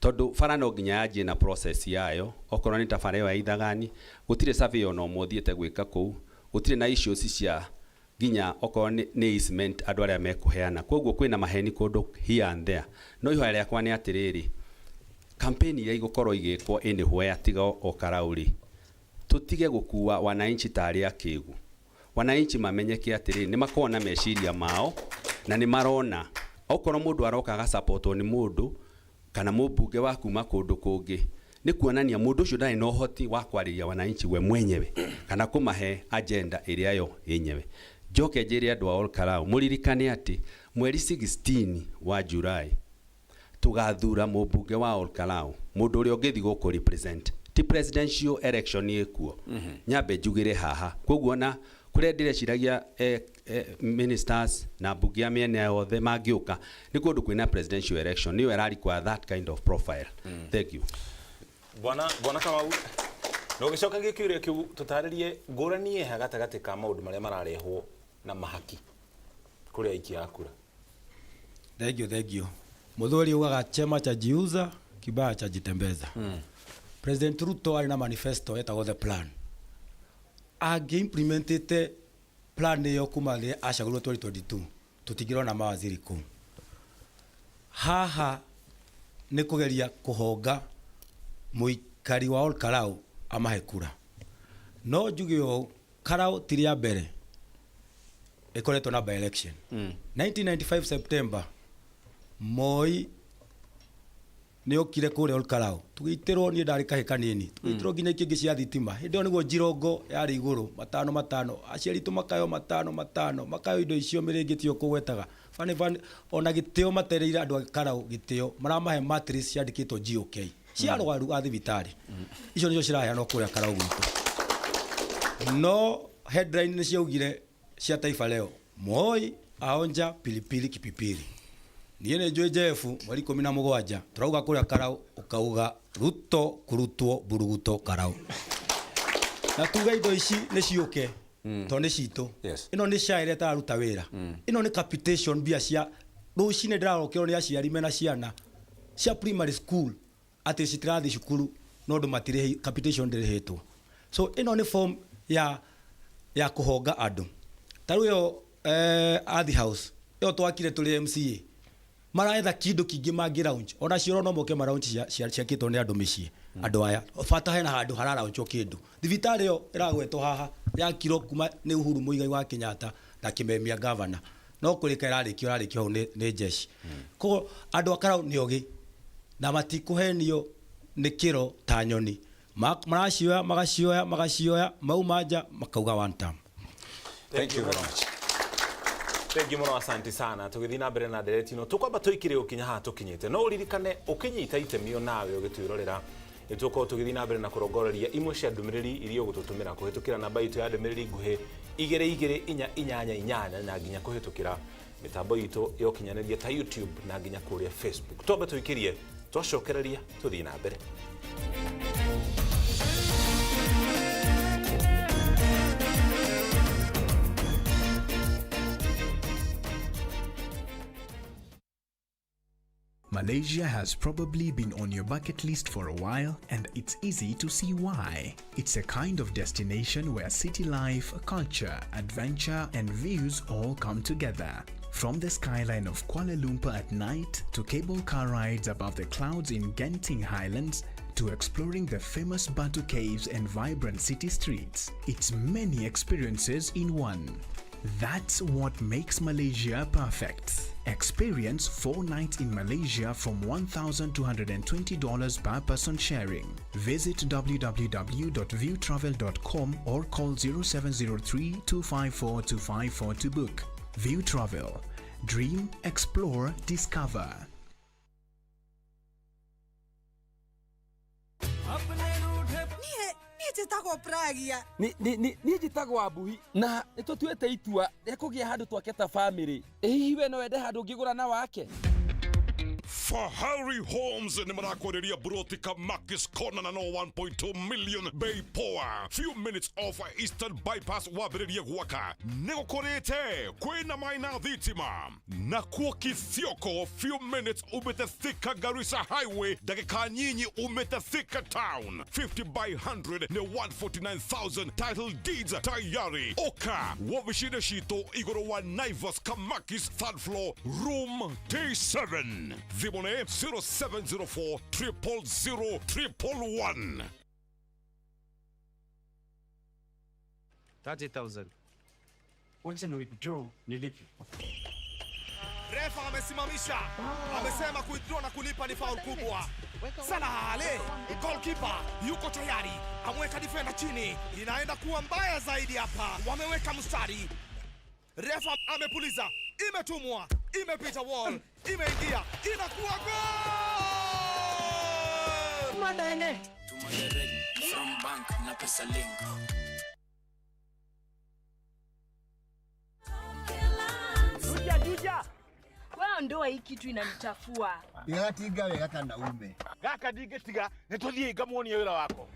tondu bara no nginya yanjie na process yayo okorwo nĩ ta bara ĩyo ya Ithagani gũtirĩ survey ona ũmwe ũthiĩte gwĩka kũu gũtirĩ na issues cia ginya okorwo nĩ easement andũ arĩa mekũheana koguo kwĩna maheni kũndũ here and there. No ihoya rĩakwa nĩ atĩrĩrĩ campaign iria igũkorwo igĩkwo anywhere tiga o Karaũ rĩ tũtige gũkua wananchi tarĩ akĩgu. Wananchi mamenyeke atĩrĩrĩ nĩ makorwo na meciria mao na nĩ marona okorwo mũndũ aroka agasupport nĩ mũndũ kana mũmbunge wa kuma kũndũ kũngĩ nĩ kuonania mũndũ ũcio ndarĩ na ũhoti wa kwarĩria wananchi we mwenyewe kana kũmahe agenda ĩrĩa yo yenyewe. Njoke njĩre andũ a Karaũ mũririkane atĩ mweri 16 wa Julai tugathura mũmbunge wa Karaũ mũndũ ũrĩa ũngĩthi gũkũ represent ti presidential election ĩkuo nyambe njugĩre haha koguo na kũrĩa ndĩreciragia ministers na mbunge ya mĩena yothe mangĩũka nĩ kũndũ kwĩna presidential election nĩyo ĩrarikwa that kind of profile. Thank you. Bwana Kamau no gĩcokagia kĩũria kĩu tũtarĩrie ngũrani ĩha gatagatĩ ka maũndũ marĩa mararehwo na mahaki kũrĩa aikia kura. Thank you. Muthuri ugaga chema cha jiuza kibaya cha jitembeza. President Ruto alina manifesto etagwo the plan. Implemented plan yo kuma le ashagurwo 2022 tutigirwo na mawaziri kuu. Haha nĩ kũgeria kũhonga mũikari wa Karaũ amahe kura. No njuge o Karaũ tiria mbere ĩkoretwo na by election 1995 September Moi nĩ okire kũrĩa Karaũ tũgĩitĩrwo niĩ ndarĩ kahĩ kanini tũgĩitĩrwo nginya ikĩngĩ cia thitima hĩndĩ ĩyo nĩguo Jirongo yarĩ igũrũ matano aciari tu makayo matano makayo indo icio mĩrĩngĩtio kũgwetaga fani ona gĩtĩo matereire andũ a Karaũ gĩtĩo maramahe matrix ciandĩkĩtwo GOK cia arwaru a thibitarĩ icio nĩcio ciraheanwo kũrĩa Karaũ gwitũ. No headline nĩ ciaugire cia Taifa Leo Moi aonja pilipili kipipili. Niĩ nĩ njũĩ Jeff mweri 17 turauga kũrĩa Karau ukauga ruto kurutwo buruguto Karau. Na tuga indo ici nĩ ciũke to nĩ citũ. Ĩno nĩ shaire tararuta wĩra. Ĩno nĩ capitation bia cia rũcinĩ ndĩrarokĩrwo nĩ aciari mena ciana cia primary school atĩ citirathi cukuru no ndũ matirĩ capitation ndĩrĩhĩtwo. So ĩno nĩ form ya kũhonga andũ. Tarũ yo Athi House yo twakire tũrĩ MCA maraetha kindu kingi mangi launch ona cio no moke maraunch ciakitwo ni andu micii andu aya bata hena handu hararaunchwo kindu thibitari yo iragwetwo haha ya kiro kuma ni Uhuru Muigai wa Kenyatta na Kimemia governor no kurika irarikio ni jeshi ko andu akarau ni ogi na matikuhenio ni kiro ta nyoni magacioya mau manja makauga one time. Thank you very much. Thank you muno, asante sana. Tugithii na mbere na ndereti no tukwamba tuikire ukinya ha tukinyite no uririkane ukinyita itemio nawe ugitwirorera nituko tugithii na mbere na kurongoreria imwe cia ndumiriri iria ugututumira kuhitukira namba itu ya ndumiriri nguhe 2244 na nginya kuhitukira mitambo itu yokinyaniria ta YouTube na nginya kuria Facebook. Twamba tuikirie twacokereria tuthii na mbere. Malaysia has probably been on your bucket list for a while, and it's easy to see why. It's a kind of destination where city life, culture, adventure, and views all come together. From the skyline of Kuala Lumpur at night, to cable car rides above the clouds in Genting Highlands, to exploring the famous Batu Caves and vibrant city streets. It's many experiences in one. That's what makes Malaysia perfect. Experience 4 nights in Malaysia from $1,220 per person sharing. Visit www.viewtravel.com or call 0703-254-254 to book. View Travel. Dream, explore, discover. Njitagwo Pragia. Ni njitagwo Abuhi na nitutuete itua ria kugia handu twake ta family. Hihi we no wende handu ngigura na wake? Fahari Homes ni marakoreria Brotika Makis Corner na no 1.2 million Bay Power. Few minutes off Eastern Bypass wabireria gwaka. Negokorete kwina maina thitima. Na kuo Kithioko few minutes umete Thika Garissa Highway dakika nyinyi umete Thika Town. 50 by 100 ne 149,000 title deeds tayari. Oka wabishide shito igoro wa Naivas Kamakis third floor room T7. Vibone 0704 000 111. 30,000. Wacha ni withdraw nilipe. Refa amesimamisha. Amesema withdraw na kulipa ni foul kubwa. Salah Ale, goalkeeper yuko tayari. Amweka defender chini. Inaenda kuwa mbaya zaidi hapa. Wameweka mstari. Refa amepuliza. Imetumwa. Imepita wall. Imeingia. Inakuwa goal! Madene. Tuma direct from bank na pesa link. Juja. Wewe ndoa hii kitu inanichafua. Igatiga wega kana ume. Gaka ndigetiga nituthie ngamuonie wira wako.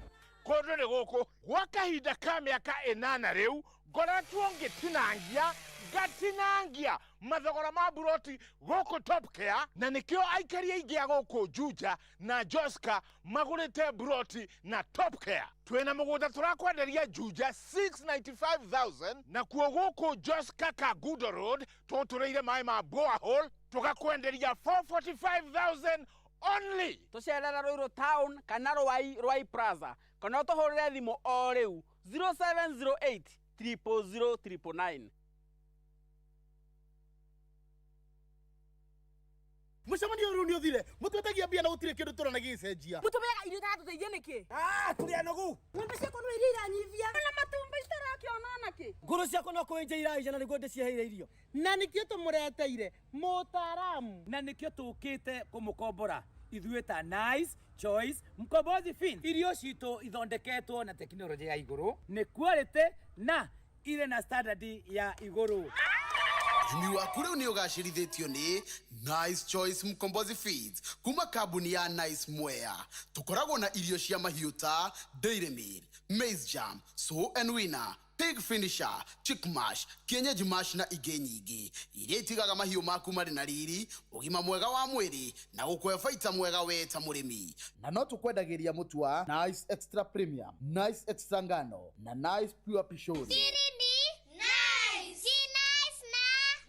Kondo ni guku gwakahinda ka miaka 8 riu ngoretwo ngitinangia gatinangia mathogora ma buroti guku Top Care na nikio aikari aingi a guku Juja na Joska magurite buroti na Top Care. Twena mugunda turakwenderia Juja 695,000 na kuo guku Joska Kagudo Road tutureire mai ma borehole tugakwenderia 445,000 only. Tucerera Ruiru Town kana Rwai Plaza kana tuhurire thimu o riu 0708 000 999. Mucemania uru ni uthire mutwetagia bia na gutire kindu turanagicenjia Mutumeaga irio ta tuteithie niki? turi anogu Ng'ombe ciakwa no iria iranyivia na matumba itarakĩona naki? nguru ciakwa no kwenja iraija na niguo ndicieheire irio na nikio tumureteire mutaramu na nikio tukite kumukombora ithuĩ ta Nice Choice Mkombozi Fins. Irio citũ ithondeketwo na teknolojia ya igũrũ, nĩ quality na ile na standard ya igũrũ. Urimi waku riu ni ugacirithitio ni Nice Choice Mkombozi Feeds kuma kambuni ya Nice Mwea. Tukoragwo na irio cia mahiũ ta Dairy Meal, Maize Jam, So and Winner, Pig Finisher, Chick Mash, Kienyeji Mash na ingĩ nyingĩ iria itigaga mahiũ maku marĩ na riri, ũgima mwega wa mwĩrĩ na gũkũhe baita mwega we ta mũrĩmi. Na no tukwendagĩria mũtu wa Nice Extra Premium, Nice Extra Ngano na Nice Pure Pishori. Nice na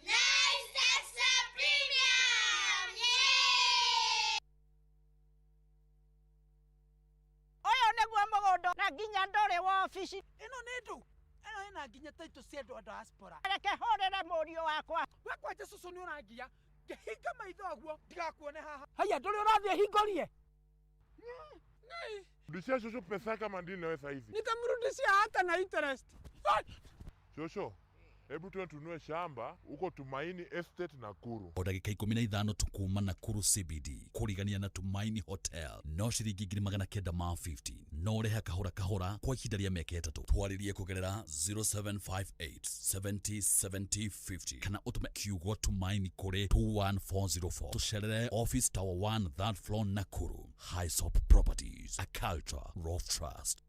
Nice Extra Premium. Oyo nĩguo mũgũnda na nginya ndũrĩ wa ofici. Ĩno nĩ ndu. Ĩno hena nginya taito cia andũ a diaspora. Reke hũrĩre mũriũ wakwa. Wekwa Jesũ nĩ ũrangia. Ngĩhinga maitho ũguo ndigakuone haha. Haya ndũrĩ ũrathiĩ hingorie. Rudishia Shosho pesa kama ndini nawe saizi. Nitamrudishia hata na interest. Shosho, hebu tununue shamba huko Tumaini Estate Nakuru. O ndagĩka 15 tukuma Nakuru CBD kũrigania na Tumaini Hotel no ciringi 950 no reha kahora kwa ihinda rĩa mĩaka 3. Twarĩrie kũgerera 0758 70 70 50 kana ũtume kiugo Tumaini kũrĩ 21404. Tucerere Office Tower 1 3rd floor Nakuru. Highsop Properties, a culture of trust.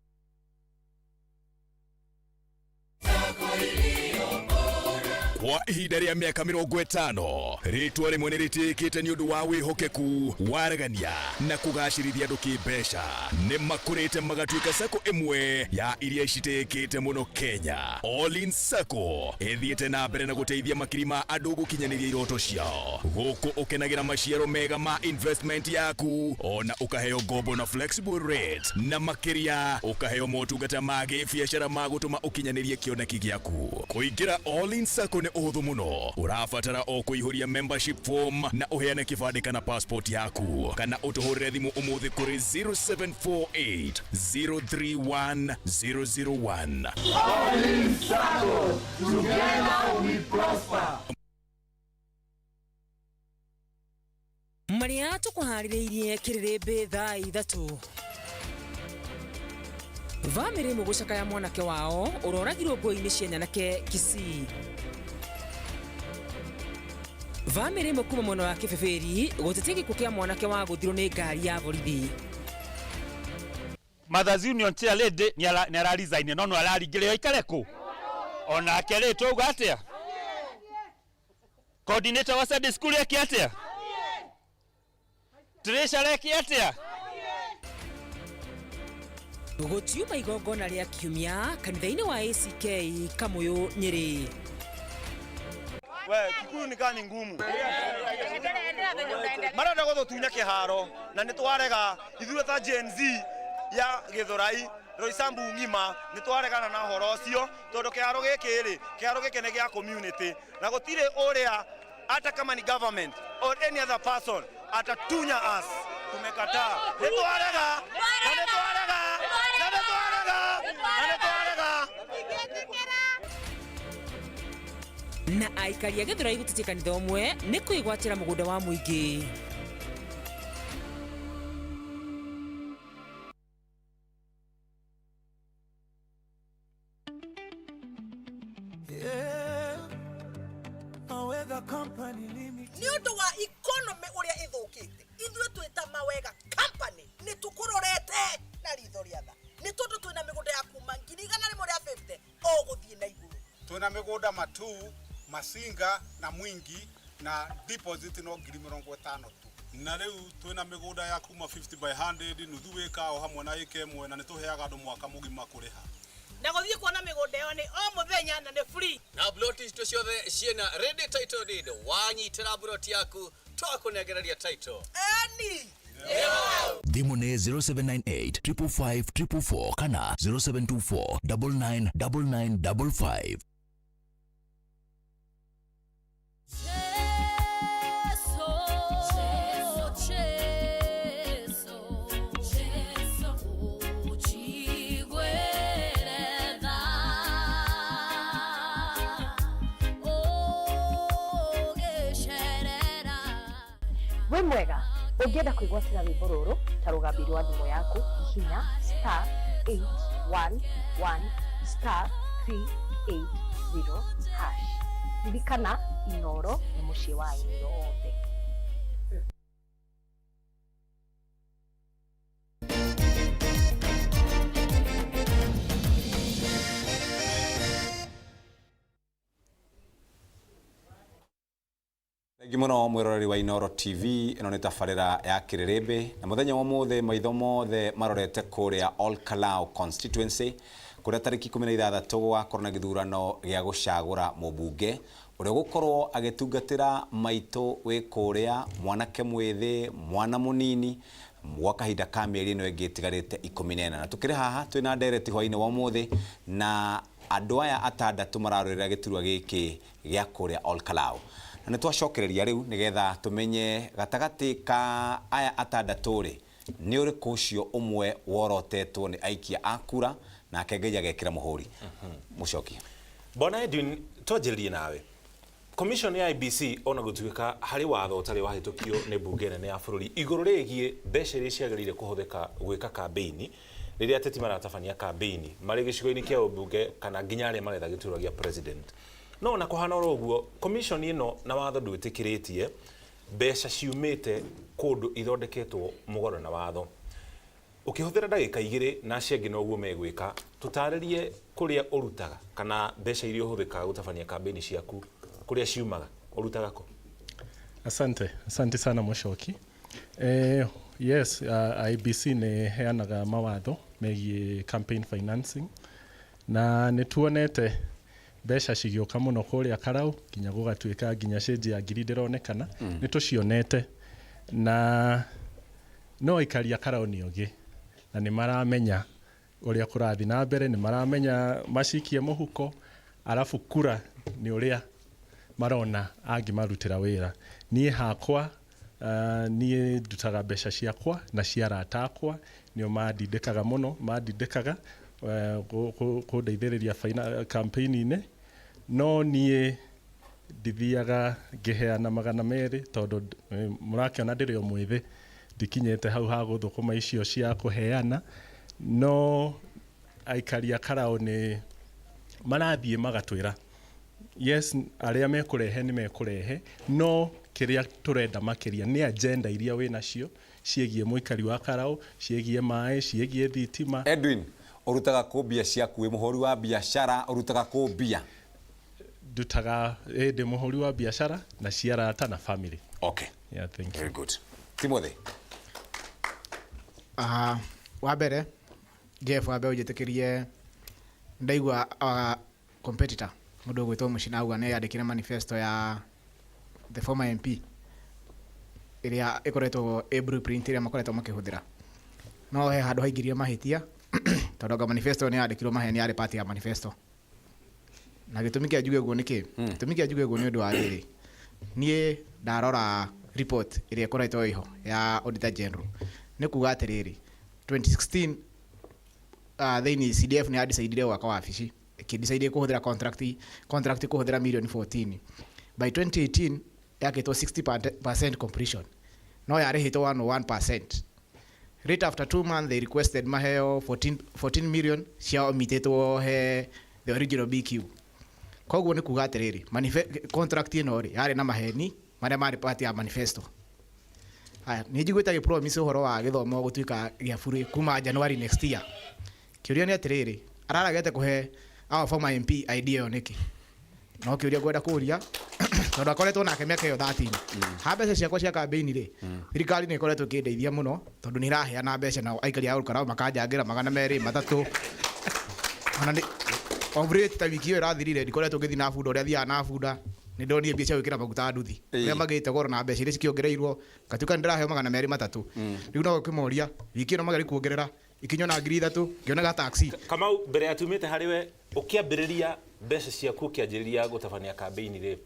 Kwa ihinda rĩa mĩaka 50 rĩtwa rĩmwe nĩ rĩtĩkĩte nĩ ũndũ wa wĩhokeku waragania na kũgacĩrithia andũ kĩmbeca nĩ makũrĩte magatuĩka sako ĩmwe ya iria citĩkĩte mũno Kenya. All In Sacco ĩthiĩte na mbere na gũteithia makiri ma andũ gũkinyanĩria iroto ciao gũkũ ũkenagĩra maciaro mega ma investment yaku ona ũkaheo ngombo na flexible rate na makĩria ũkaheo motungata ma gĩbiacara ma gũtũma ũkinyanĩrie kĩoneki gĩaku. Kũingĩra All In Sacco nĩ ũhũthũ mũno. Ũrabatara o kũihũria membership form na uheane kĩbandĩ kana passport yaku kana ũtũhũrĩre thimũ ũmũthĩ kũrĩ 0748 031 001. All In Sacco, together we prosper. Maria tukuharĩrĩirie kĩrĩrĩmbĩ thaa 3. Bamĩrĩ mũgũcakaya mwanake wao ũroragirwo ngũĩ-inĩ cia Nyanake Kisii. Bamĩrĩ mũkuma mwena wa Kĩbĩbĩri gũtetia gĩkuũ kĩa mwanake wa gũthirwo nĩ ngari ya borithi. Mothers Union chair lady nĩ araresign no araringĩrĩo ikare kũ onake rĩ tũuga atĩa coordinator wa Sunday school yake atĩa treasurer yake atĩa Gũtiuma igongona rĩa kiumia kanitha-inĩ wa ACK Kamũyũ Nyĩrĩ. We Kikuyu nikani ngumu marenda gũtũtunya kĩharo na nĩ twarega ithuĩ ta Gen Z ya Gĩthũrai Roysambu ngima nĩ twaregana na horo ũcio tondũ kĩharo gĩkĩ nĩ gĩa community na gũtirĩ ũrĩa hata kama ni government or any other person atatunya us. Tumekataa. Nĩ twarega na aikari a Gĩthũrai gũtetia kanitha ũmwe nĩ kwĩgwatĩra mũgũnda wa mũingĩ. Nĩ ũndũ wa economy ũrĩa ĩthũkĩte ithuĩ twĩta Mawega company nĩ tũkũrorete na ritho rĩa tha nĩ tondũ twĩna mĩgũnda ya kuma 150 o gũthiĩ na igũrũ. Twĩna mĩgũnda Matu, Masinga na Mwingi na deposit no 50,000 tu. Na rĩu twĩna mĩgũnda ya kuma 50 by 100 nuthu wĩka o hamwe na ĩka ĩmwe na nĩ tũheaga andũ mwaka mũgima kũrĩha. Na gũthiĩ kuona mĩgũnda ĩyo nĩ o mũthenya na nĩ free. Na ploti icio ciothe ciĩna ready title deed wanyitĩra ploti yaku twakũnengereria title. Eni Thimũ nĩ 0798 555 444 kana 0724 999955. We mwega ũngĩenda kwĩgwatĩra rwĩmbo rũrũ ta rũgambĩri wa thimũ yaku hihinya *811*380# ririkana Inooro nĩ mũciĩ wa Inooro othe. Thengi muno mwiroreri wa Inooro TV, ino ni tabarĩra ya Kĩrĩrĩmbĩ, na mũthenya wa ũmũthĩ maitho mothe marorete kũrĩa Ol Kalou constituency kũrĩa tarĩki 16 gũgakorwo na gĩthurano gĩa gũcagũra mũmbunge ũrĩa gũkorwo agĩtungatĩra maitũ wĩ kũrĩa mwanake mwĩthĩ, mwana mũnini gwa kahinda ka mĩeri ĩno ĩngĩ ĩtigarĩte 14, na tũkĩrĩ haha twĩna ndereti hwainĩ wa ũmũthĩ na andũ aya atandatũ mararorera gĩturwa gĩkĩ gĩa kũrĩa Ol Kalou. Na nĩtwacokereria rĩu nĩgetha tũmenye gatagatĩ ka aya atandatũ rĩ nĩ ũrĩkũ ũcio ũmwe worotetwo nĩ aikia a kura na akengeja gekĩra mũhũri. Mũcokia. Bona Edwin, twanjĩrĩrie nawe. Commission ya IBC ona gũtuĩka harĩ watho ũtarĩ wahĩtũkio nĩ mbunge nene ya bũrũri igũrũ rĩgiĩ mbeca iria ciagĩrĩire kũhũthĩka gwĩka kambĩini rĩrĩa ateti maratabania kambĩini marĩ gĩcigo-inĩ kĩa ũmbunge kana nginya arĩa maretha gĩturwa gĩa president. No na kũhana ũguo commission ĩno na watho ndwĩtĩkĩrĩtie mbeca ciumĩte kũndũ ithondeketwo mũgoro na watho. Ukihũthĩra ndagĩka 2 na ciengĩ no guo megwĩka, tutarĩrie kũrĩa ũrutaga kana mbeca iria ũhũthĩkaga gũtabania kambĩini ciaku kũrĩa ciumaga ũrutaga kũ? Asante sana Mũcoki. Yes, IBC nĩ heanaga mawatho megiĩ campaign financing na nĩ tuonete mbeca cigĩũka mũno kũrĩa Kalou nginya gũgatuĩka nginya cenji ya ngiri ndĩronekana nĩ tũcionete na no ikaria Kalou nĩogĩ na nĩ maramenya ũrĩa kũrathi na mbere, nĩ maramenya macikie mũhuko arafu kura nĩ ũrĩa marona angĩmarutĩra wĩra. Niĩ hakwa niĩ ndutaga mbeca ciakwa na cia arata akwa nĩo mandindĩkaga mũno, mandindĩkaga kũndeithĩrĩria campaign-inĩ, no niĩ ndithiaga ngĩheana 200 tondũ mũrakĩona ndĩrĩ o mwĩthĩ ndikinyĩte hau ha gũthũkũma icio cia kũheana. No aikaria Kalou nĩ marathiĩ magatwĩra yes, arĩa mekũrehe nĩ mekũrehe, no kĩrĩa tũrenda makĩria nĩ agenda iria wĩ nacio ciĩgiĩ mũikari wa Kalou, ciĩgiĩ maĩ, ciĩgiĩ thitima. Edwin, urutaga kũ mbia ciaku wĩ mũhũri wa biacara, urutaga kũ mbia? Ndutaga ndĩ mũhũri wa biacara na cia arata na family. Okay. Yeah, thank you. Very good. Timothy. Wa mbere Jeff wa mbere ũnjĩtĩkĩrie ndaigua competitor mũndũ ũgwĩtwo Mũchina auga nĩ yandĩkire manifesto ya the former MP ĩrĩa ĩkoretwo blueprint ĩrĩa makoretwo makĩhũthĩra, no he handũ haingĩrie mahĩtia tondũ manifesto nĩ yandĩkirwo maheni yarĩ party ya manifesto. Na gĩtũmi kĩa njuge ũguo nĩ kĩ? Gĩtũmi kĩa njuge ũguo nĩ ũndũ wa rĩrĩ, niĩ ndarora report ĩrĩa ĩkoretwo ĩho ya Auditor General nĩ kuga atĩrĩrĩ 2016 thĩinĩ CDF nĩ yadecidire gwaka wabici ĩkĩdecide kũhũthĩra contract kũhũthĩra million 14. By 2018 yakĩtwo 60% completion, no yarĩhĩtwo 101%. Right after 2 months they requested maheo 14 million cia omitĩtwo he the original BQ. Koguo nĩ kuga atĩrĩrĩ contract ĩno rĩ yarĩ na maheni marĩa marĩ part ya manifesto. Haya, nĩ njiguĩte promise ũhoro wa gĩthomo gũtuĩka gĩa bure kuma January next year. Kĩũria nĩ atĩrĩrĩ, araragete kũhe our former MP idea ĩyo nĩkĩ? No kĩũria ngwenda kũria tondũ akoretwo nake mĩaka ĩyo 13. Ha mbeca ciakwa cia campaign rĩ, thirikari nĩ ĩkoretwo ĩkĩndeithia mũno tondũ nĩ ĩraheana mbeca na aikari a Ol Kalou makanjangĩra 200, 300. Ona nĩ operate ta wiki ĩyo ĩrathirire ndikoretwo ngĩthiĩ na bunda ũrĩa thiaga na bunda. Nĩ ndonire mbia cia gwĩkĩra maguta nduthi ũrĩa magĩte goro na mbeca iria cikĩongereirwo ngatuĩka nĩ ndĩraheo 200, 300. Rĩu no gũkĩmoria wiki ĩno magari kuongerera ikinyo na 3,000 ngĩonaga taxi. Kamau, mbere ya tumĩte harĩwe ũkĩambĩrĩria mbeca ciaku ũkĩanjĩrĩria gũtabania kambĩini rĩ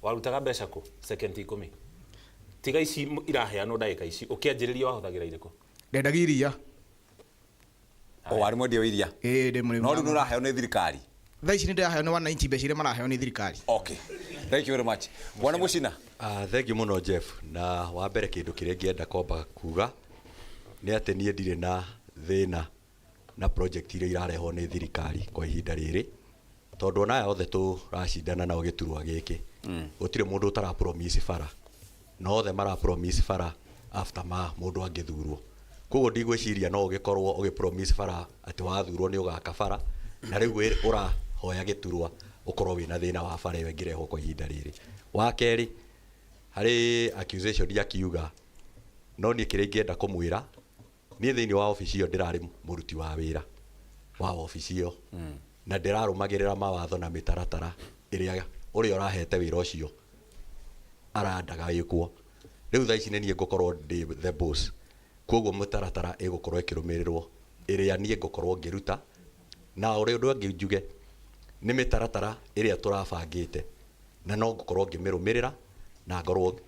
warutaga mbeca kũ second 10? Tiga ici iraheanwo ndagĩka ici ũkĩanjĩrĩria wahũthagĩra irĩkũ? Ndendagia iria. O warĩ mwendia wa iria? Ndĩ mũrĩmi. No rĩu nĩ ũraheo nĩ thirikari? Thaa ici nĩ ndĩraheo nĩ 190 mbeca iria maraheo nĩ thirikari. Okay. Thank you very much. Bwana Mũchina. Thank you mũno Jeff. Na wa mbere kĩndũ kĩrĩa ngĩenda kwamba kuga nĩ atĩ niĩ ndirĩ na thĩna na project iria irarehwo nĩ thirikari kwa ihinda rĩrĩ tondu ona othe tu racindana nao giturwa giki gutire mundu utara promise bara no othe mara promise bara after mundu angithurwo koguo ndigwiciria no ugikorwo ugi promise bara ati wathurwo ni ugaka bara na riu urahoya giturwa ukorwo wina thina wa bara iyo ngirehwo kwa ihinda riri wa keri hari accusation ya kiuga no ni kire ngenda kumwira ni thiini wa office iyo ndirari muruti wa wira wa office iyo na ndirarumagirira mawatho na mitaratara iria uri urahete wira ucio arandaga wikwo riu tha ici ni nie ngukorwo the boss koguo mitaratara igukorwo ikirumirirwo iria nie ngukorwo ngiruta na uri undu angi njuge ni mitaratara iria turabangite na no ngukorwo ngimirumirira na ngorwo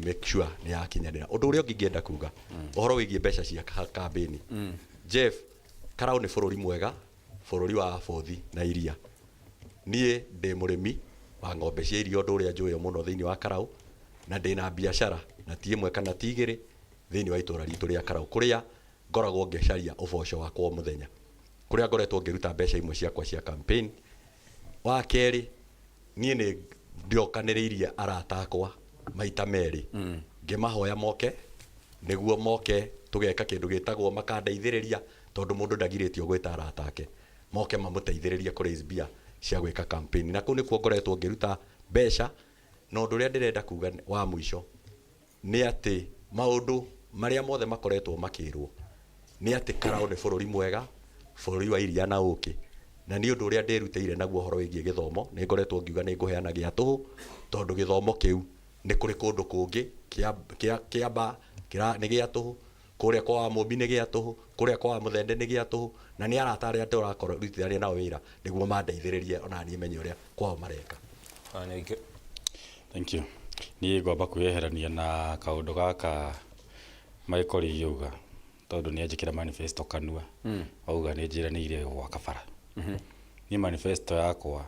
make sure ni yakinyanira undu uria ngienda kuga uhoro wigie mbeca cia campaign Jeff Karau ni bururi mwega bururi wa bothi na iria nie ndi murimi wa ng'ombe cia iria undu uria njuyo muno thiini wa Karau na ndina biashara na ti imwe kana ti igiri thiini wa itura ritu ria Karau kuria ngoragwo ngecaria uboco wakwa muthenya kuria ngoretwo ngiruta mbeca imwe ciakwa cia campaign wa keri nie ni ndiokaniriirie arata akwa maita meri ngimahoya moke niguo moke tugeka kindu gitagwo makandeithiriria tondu mundu ndagiritio gwita arata ake moke mamuteithiririe ku raise beer cia gwika campaign na ku nikuo ngoretwo ngiruta mbeca no undu uria ndirenda kuga wa mwisho ni ati maundu maria mothe makoretwo makirwo ni ati Karau ni bururi mwega bururi wa iria na uki na ni undu uria ndirutire naguo horo wigie githomo ni ngoretwo ngiuga ni nguheana gia tuhu tondu githomo kiu ni kuri kundu kungi kiamba ni gia tuhu kuria kwa Mumbi ni gia tuhu kuria kwa Muthende ni gia tuhu na ni arata aria ndurakorwo rutithania nao wira niguo mandeithiririe ona ni menye uria kwao mareka. Thank you. Ni ngomba kweherania na kaundu gaka Michael yuga tondu ni ajikira manifesto kanua auga ni njiraniire gwaka bara ni manifesto yakwa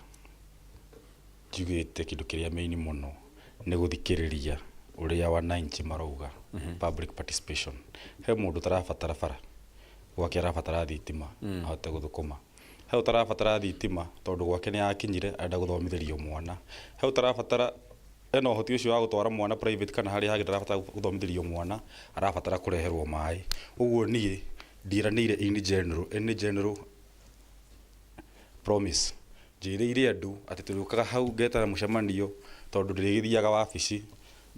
njugite kindu kiria main muno ni guthikiriria uria wananchi marauga public participation he mundu tarabatara bara gwake arabatara thitima ahote guthukuma he utarabatara thitima tondu gwake ni akinyire enda guthomithirio mwana he utarabatara eno hoti ucio wa gutwara mwana private kana hari hagi tarabatara guthomithirio mwana arabatara kureherwo mai uguo nie ndiranire in general promise njiriire andu ati turukaga hau ngeta mucemanio tondu ndirigithiaga wabici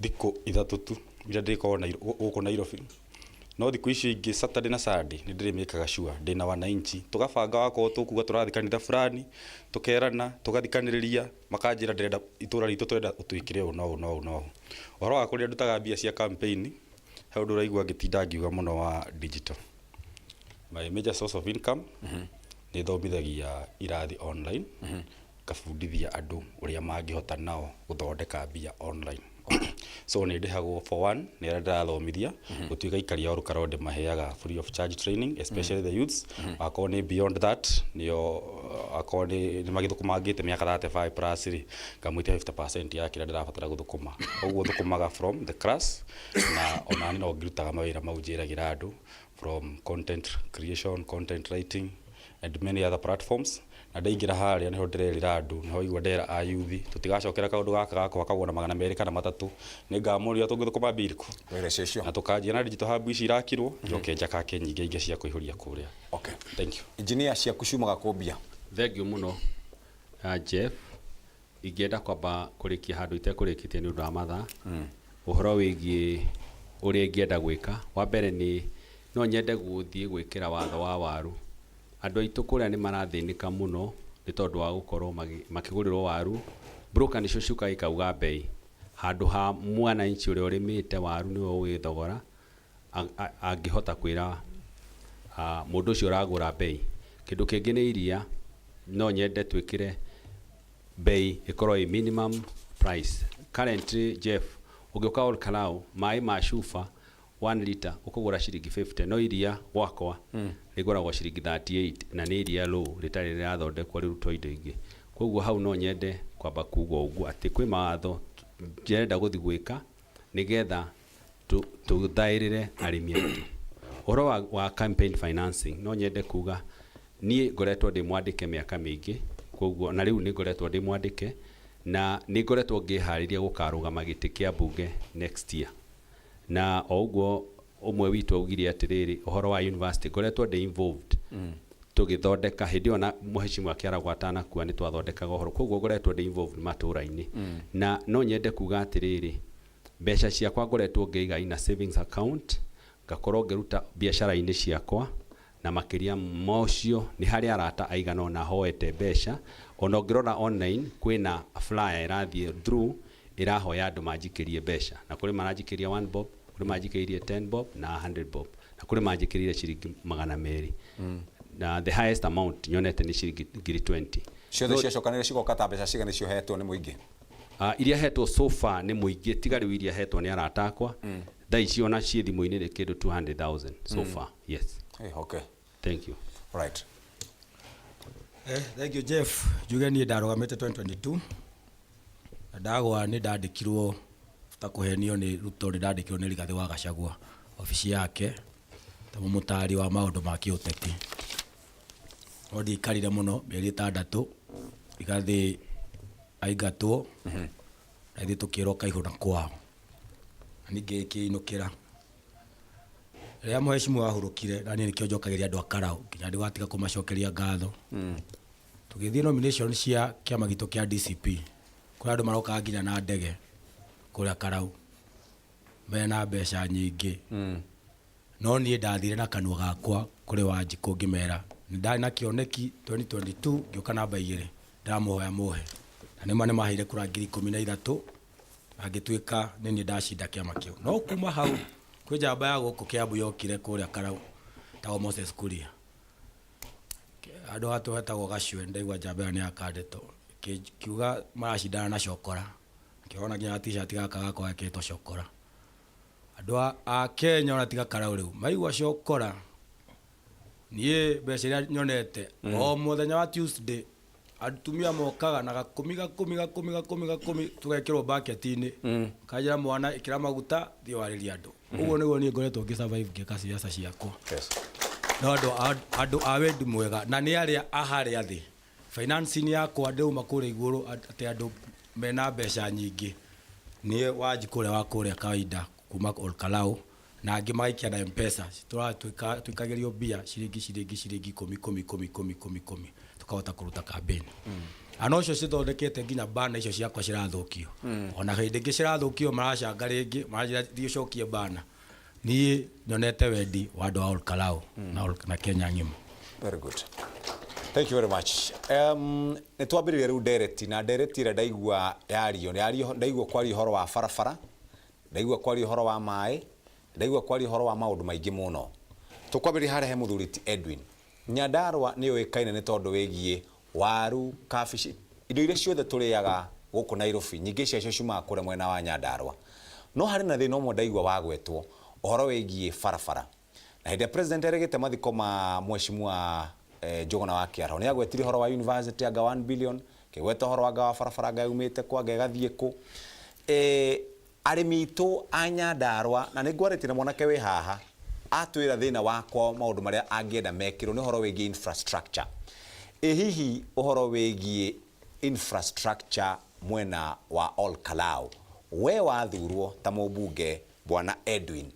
thiku ithatu tu ira ndiko na guku Nairobi no thiku icio ingi Saturday na Sunday ni ndirimikaga sure ndina wananchi tugabanga wako tukuga turathikanira fulani tukerana tugathikaniriria makanjira ndirenda itura ritu twenda utwikire no horo wa kuria ndutaga mbia cia campaign he undu raigua ngitinda ngiuga muno wa digital my major source of income ni thomithagia irathi online kafundithia andu uria mangihota nao guthondeka mbia online so ni ndihagwo for one ni ndathomithia gutuika ikaria oru karode maheaga free of charge training especially the youths akoni beyond that nio akoni ni magithukuma miaka 35 plus ri kamwite 50% ya kira ndirabatara guthukuma uguo thukumaga from the class na onani no ngirutaga mawira maunjiragira andu from content creation, content writing and many other platforms na ndaingira haria niho ndirerira andu niho igwa ndera a youth tutigacokera kaundu gaka gakwa kagona 200 kana 3 ni ngamuria tungithukuma birku na tukanjia na digital hub ici irakirwo njokenja kake nyingi ingi cia kuihuria kuria. Okay, thank you. Engineer cia kucumaga kumbia thank you muno Jeff ingenda kwamba kurikia handu itekurikitie ni undu wa mathaa uhoro wigie uria ingenda gwika wa mbere ni no nyende guthie gwikira watho wa waru andu aitu kuria ni marathinika muno ni tondu wa gukorwo makigurirwo waru broker ni cucuka ikauga bei handu ha mwananchi uria urimite waru ni we thogora angihota kwira mundu ucio uragura bei kindu kingi ni iria no nyende twikire bei ikorwo i minimum price currently Jeff ugiuka Ol Kalou mai ma shufa 1 liter ukugura shilingi 50 no iria gwakwa riguragwo shilingi 38 na ni iria low ritari rirathondekwo riruto indo ingi koguo hau no nyende kwamba kugo uguo ati kwi mawatho njenda guthi gwika nigetha tuthairire arimi aitu horo wa campaign financing no nyende kuga nie ngoretwo ndi mwandike miaka mingi koguo na riu ningoretwo ndi mwandike na ningoretwo ngihariria gukarugama giti kia bunge next year na oguo umwe witu augire atiriri uhoro wa university ngoretwo ndi involved tugithondeka hindi ona muheshimiwa akiaragwa atana kuwa ni twathondekaga uhoro koguo ngoretwo ndi involved maturaini na no nyende kuga atiriri mbeca ciakwa ngoretwo ngiiga ina savings account ngakorwo ngiruta biashara-ini ciakwa na makiria mocio ni hari arata aigana ona hoete mbeca ona ngirora online kwina flyer irathie through irahoya andu manjikirie mbeca na kuri maranjikiria 1 bob kuri manjikirie 10 bob na 100 bob na kuri manjikirie ciringi 200 na the highest amount nyonete ni ciringi 20 ciothe ciacokanire cigoka ta mbeca cigana cio hetwo ni muingi iria hetwo so far ni muingi tigari iria hetwo ni arata akwa dai ciona cie thimu-ini ni kindu 200,000 so far yes okay thank you right thank you Jeff juge ni ndarugamite 2022 ndagwa ni ndandikirwo ta kuhenio ni ruto ni ndandikirwo ni Rigathi wa Gachagua ofisi yake ta mutari wa maundu ma kiuteti odi karire muno mieri 6 Rigathi aigatwo na ithu tukirwo kaihura kwao ninge kiinukira ria muheshimu ahurukire na ni nikio njokagiria andu akarau kinya ndi watiga kumacokeria ngatho tugithie nomination cia kiama gitu kia DCP kuri andu maroka nginya na ndege kuria karau mena mbeca nyingi no ni ndathire na kanua gakwa kuri Wanjiku ngimera ni ndari na kioneki 2022 ngioka namba 2 ndamuhoya muhe na ni mahire kura 13 agituika nini ndashinda kiama kiu no kuma hau kwi jamba ya guku Kiambu yokire kuria karau tawo Moses Kuria andu hatu hetagwo Gacue ndaigua jamba ni akandeto kiuga marashindana na Cokora kiona nginya t-shirt gaka gakwa gaketwo Cokora andu a Kenya ona tiga karau riu maigua Cokora nie mbeca iria nyonete o muthenya wa Tuesday atumia mokaga na gakumi tugekirwo bucket-ini kajira mwana ikira maguta thio wariria andu uguo niguo ni ngoretwo ngisurvive ngika ciaca ciakwa no andu a wendi mwega na ni aria ahari athi financing yakwa ndeuma kure iguru ati andu mena mbeca nyingi ni Wanjiku wa kuria kawaida kuma Olkalau na angi magaikia na M-Pesa tuikagerio bia ciringi 10 tukahota kuruta campaign anocio cithondekete nginya bana icio ciakwa cirathukio ona hindi ingi cirathukio maracanga ringi marajithio cokie bana ni nyonete wendi wa andu a Olkalau na Kenya ngima. Very good, thank you very much. Ni twambiririe riu direct na direct ira ndaigua yario ndaigua kwari horo wa farafara ndaigua kwari horo wa mai ndaigua kwari horo wa maundu maingi muno tukwambiri harehe muthuriti Edwin Nyandarua ni oikaine ni tondu wigie waru kabici indo iria ciothe turiaga guku Nairobi nyingi cia ciuma kure mwena wa Nyandarua no hari na thina umwe ndaigua wagwetwo uhoro wigie farafara na hindi president eregete mathiko ma mheshimiwa Njuguna wa Kiaro ni agwetire horo wa university anga 1 billion kigweta horo anga wa farafara anga umite kwa gathie ku arimi itu a Nyandarua na ni ngwaretire mwanake we haha atwira thina wakwa maundu maria angienda mekiro ni horo wigie infrastructure hihi uhoro wigie infrastructure mwena wa Olkalau we wathurwo ta mubunge bwana Edwin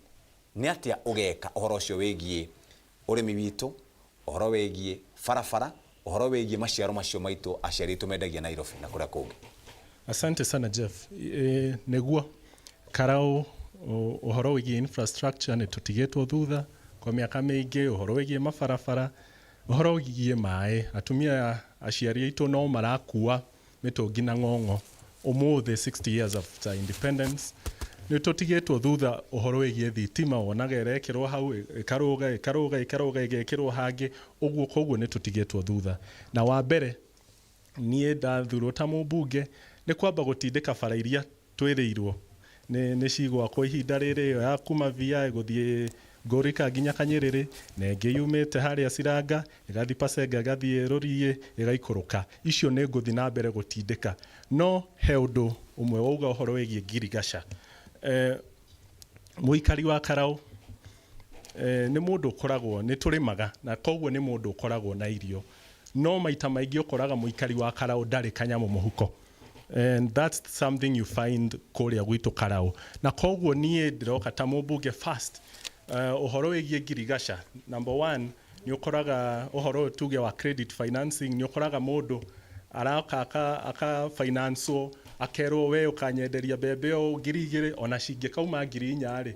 ni atia ugeka uhoro cio wigie urimi witu uhoro wigie farafara uhoro wigie maciaro macio maitu aciari tumendagia Nairobi na kuria kungi. Asante sana Jeff. Neguo karau uhoro wigie infrastructure ni tutigetwo thutha kwa miaka mingi uhoro wigie mafarafara uhoro wigie mai atumia aciari aitu no marakua mitungi na ng'ong'o umuthe 60 years after independence ni tutigetwo thutha uhoro wigie thitima wonaga irekirwo hau ikaruga igekirwo hangi uguo koguo ni tutigetwo thutha na wa mbere nie ndathurwo ta mubunge ni kwamba gutindika bara iria twiriirwo ni cigwa kwa ihinda riri ya kuma via guthie Gorika nginya Kanyerere na ingi yumite haria Ciranga igathi Pasenga igathie Rurie igaikuruka icio ni nguthi na mbere gutindika no he undu umwe wauga uhoro wigie Girigasha muikari wa Karau ni mundu ukoragwo ni turimaga na koguo ni mundu ukoragwo na irio no maita maingĩ ũkoraga mũikari wa Karau ndarĩ kanyamũ mũhuko. And that's something you find kũrĩa gwitũ Karau. Na koguo niĩ ndĩroka ta mũmbunge first, ũhoro wĩgiĩ ngirigaca, number one, nĩ ũkoraga ũhoro tuge wa credit financing, nĩ ũkoraga mũndũ araka aka financewo akerwo we ũkanyenderia mbembe o 2,000 ona cingĩkauma 4,000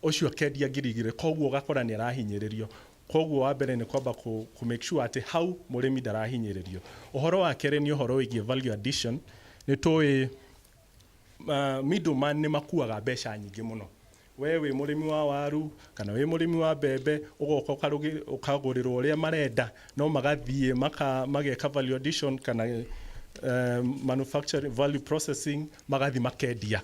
ũcio akendia 2,000, koguo ũgakora nĩ arahinyĩrĩrio. Koguo wa mbere nĩ kwamba ku make sure atĩ hau mũrĩmi ndarahinyĩrĩrio. Ũhoro wa kerĩ nĩ ũhoro wĩgiĩ value addition. Nĩ tũĩ middleman nĩ makuaga mbeca nyingĩ mũno. We wĩ mũrĩmi wa waru kana wĩ mũrĩmi wa mbembe ũgoka ũkagũrĩrwo ũrĩa marenda, no magathiĩ mageka value addition kana manufacturing value processing magathi makendia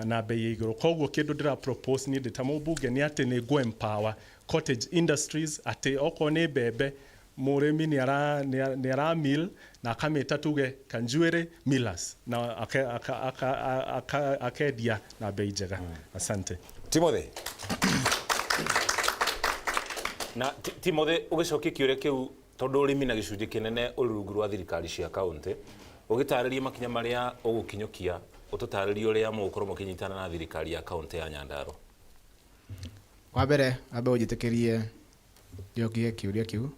na bei ya igũrũ. Koguo kĩndũ ndĩra propose niĩ ndĩ ta mũmbunge nĩ atĩ nĩ go empower cottage industries, atĩ okorwo nĩ mbembe mũrĩmi nĩ ara mill na akamĩta tuge Kanjuĩrĩ millers na akendia na bei njega. Asante. Timothy. Na Timothy ũgĩcokia kĩũria kĩu tondũ ũrĩmi na gĩcunjĩ kĩnene ũrĩ rungu rwa thirikari cia kaunti, ũgĩtarĩria makinya marĩa ũgũkinyũkia, ũtũtarĩrie ũrĩa mũgũkorwo mũkĩnyitana na thirikari ya kaunti ya Nyandarua. Wa mbere ambe ũnjĩtĩkĩrie njokie kĩũria kĩu.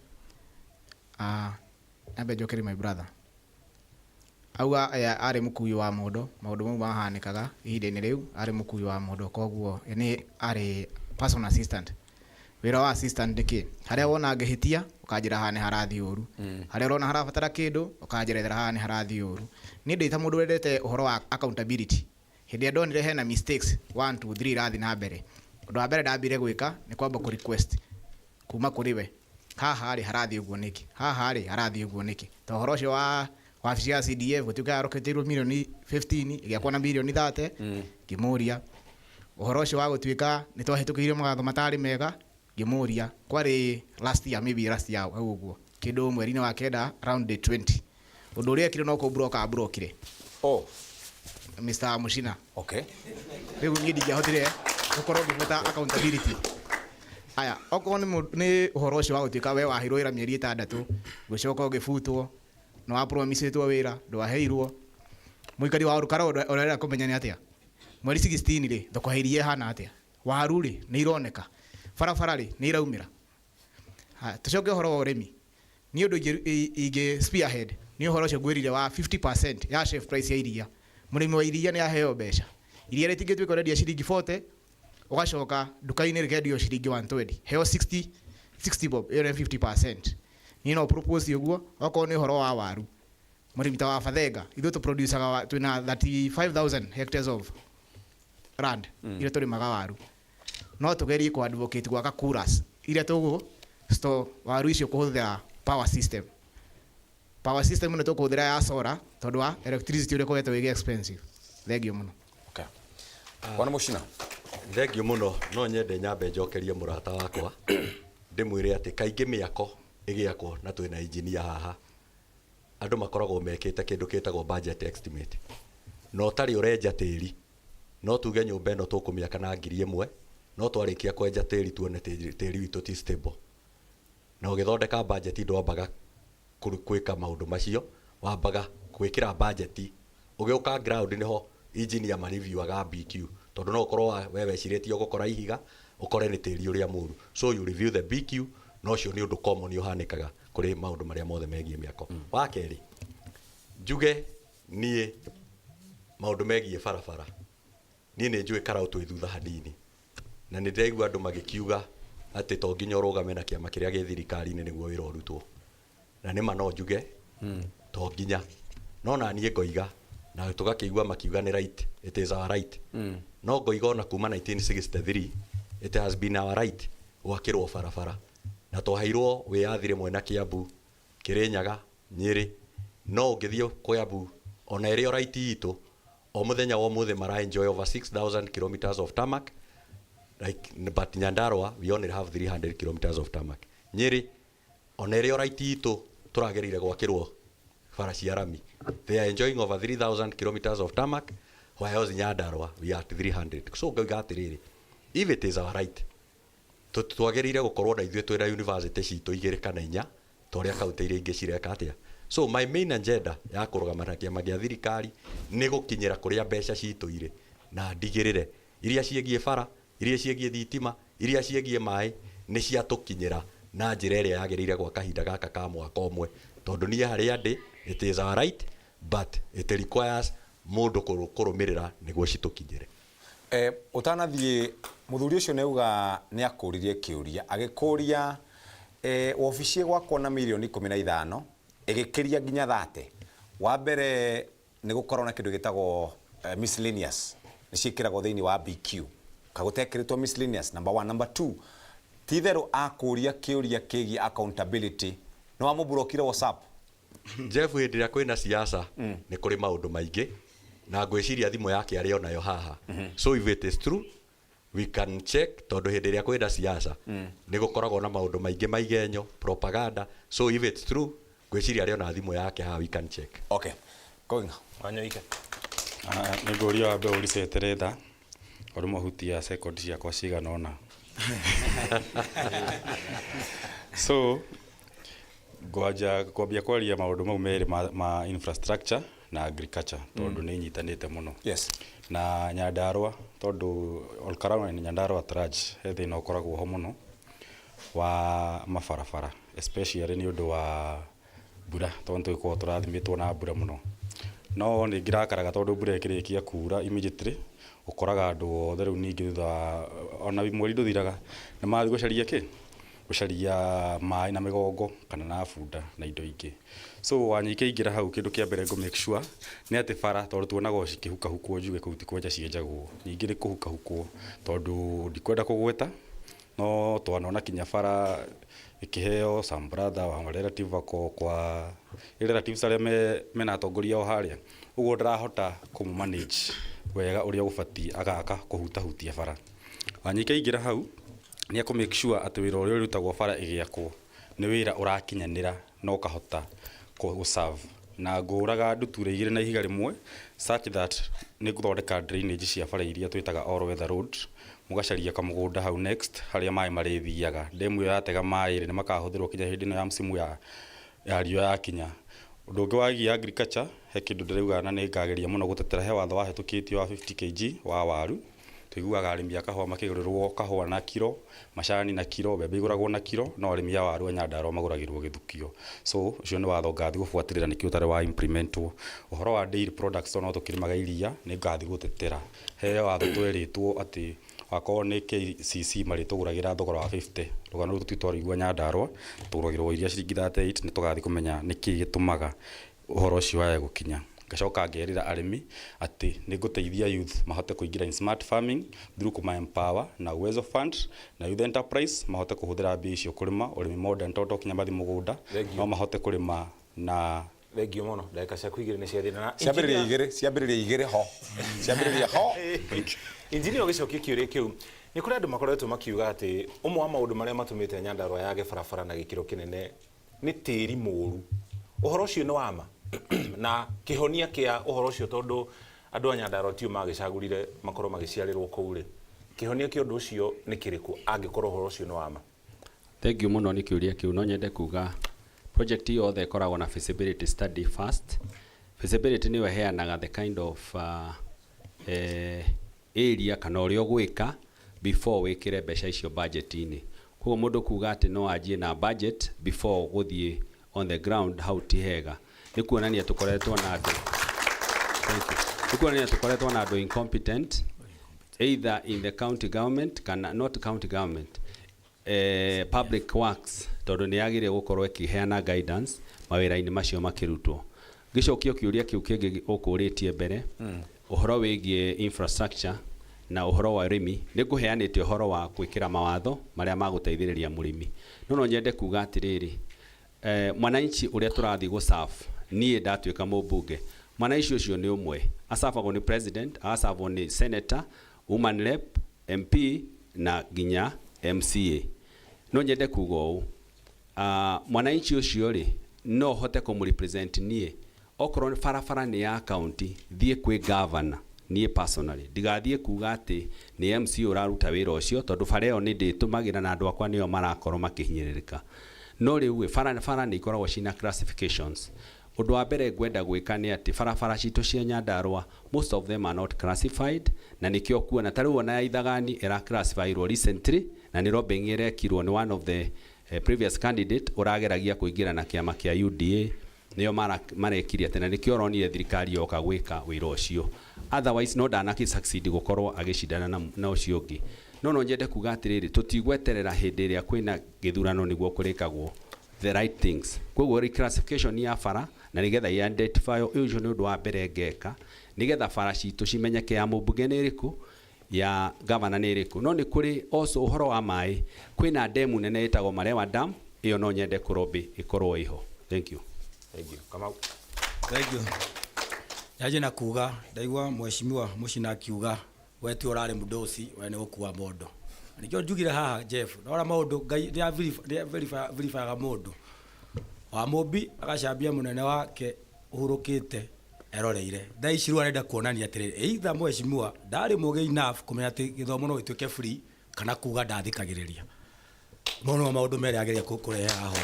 Ambe njokerie my brother. Auga arĩ mũkui wa mũndũ, maũndũ mau mahanĩkaga ihinda-inĩ rĩu, arĩ mũkui wa mũndũ, koguo nĩ arĩ personal assistant. Wĩra wa assistant ndĩkĩ, harĩa wona ngĩhĩtia ũkanjĩra haha nĩ harathiĩ ũru, harĩa ũrona harabatara kĩndũ ũkanjerethera haha nĩ harathiĩ ũru. Niĩ ndĩ ta mũndũ wendete ũhoro wa accountability. Hĩndĩ ĩrĩa ndonire hena mistakes 1 2 3 irathi na mbere, ũndũ wa mbere ndambire gwĩka nĩ kwamba ku request kuma kũrĩ we, haha rĩ harathiĩ ũguo nĩkĩ, haha rĩ harathiĩ ũguo nĩkĩ. Ta ũhoro ũcio wa wabici ya CDF gũtuĩka yaroketĩirwo mirioni 15 ĩgĩakwo na mirioni 30, ngĩmũria. Ũhoro ũcio wa gũtuĩka nĩ twahĩtũkĩire magatho matarĩ mega, ngĩmũria. Kwarĩ last year, maybe last year hau ũguo, kĩndũ mweri-inĩ wa kenda around day 20. Ũndũ ũrĩa ekire no kũbrokire. Mr. Mushina. Okay. Rĩu niĩ ndingĩahotire gũkorwo ngĩbuata accountability. Aya, okorwo nĩ ũhoro ũcio wa gũtuĩka we wahirwo wĩra mĩeri 6, gũcoka ũgĩbutwo, no wa promise-two wĩra, ndwaheirwo. Mũikari wa Karau ũrenda kũmenya nĩ atĩa. Mweri 16 rĩ, thoko heirie hana atĩa. Waru rĩ nĩ ironeka. Barabara rĩ nĩ iraumĩra. Tucoke ũhoro wa ũrĩmi. Nĩ ũndũ ingĩ spearhead, nĩ ũhoro ũcio ngwĩrire wa 50% ya shelf price ya iria. Mũrĩmi wa iria nĩ aheo mbeca. Iria rĩtingĩtuĩka ũrendia ciringi 40, ũgacoka nduka-inĩ rĩkendio ciringi 120. Heo 60 bob, ĩyo nĩ 50%. Niĩ no propose ũguo, okorwo nĩ ũhoro wa waru. Mũrĩmi ta wa Bathenga, ithuĩ tũproducaga twĩna 35,000 hectares of land iria tũrĩmaga waru. No tũgerie ku advocate gwaka coolers iria tũgũ store waru icio kũhũthĩra power system. Power system nĩ tũkũhũthĩra ya solar tondũ wa electricity ũrĩa kogetwo ĩgĩ expensive. Thengio mũno. Okay. Bwana Mushina. Thengio mũno, no nyende nyambe njokerie mũrata wakwa ndĩmwĩre atĩ kaingĩ mĩako ĩgĩakwo na twĩna engineer haha, andũ makoragwo mekĩte kĩndũ kĩtagwo budget estimate. No ũtarĩ ũrenja tĩri, no tuge nyũmba ĩno tũkũmĩaka na 1,000, no twarĩkia kwenja tĩri tuone tĩri witũ ti stable. Na ũgĩthondeka budget ndwambaga gwĩka maũndũ macio, wambaga gwĩkĩra budget, ũgĩũka ground nĩho engineer ma-reviewaga BQ, tondũ no ũkorwo we wecirĩtie ũgũkora ihiga ũkore nĩ tĩri ũrĩa mũru. So you review the BQ, no ũcio nĩ ũndũ common ũhanĩkaga kũrĩ maũndũ marĩa mothe megiĩ mĩako. Wa kerĩ, njuge niĩ maũndũ megiĩ barabara, niĩ nĩ njũĩ Karau twĩ thutha hanini, na nĩ ndĩraigua andũ magĩkiuga atĩ to nginya ũrũgame na kĩama kĩrĩa gĩ thirikari-inĩ nĩguo wĩra ũrutwo. Na nĩ ma no njuge to nginya, no na niĩ ngoiga na tũgakĩigua makiuga nĩ right, it is our right. No ngoiga ona kuma 1963 it has been our right gwakĩrwo barabara, na twaheirwo wĩyathire mwena Kĩambu, Kĩrĩnyaga, Nyĩrĩ. No ũngĩthiĩ Kĩambu ona ĩrĩ o right itũ, o mũthenya wa ũmũthĩ mara enjoy over 6,000 kilometers of tarmac, like, but Nyandarua we only have 300 kilometers of tarmac. Nyĩrĩ ona ĩrĩ o right itũ tũragereire gwakĩrwo bara cia rami, they are enjoying over 3,000 kilometers of tarmac, while Nyandarua we are at 300. So ngoiga atĩrĩrĩ, if it is our right, twagĩrĩire gũkorwo na ithuĩ twĩna university citũ 2 kana 4 toria kaunti iria ingĩ cireka atia. So my main agenda ya kũrũgamana kĩama gĩa thirikari nĩ gũkinyĩra kũrĩa mbeca citũ irĩ na ndigĩrĩre iria ciĩgiĩ bara, iria ciĩgiĩ thitima, iria ciĩgiĩ maĩ nĩ ciatũkinyĩra na njĩra ĩrĩa yagĩrĩire gwa kahinda gaka ka mwaka ũmwe, tondũ niĩ harĩa ndĩ it is our right but it requires mũndũ kũrũmĩrĩra nĩguo citũkinyĩre. Ũtanathiĩ mũthuri ũcio neuga nĩ akũririe kĩũria agĩkũria wabici gwakwo na milioni 15 ĩgĩkĩria nginya 30. Wa mbere nĩ gũkorwo na kĩndũ gĩtagwo miscellaneous nĩ ciĩkĩragwo thĩinĩ wa BQ kagũtekĩrĩtwo miscellaneous number 1. Number 2 titherũ akũria kĩũria kĩgiĩ accountability no amũburokire WhatsApp. Jeff hĩndĩ ĩrĩa kwĩna siasa nĩ kũrĩ maũndũ maingĩ na ngwĩciria thimũ yake arĩ onayo haha. So if it is true we can check, tondũ hĩndĩ ĩrĩa kwĩna siasa nĩ gũkoragwo na maũndũ maingĩ maigenyo propaganda. So if it's true ngwĩciria arĩ ona thimũ yake haha we can check. Okay, going Wanyoike. Nĩ ngũria wa mbere ũriceterera ũrĩ mahutia sekondi ciakwa cigana ona. So kwambia kwaria maũndũ mau merĩ ma infrastructure na agriculture tondũ nĩ inyitanĩte mũno. Yes. Na Nyandarua tondũ Olkalau na Nyandarua Traj he thĩna ũkoragwo ho mũno wa mabarabara especially nĩ ũndũ wa mbura tondũ twĩkorwo tũrathimĩtwo na mbura mũno. No nĩ ngĩrakaraga tondũ mbura ĩkĩrĩkia kuura immediately ũkoraga andũ othe rĩu ningĩ thutha ona mweri ndũthiraga nĩ mathiĩ gũcaria gũcaria maĩ na mĩgongo kana na bunda na indo ingĩ. So Wanyike ingĩra hau kĩndũ kĩa mbere make sure nĩ atĩ bara tondũ tuonaga cikĩhukahukwo njuge kũu ti kwenja cienjagwo ningĩ nĩ kũhukahukwo tondũ ndikwenda kũgweta no twanona kinya bara ikiheo some brother wa relative wako kwa relatives arĩa mena atongoria o harĩa ũguo ndarahota kũmanage wega ũrĩa ũbatiĩ agaka kũhutahutia bara. Wanyike ingĩra hau nĩ akũ make sure atĩ wĩra ũrĩa ũrutagwo bara ĩgĩakwo nĩ wĩra ũrakinyanĩra no kahota gũ-serve na ngũraga nduture igĩrĩ na ihiga rĩmwe such that nĩ gũthondeka drainage cia bara iria twĩtaga all weather road mũgacaria kamũgũnda hau next harĩa maĩ marĩthiaga ndemu ĩyo yatega maĩ nĩ makahũthĩrwo kinya hĩndĩ ĩno ya msimu ya riũa yakinya. Ũndũ ũngĩ wagiĩ agriculture he kĩndũ ndĩrauga na nĩ ngageria mũno gũtetera he watho wahĩtũkĩtio wa 50 kg wa waru. Tũiguaga arĩmi a kahũa makĩgũrĩrwo kahũa na kiro, macani na kiro, mbembe igũragwo na kiro, no arĩmi a waru a Nyandarua magũragĩrwo gĩthukio. So ũcio nĩ watho ngathi gũbuatĩrĩra nĩkĩo ũtarĩ wa implementwo. Ũhoro wa dairy products no tũkĩrĩmaga iria nĩ ngathi gũtetera. He watho twerĩtwo atĩ wakorwo nĩ KCC marĩtũgũragĩra thogora wa 50. Rũgano rũu tũtwarĩigua Nyandarua tũgũragĩrwo iria ciringi 38 nĩ tũgathi kũmenya nĩkĩ gĩtũmaga ũhoro ũcio wae gũkinya. Ngacoka ngerĩra arĩmi atĩ nĩ ngũteithia youth mahote kũingĩra in smart farming through kuma empower na Uwezo Fund na youth enterprise mahote kũhũthĩra mbia icio kũrĩma ũrĩmi modern tondũ kinya mathi mũgũnda no mahote kũrĩma na thengio mũno ndagĩka ciaku igĩrĩ nĩ ciathina na ciambĩrĩria igĩrĩ ho ciambĩrĩria ho. Injinia ũgĩcokia kĩũria kĩu nĩ kũrĩ andũ makoretwo makiuga atĩ ũmwe wa maũndũ marĩa matũmĩte Nyandarua yage barabara na gĩkĩro kĩnene nĩ tĩri mũru. Ũhoro ũcio nĩ wama na kĩhonia kĩa ũhoro ũcio tondũ andũ a Nyandarua tio magĩcagũrire makorwo magĩciarĩrwo kũu rĩ kĩhonia kĩa ũndũ ũcio nĩ kĩrĩkũ angĩkorwo ũhoro ũcio nĩ wama? Thengiũ mũno nĩ kĩũria kĩu no nyende kuga project yothe ĩkoragwo na feasibility study first. Feasibility nĩyo ĩheanaga the kind of area kana ũrĩa ũgwĩka before wĩkĩre mbeca icio budget-inĩ. Koguo mũndũ kuga atĩ no anjie na budget before gũthiĩ on the ground hau ti hega. Nĩ kuonania tũkoretwo na andũ incompetent either in the county government kana not county government public works tondũ nĩ yagĩrĩire gũkorwo ĩkĩheana guidance mawĩra-inĩ macio makĩrutwo. Gĩcokio kĩũria kĩu kĩngĩ ũkũrĩtie mbere ũhoro wĩgiĩ infrastructure na ũhoro wa ũrĩmi nĩ kũheanĩte ũhoro wa gwĩkĩra mawatho marĩa magũteithĩrĩria mũrĩmi. No nyende kuga atĩrĩrĩ mwananchi ũrĩa tũrathiĩ gũ-serve niĩ ndatuĩka mũmbunge mwananchi ũcio nĩ ũmwe acabagwo nĩ president acabagwo nĩ senator woman rep MP na nginya MCA. No nyende kuga ũũ mwananchi ũcio rĩ no hote kũmũrepresent niĩ okorwo barabara nĩ ya county thiĩ kwĩ governor niĩ personally ndigathiĩ kuga atĩ nĩ MCA ũraruta wĩra ũcio tondũ bara ĩyo nĩ ndĩtũmagĩra na andũ akwa nĩo marakorwo makĩhinyĩrĩrĩka. no riu bara ni ikoragwo cina classifications. Undu wa mbere ngwenda gwika ni ati barabara citu cia Nyandarua most of them are not classified, na nikio kuona tariu ona ya Ithagani era classified recently, na ni Robin irekirwo ni one of the previous candidate urageragia kuingira na kiama kia UDA niyo marekiria tena nikio ronire thirikari yoka gwika wira ucio. Otherwise no danaki succeed gukorwo agicindana na ucio ungi. No njende kuga atiriri tutigweterera hindi iria kwina githurano niguo kurikagwo the right things. Koguo reclassification ya bara na nigetha identify ucio ni undu wa mbere ngeka nigetha bara citu cimenyeke ya mubunge ni iriku ya governor ni iriku. No ni kuri also uhoro wa mai kwina demu nene itago Marewa Dam, iyo no nyende kurobi ikorwo iho. Thank you. Thank you. Come out. Thank you. Yaje na kuga ndaigwa mheshimiwa Muchina akiuga wetu urare mudosi wene gukua mondo. Nikio njugire haha Jeff nora maundu ngai ya verify mundu wa mobi agacambia munene wake uhurukite eroreire ndaicirwa arenda kuonania atiriri either mheshimiwa ndari muge enough kumenya ati githomo no gituike free kana kuga ndathikagiriria mono maundu mere ageria kukurehe aho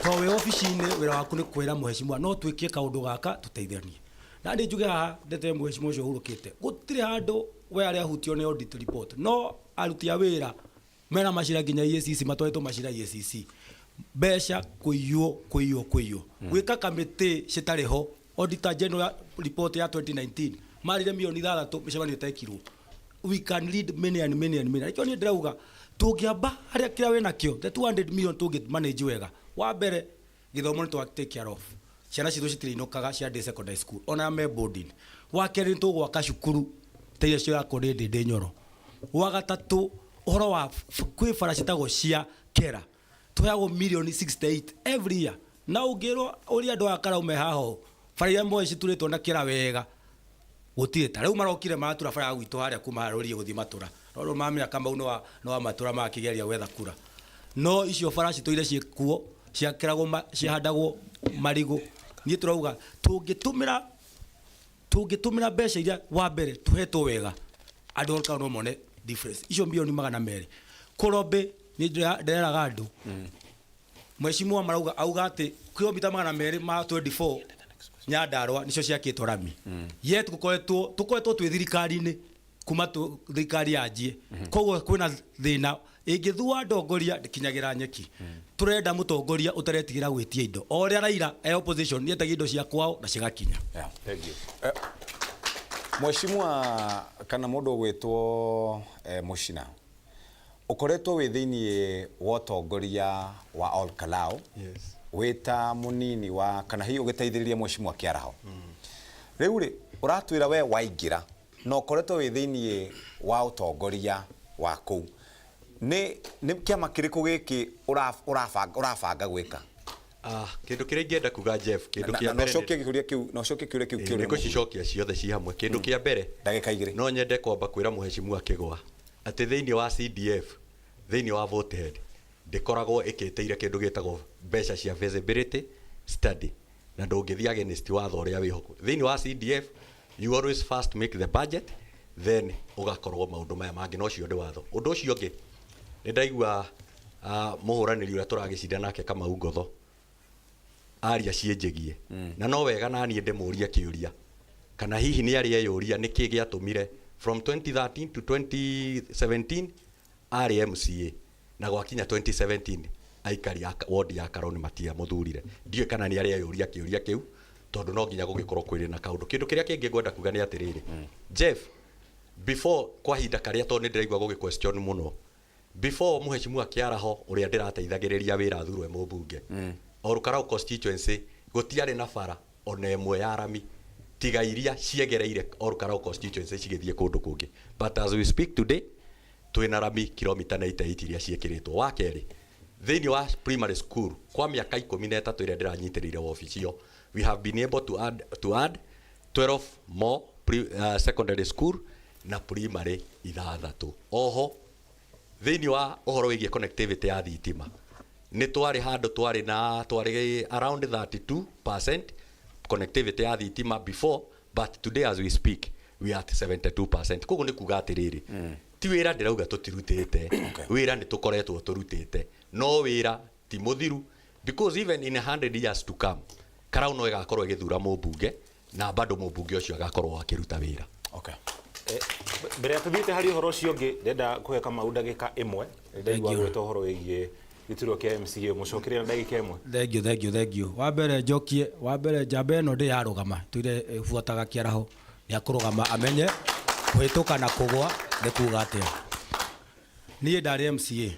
to we office-ini wira waku ni kwira mheshimiwa no twikie kaundu gaka tuteithanie na ndi njuge haha ndete mheshimiwa ucio uhurukite gutire handu we aria hutio ni audit report no aruti a wira mena macira nginya EACC matwaitwo macira EACC besha kuiyo gwika kamiti citariho auditor general report ya 2019 marire milioni 3 micemani tekirwo. We can lead many and many and many. Ikyo ni ndirauga tungiamba haria kira we nakio the 200 million tungi manage wega wa mbere githomo ni twa take care of ciana citu citirinukaga cia day secondary school ona me boarding wa keri tu gwaka cukuru teire cio yako ndi nyoro wa gatatu uhoro wa kwi bara citagwo cia kera tuheagwo million 68 every year na ungirwo uri andu akara ume haho bara ya mwe cituritwo na kira wega gutire ta riu marokire matura bara ya gwitu haria kuma haruri guthi matura no mamira kama uno no matura makigeria wetha kura no icio bara cituire ciekuo ciakeragwo cihandagwo marigo ni turauga tungitumira mbeca iria wa mbere tuhetwo wega andu orka no mone difference icio milioni 200 kurobe ni nderaga andu mheshimiwa marauga auga ati kilomita 200 ma 24 Nyandarua nicio ciakitwo rami yet tukoretwo twi thirikari-ini kuma thirikari yanjie koguo kwina thina ingithua ndongoria ndikinyagira nyeki turenda mutongoria utaretigira gwitia indo oria Raila opposition ni etagia indo cia kwao na cigakinya. Thank you. Mheshimiwa kana mundu gwitwo Muchina ukoretwo wi thiini wa utongoria wa Ol Kalou. Yes. Wita munini wa kana hiyo giteithiriria Mheshimiwa Kiaraho. Riu ri uratwira we waingira no ukoretwo wi thiini wa utongoria wa kuu ni kiama kiriku giki urabanga gwika kindu kiria ingenda kuga Jeff kindu kia mbere no cokie kiuria kiu niko cicokia ciothe ci hamwe kindu kia mbere ndagika igiri no nyende kwamba kwira Mheshimiwa Kigwa ati thiini wa CDF thiini wa voted ndikoragwo ikiteire kindu gitagwo mbeca cia feasibility study na ndungithia against watho uria wiho thiini wa CDF you always first make the budget then ugakorwo maundu maya mangi no cio ndi watho undu ucio ungi ni ndaigua muhuraniri uria turagicinda nake kama Ngotho aria cienjegie na no wega nani ndimuria kiuria kana hihi ni aria yuria niki giatumire from 2013 to 2017 ari MCA na gwakinya 2017 aikari ward ya Karoni matia muthurire ndiye kana ni aria yuria kiuria kiu tondu no nginya gugikorwo kwiri na kaundu kindu kiria kingi ngwenda kuga ni atiriri Jeff before kwa hinda karia to ni ndiraigwa gugi question muno before Mheshimiwa Kiaraho uria ndirateithagiriria wira thurwe mubunge Ol Kalou constituency gutiari na bara ona emwe ya rami tiga iria ciegereire Ol Kalou constituency cigithie kundu kungi but as we speak today twina rami kilomita 88 iria ciekiritwo wa keri thiini wa primary school kwa miaka 13 iria ndiranyitirire office yo we have been able to add 12 more secondary school na primary ithathatu oho thiini wa uhoro wigie connectivity ya thitima ni twari handu twari around 32% connectivity ya thitima before but today as we speak we are at 72%. Koguo ni kuga atiriri ti wira ndirauga tutirutite wira ni tukoretwo turutite no wira ti muthiru because even in 100 years to come Karau no igakorwo igithura mũmbunge na bado mũmbunge ũcio agakorwo akĩruta wĩra. Okay. Mbere ya tuthite hari uhoro ucio ungi ndenda kuhe Kamau ndagika imwe ndaigua gweta uhoro wigie gituro kia MCA mucokeria ndagika imwe. Thank you. Wa mbere njamba ĩno ndĩ yarũgama tuire buataga kĩaraho ya kũrũgama amenye kũhĩtũka na kũgwa nĩ kuga atĩa. Niĩ ndarĩ MCA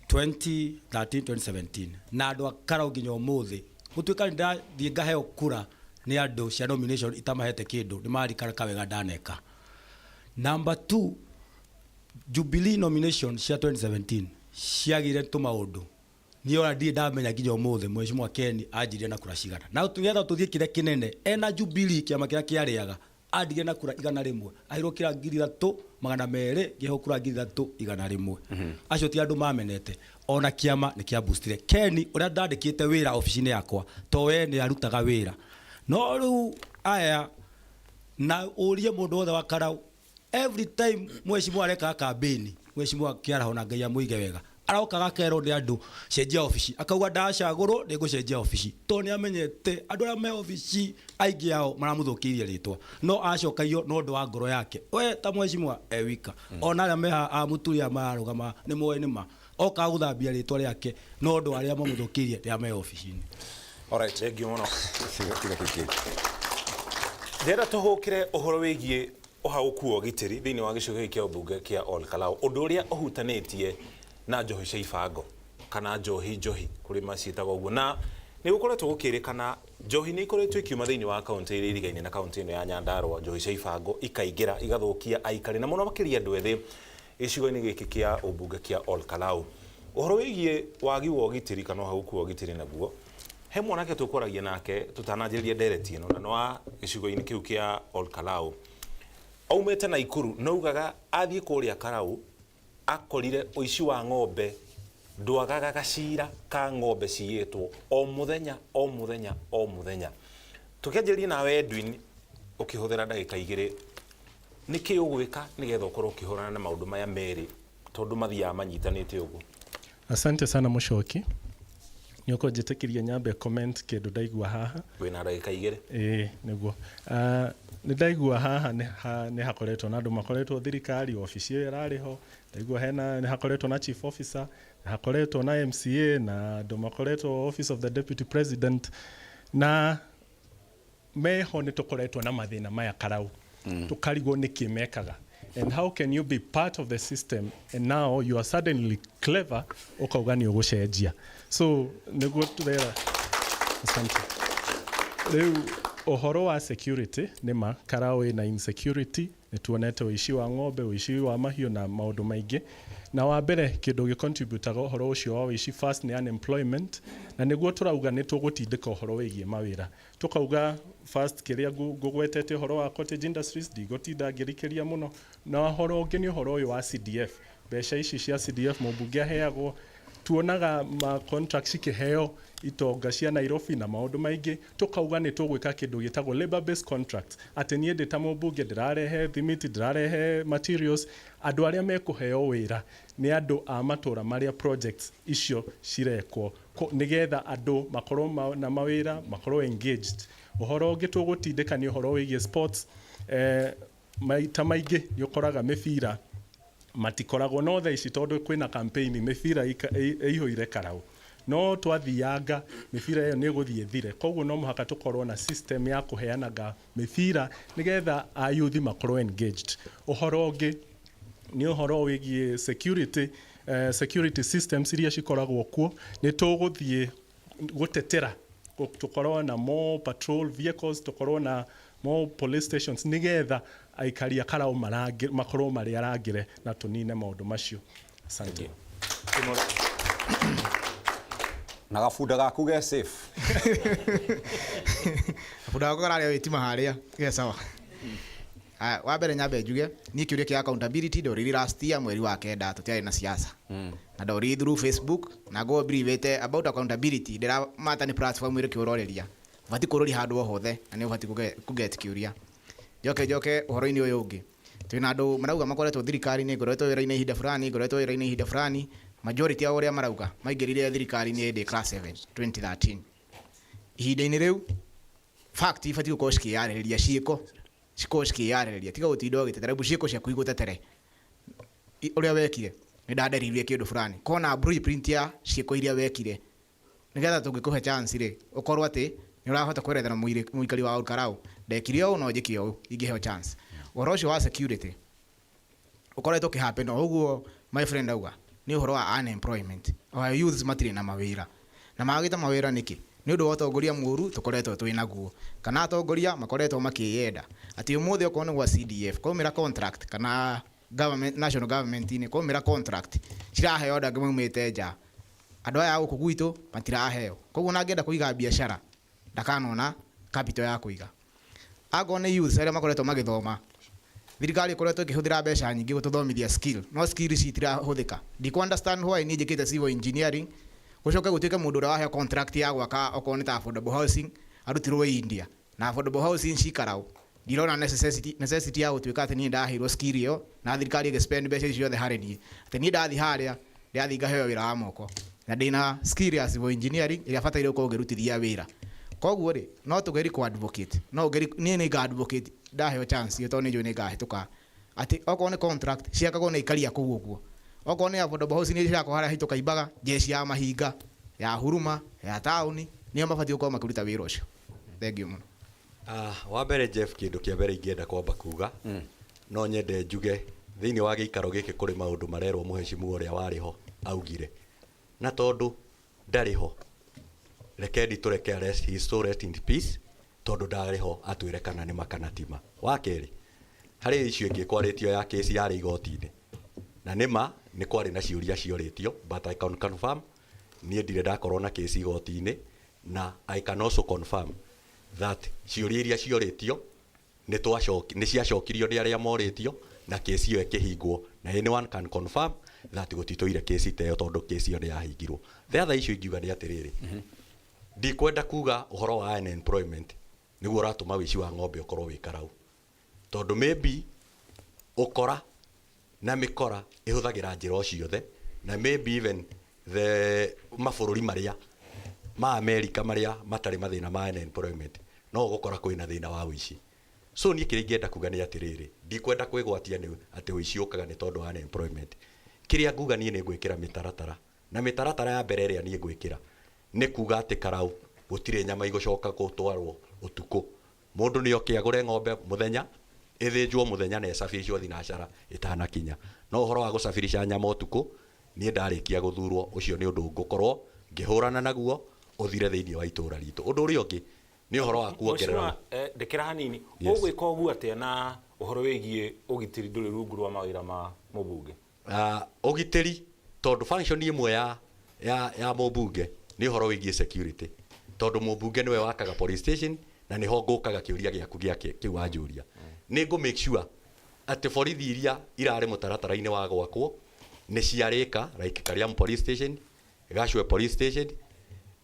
2013-2017 na andũ a Karau nginya ũmũthĩ gũtuĩka ndathiĩ ngaheo kura nĩ andũ cia nomination itamahete kĩndũ nĩ marikana kawega ndaneka. Number 2, Jubilee nomination cia 2017 ciagire tũmaũndũ niĩ ona ndirĩ ndamenya nginya ũmũthĩ Mheshimiwa Ken anjirie na kura cigana na tũgetha tũthiĩ kĩrĩa kĩnene ena Jubilee kĩama kĩrĩa kĩarĩaga andirie na kura 100 ahirwo kĩra 3,200 ngĩheo kura 3,100 acio ti andũ mamenete ona kĩama nĩ kĩa boostire Ken ũrĩa ndandĩkĩte wĩra ofici-inĩ yakwa to we nĩ arutaga wĩra no rĩu aya na ũrie mũndũ wothe wa Karau every time Mheshimiwa areka campaign Mheshimiwa Kĩaraho na Ngai amũige wega arokaga kero nĩ andũ cenjia ofici akauga ndacagũrwo nĩ ngũcenjia ofici to nĩ amenyete andũ arĩa me ofici aingĩ ao maramũthũkĩirie rĩtwa no acokagio no ũndũ wa ngoro yake we ta Mheshimiwa wika ona arĩa meha amũturia mararũgama nĩ moĩ nĩma oka gũthambia rĩtwa rĩake no ũndũ arĩa mamũthũkĩirie rĩa me ofici-inĩ. Alright, thank you muno. Ndĩrenda tũhũkĩre ũhoro wĩgiĩ ũhagũku wa ũgitĩri thĩinĩ wa gĩcigo kĩa ũmbunge kĩa Ol Kalou ũndũ ũrĩa ũhutanĩtie na njohi cia ibango kana njohi kũrĩ maciĩtaga ũguo na nĩ gũkoretwo gũkĩrĩkana njohi nĩ ikoretwo ikiuma thĩinĩ wa kaunti iria irigaine na kaunti ĩno ya Nyandarua njohi cia ibango ikaingĩra igathũkia aikari na mũno makĩria andũ ethĩ gĩcigo-inĩ gĩkĩ kĩa ũmbunge kĩa Ol Kalou. Ũhoro wĩgiĩ wagi wa ũgitĩri kana ũhagũku wa ũgitĩri naguo he mwanake tũkoragia nake tũtananjĩrĩria ndereti ĩno na no wa gĩcigo-inĩ kĩu kĩa Ol Kalou aumĩte Naikuru naugaga athiĩ kũrĩa Karau akorire ũici wa ng'ombe ndwagaga gacira ka ng'ombe ciyĩtwo o mũthenya tũkĩanjĩrĩria nawe Edwin ũkĩhũthĩra ndagĩka 2 nĩkĩ ũgwĩka nĩgetha ũkorwo ũkĩhũrana na maũndũ maya merĩ tondũ mathiaga manyitanĩte ũguo. Asante sana Mũcoki nyoko njĩtĩkĩria nyambe comment kĩndũ ndaigua haha wĩna ndagĩka 2 nĩguo nĩ ndaigua haha nĩ hakoretwo na andũ makoretwo thirikari ofici ĩyo ĩrarĩ ho ndaigua nĩ hakoretwo na chief officer nĩ hakoretwo na MCA na andũ makoretwo office of the deputy president na meho nĩ tũkoretwo na mathĩna maya Karau tũkarigwo nĩkĩ mekaga and how can you be part of the system and now you are suddenly clever ukauga nĩ ũgũcenjia so nĩguo tũrera asante rĩu ũhoro wa security nĩma Karau ĩna insecurity nĩ tuonete ũici wa ng'ombe ũici wa mahiũ na maũndũ maingĩ na wa mbere kĩndũ gĩcontributaga ũhoro ũcio wa ũici first nĩ unemployment na nĩguo tũrauga nĩ tũgũtindĩka ũhoro wĩgiĩ mawĩra tũkauga first kĩrĩa ngũgwetete ũhoro wa cottage industries ndigũtinda ngĩrikĩria mũno na ũhoro ũngĩ nĩ ũhoro ũyũ wa CDF mbeca ici cia CDF mũmbunge aheagwo tuonaga ma contracts ikĩheo itonga cia Nairobi na maũndũ maingĩ tũkauga nĩ tũgwĩka kĩndũ gĩtagwo labor based contract atĩ niĩ ndĩ ta mũmbunge ndĩrarehe thimiti ndĩrarehe materials andũ arĩa mekũheo wĩra nĩ andũ a matũra marĩa projects icio cirekwo nĩgetha andũ makorwo na mawĩra makorwo engaged. Ũhoro ũngĩ tũgũtindĩka nĩ ũhoro wĩgiĩ sports maita maingĩ nĩ ũkoraga mĩbira matikoragwo no thaa ici tondũ kwĩna campaign mĩbira ĩihũire Karau no twathianga mĩbira ĩyo nĩ ĩgũthiĩ thire koguo no mũhaka tũkorwo na system ya kũheanaga mĩbira nĩgetha ayuthi makorwo engaged. Ũhoro ũngĩ nĩ ũhoro wĩgiĩ security systems iria cikoragwo kuo nĩ tũgũthiĩ gũtetera tũkorwo na more patrol vehicles tũkorwo na more police stations nĩgetha aikari a Karau makorwo marĩ arangĩre na tũnine maũndũ macio. Asante. Na gabunda gaku ge safe. Gabunda gaku kararĩa wĩtima harĩa ge sawa. Wa mbere nyambe njuge niĩ kĩũria kĩa accountability ndoriri last year mweri wa kenda tũtiarĩ na siasa na ndoriri through Facebook na go brivete about accountability ndĩra mata ni platform ĩrĩ kĩũroreria bati kũrori handũ o hothe na nĩ bati kũget kĩũria njoke ũhoro-inĩ ũyũ ũngĩ twĩna andũ marauga makoretwo thirikari-inĩ ngoretwo wĩra-inĩ ihinda fulani majority ya uria marauga maingirire thirikari ni ndi class 7 2013 ihinda-inĩ rĩu fact ibatiĩ gũkorwo cikĩyarĩrĩria ciĩko cikorwo cikĩyarĩrĩria tiga gũtinda ũgĩtetera ciĩko ciaku igũtetere ũrĩa wekire nĩ ndanderirie kĩndũ fulani kona blueprint ya ciĩko iria wekire nigetha tũngĩkũhe chance rĩ ũkorwo atĩ nĩ ũrahota kwerethera mũikari wa Olkarau ndekire ũũ no njĩke ũũ ingĩheo chance ũhoro ũcio wa security ũkoretwo ũkĩhappen o ũguo my friend auga nĩ ũhoro wa unemployment our youths matirĩ na mawĩra na magĩte mawĩra nĩkĩ nĩ ũndũ wa ũtongoria mũũru tũkoretwo twĩ naguo kana atongoria makoretwo makĩyenda atĩ ũmũthĩ okorwo nĩ gwa CDF kwaumĩra contract kana government national government inĩ kwaumĩra contract ciraheo andũ angĩ maumĩte nja andũ aya gũkũ gwitũ matiraheo koguo nangĩenda kũiga biacara ndakanona capital ya kũiga ago nĩ youth arĩa makoretwo magĩthoma thirikari ĩkoretwo ĩkĩhũthĩra mbeca nyingĩ gũtũthomithia skill no skill ici itirahũthĩka ndikũ understand why niĩ njĩkĩte civil engineering gũcoka gũtuĩke mũndũ ũrĩa waheo contract ya gwaka okorwo nĩ ta affordable housing arutirwo India na affordable housing cikarau ndirona necessity ya gũtuĩka atĩ niĩ ndaheirwo skill ĩyo na thirikari ĩgĩspend mbeca icio ciothe harĩ niĩ atĩ niĩ ndathi harĩa ndathi ngaheo wĩra wa moko na ndĩna skill ya civil engineering ĩrĩa bataire gũkorwo ngĩrutithia wĩra koguo rĩ no tũgeri ku advocate no ngeri niĩ nĩ nga advocate ndaheo chance tondũ nĩ njũĩ nĩ ngahĩtũka atĩ okorwo nĩ contract ciakagwo nĩ ikaria kũu ũguo okorwo nĩ affordable housing nĩ ciakwo harĩa hĩtũka imbaga jeshi ya mahinga ya huruma ya taũni nĩo mabatiĩ gũkorwo makĩruta wĩra ũcio thengiũ mũno wa mbere Jeff kĩndũ kĩa mbere ingĩenda kwamba kuga no nyende njuge thĩinĩ wa gĩikaro gĩkĩ kũrĩ maũndũ marerwo mũhecimu ũrĩa warĩ ho augire na tondũ ndarĩ ho rekendi tũreke rest in peace tondũ ndarĩ ho atwĩre kana nĩ makana tima wa kerĩ harĩ icio ingĩ kwarĩtio ya kesi yarĩ igoti-inĩ na nĩma nĩ kwarĩ na ciũria ciorĩtio but I can confirm niĩ ndirĩ ndakorwo na kesi igoti-inĩ na I can also confirm that ciũria iria ciorĩtio nĩ ciacokirio nĩ arĩa morĩtio na kesi ĩyo ĩkĩhingwo na anyone can confirm that gũtitũire kesi teyo tondũ kesi ĩyo nĩ yahingirwo the other issue ingiuga nĩ atĩrĩrĩ ndikwenda kuga ũhoro wa unemployment nĩguo ũratũma wĩici wa ng'ombe ũkorwo wĩ karau tondũ maybe ũkora na mĩkora ĩhũthagĩra njĩra o ciothe na maybe even the mabũrũri marĩa ma America marĩa matarĩ mathĩna ma unemployment no gũkora kwĩna thĩna wa wĩici so niĩ kĩrĩa ingĩenda kuga nĩ atĩrĩrĩ ndikwenda kwĩgwatia atĩ wĩici ũkaga nĩ tondũ wa unemployment kĩrĩa nguga niĩ nĩ ngwĩkĩra mĩtaratara na mĩtaratara ya mbere ĩrĩa niĩ ngwĩkĩra nĩ kuga atĩ karau gũtirĩ nyama igũcoka gũtwarwo ũtukũ mũndũ nĩ oke agũre ng'ombe mũthenya ĩthĩnjwo mũthenya na ĩcabicwo thinacara ĩtanakinya no ũhoro wa gũcabirisha nyama ũtukũ niĩ ndarĩkia gũthurwo ũcio nĩ ũndũ ngũkorwo ngĩhũrana naguo ũthire thĩinĩ wa itũũra ritũ ũndũ ũrĩa ũngĩ nĩ ũhoro wa kuongerera ndekera hanini ũgwĩka ũguo atĩa na ũhoro wĩgiĩ ũgitĩri ndũrĩ rungu rwa mawĩra ma mũbunge ũgitĩri tondũ function imwe ya mũbunge nĩ ũhoro wĩgiĩ security tondũ mũbunge nĩwe wakaga police station na nĩho ngũkaga kĩũria gĩaku gĩake kĩu wanjũria nĩ ngũ make sure atĩ borithi iria irarĩ mũtaratara-inĩ wa gwakwo nĩ ciarĩka like Kariamu police station Gacue police station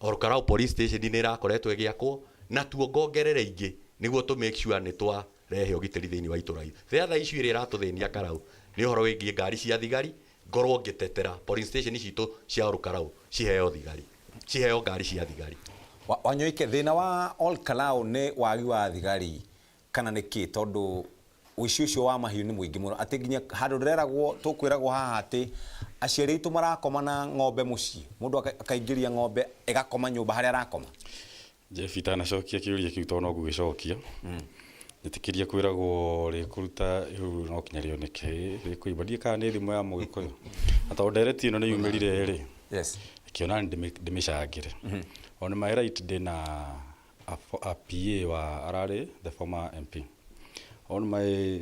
Olkarau police station nĩ ĩrakoretwo ĩgĩakwo na tuongongerere ingĩ nĩguo to make sure nĩ twarehe ũgitĩri thĩinĩ wa itũũra the other issue ĩrĩa ĩratũthĩnia Karau nĩ ũhoro wĩgiĩ ngari cia thigari ngorwo ngĩtetera police station citũ cia Olkarau ciheo thigari ciheo ngari cia thigari Wanyoike thĩna wa Olkarau nĩ wagi wa thigari kana nĩ kĩ tondũ ũici ũcio wa mahiũ nĩ mũingĩ mũno atĩ nginya handũ ndĩreragwo tũkwĩragwo haha atĩ aciari aitũ marakoma na ng'ombe mũciĩ mũndũ akaingĩria ng'ombe ĩgakoma nyũmba harĩa arakoma Jeff itanacokia kĩũria kĩu tondũ no gũgĩcokia nĩtĩkĩria kwĩragwo rĩkũruta rĩu no kinya rĩoneke rĩkũiba ndiĩ kana nĩ thimũ ya Mũgĩkũyũ na tondũ ndereti ĩno nĩ yumĩrire rĩ kĩona ndĩmĩcangĩre on my right ndĩna a PA wa ararĩ the former MP on my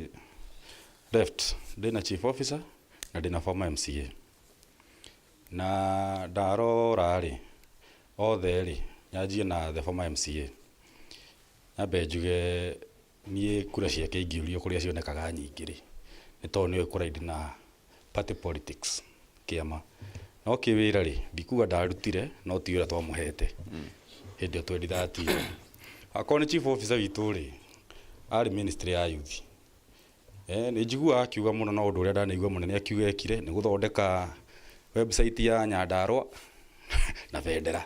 left ndĩna chief officer na ndĩna former MCA na ndarora rĩ othe rĩ nyanjie na the former MCA nyambe njuge niĩ kura ciake ingĩũrio kũrĩa cionekaga nyingĩ rĩ nĩ tondũ nĩwe kũraidi na party politics kĩama no kĩwĩra rĩ ndikuga ndarutire no ti wĩra twamũhete hĩndĩ ĩyo 2013 akorwo nĩ chief officer witũ rĩ arĩ ministry ya youth nĩ njiguaga akiuga mũno na ũndũ ũrĩa ndanaigua mũnene akiuga ekire nĩ gũthondeka website ya Nyandarua na bendera.